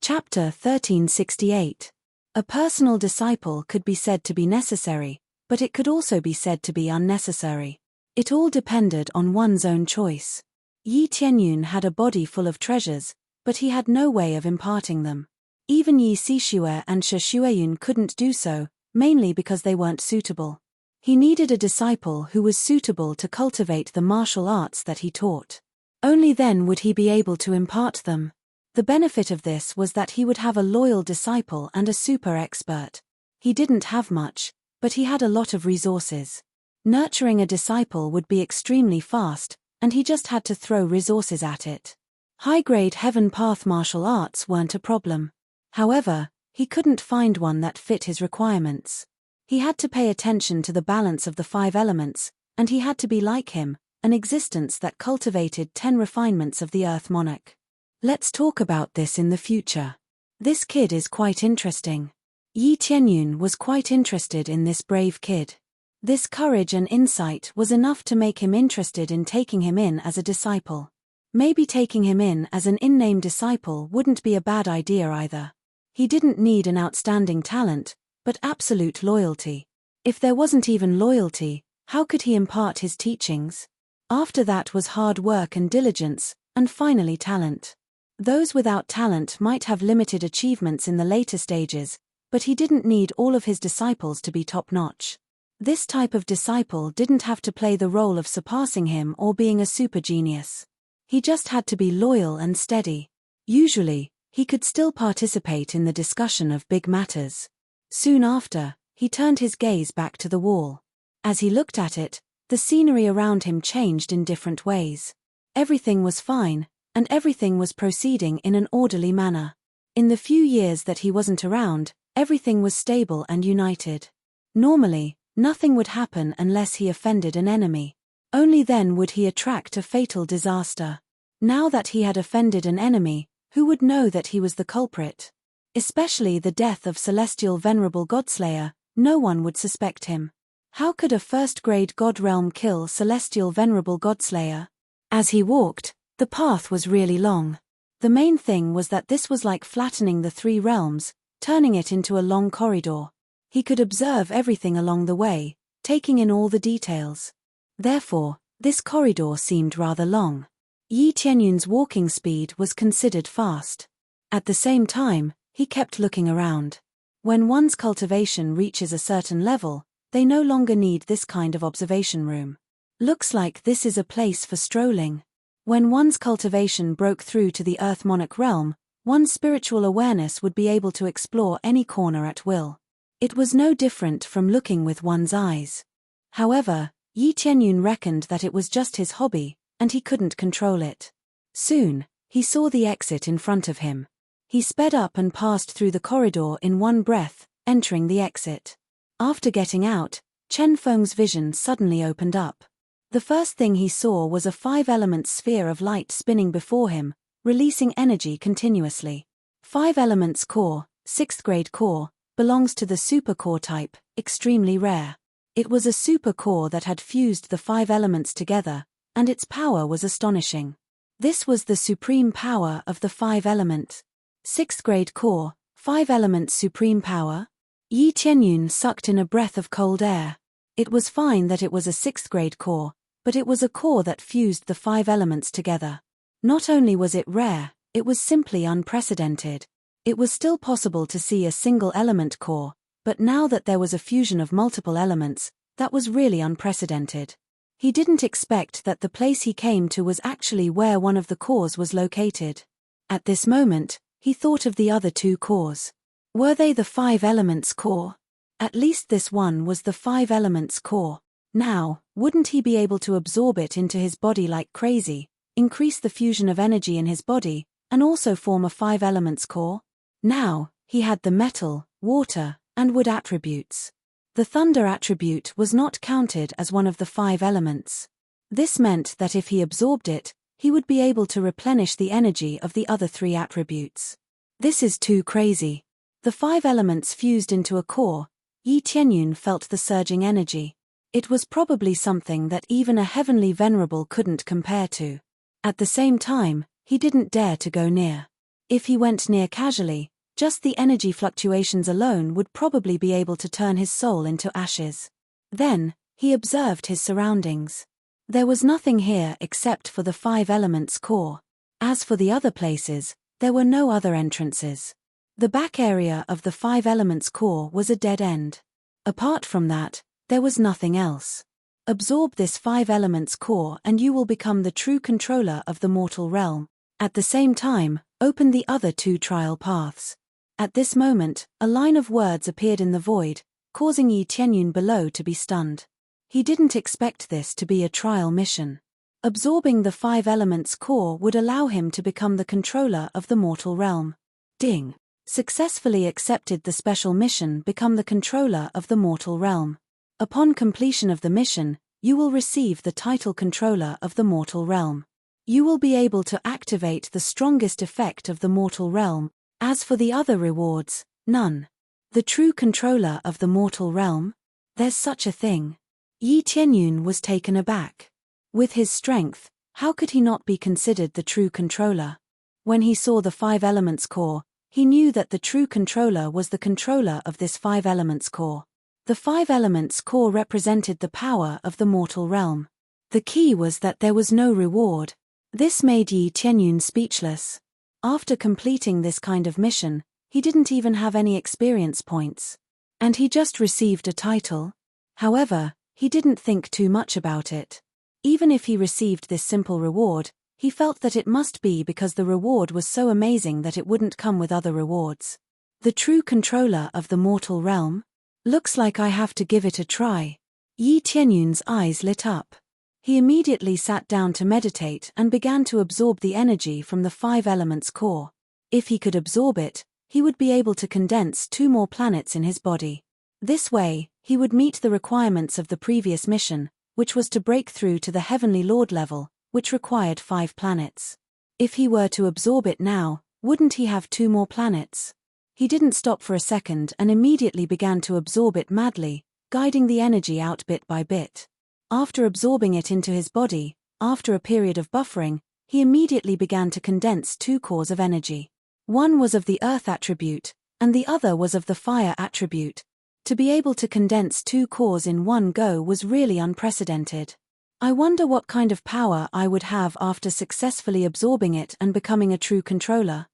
Chapter 1368. A personal disciple could be said to be necessary, but it could also be said to be unnecessary. It all depended on one's own choice. Yi Tianyun had a body full of treasures, but he had no way of imparting them. Even Yi Sixue and Shi Xueyun couldn't do so, mainly because they weren't suitable. He needed a disciple who was suitable to cultivate the martial arts that he taught. Only then would he be able to impart them. The benefit of this was that he would have a loyal disciple and a super expert. He didn't have much, but he had a lot of resources. Nurturing a disciple would be extremely fast, and he just had to throw resources at it. High-grade Heaven Path martial arts weren't a problem. However, he couldn't find one that fit his requirements. He had to pay attention to the balance of the 5 elements, and he had to be like him, an existence that cultivated 10 refinements of the Earth Monarch. Let's talk about this in the future. This kid is quite interesting. Yi Tianyun was quite interested in this brave kid. This courage and insight was enough to make him interested in taking him in as a disciple. Maybe taking him in as an in-name disciple wouldn't be a bad idea either. He didn't need an outstanding talent, but absolute loyalty. If there wasn't even loyalty, how could he impart his teachings? After that was hard work and diligence, and finally talent. Those without talent might have limited achievements in the later stages, but he didn't need all of his disciples to be top-notch. This type of disciple didn't have to play the role of surpassing him or being a super genius. He just had to be loyal and steady. Usually, he could still participate in the discussion of big matters. Soon after, he turned his gaze back to the wall. As he looked at it, the scenery around him changed in different ways. Everything was fine, and everything was proceeding in an orderly manner. In the few years that he wasn't around, everything was stable and united. Normally, nothing would happen unless he offended an enemy. Only then would he attract a fatal disaster. Now that he had offended an enemy, who would know that he was the culprit? Especially the death of Celestial Venerable Godslayer, no one would suspect him. How could a first-grade god realm kill Celestial Venerable Godslayer? As he walked, the path was really long. The main thing was that this was like flattening the three realms, turning it into a long corridor. He could observe everything along the way, taking in all the details. Therefore, this corridor seemed rather long. Yi Tianyun's walking speed was considered fast. At the same time, he kept looking around. When one's cultivation reaches a certain level, they no longer need this kind of observation room. Looks like this is a place for strolling. When one's cultivation broke through to the Earth Monarch realm, one's spiritual awareness would be able to explore any corner at will. It was no different from looking with one's eyes. However, Yi Tianyun reckoned that it was just his hobby, and he couldn't control it. Soon, he saw the exit in front of him. He sped up and passed through the corridor in one breath, entering the exit. After getting out, Chen Feng's vision suddenly opened up. The first thing he saw was a 5-element sphere of light spinning before him, releasing energy continuously. 5 elements core, 6th grade core, belongs to the super core type, extremely rare. It was a super core that had fused the 5 elements together, and its power was astonishing. This was the supreme power of the 5 element. 6th grade core, 5 elements supreme power? Yi Tianyun sucked in a breath of cold air. It was fine that it was a 6th grade core, but it was a core that fused the 5 elements together. Not only was it rare, it was simply unprecedented. It was still possible to see a single element core, but now that there was a fusion of multiple elements, that was really unprecedented. He didn't expect that the place he came to was actually where one of the cores was located. At this moment, he thought of the other 2 cores. Were they the 5 elements core? At least this one was the 5 elements core. Now, wouldn't he be able to absorb it into his body like crazy, increase the fusion of energy in his body, and also form a 5 elements core? Now, he had the metal, water, and wood attributes. The thunder attribute was not counted as one of the 5 elements. This meant that if he absorbed it, he would be able to replenish the energy of the other 3 attributes. This is too crazy. The 5 elements fused into a core. Yi Tianyun felt the surging energy. It was probably something that even a heavenly venerable couldn't compare to. At the same time, he didn't dare to go near. If he went near casually, just the energy fluctuations alone would probably be able to turn his soul into ashes. Then, he observed his surroundings. There was nothing here except for the 5 elements core. As for the other places, there were no other entrances. The back area of the 5 elements core was a dead end. Apart from that, there was nothing else. Absorb this 5 elements core and you will become the true controller of the mortal realm. At the same time, open the other 2 trial paths. At this moment, a line of words appeared in the void, causing Yi Tianyun below to be stunned. He didn't expect this to be a trial mission. Absorbing the 5 elements core would allow him to become the controller of the mortal realm. Ding. Successfully accepted the special mission, become the controller of the mortal realm. Upon completion of the mission, you will receive the title controller of the mortal realm. You will be able to activate the strongest effect of the mortal realm. As for the other rewards, none. The true controller of the mortal realm? There's such a thing. Yi Tianyun was taken aback. With his strength, how could he not be considered the true controller? When he saw the 5 elements core, he knew that the true controller was the controller of this 5 elements core. The 5 elements core represented the power of the mortal realm. The key was that there was no reward. This made Yi Tianyun speechless. After completing this kind of mission, he didn't even have any experience points. And he just received a title. However, he didn't think too much about it. Even if he received this simple reward, he felt that it must be because the reward was so amazing that it wouldn't come with other rewards. The true controller of the mortal realm? Looks like I have to give it a try. Yi Tianyun's eyes lit up. He immediately sat down to meditate and began to absorb the energy from the 5 elements core. If he could absorb it, he would be able to condense 2 more planets in his body. This way, he would meet the requirements of the previous mission, which was to break through to the Heavenly Lord level, which required 5 planets. If he were to absorb it now, wouldn't he have 2 more planets? He didn't stop for a second and immediately began to absorb it madly, guiding the energy out bit by bit. After absorbing it into his body, after a period of buffering, he immediately began to condense 2 cores of energy. One was of the earth attribute, and the other was of the fire attribute. To be able to condense 2 cores in one go was really unprecedented. I wonder what kind of power I would have after successfully absorbing it and becoming a true controller.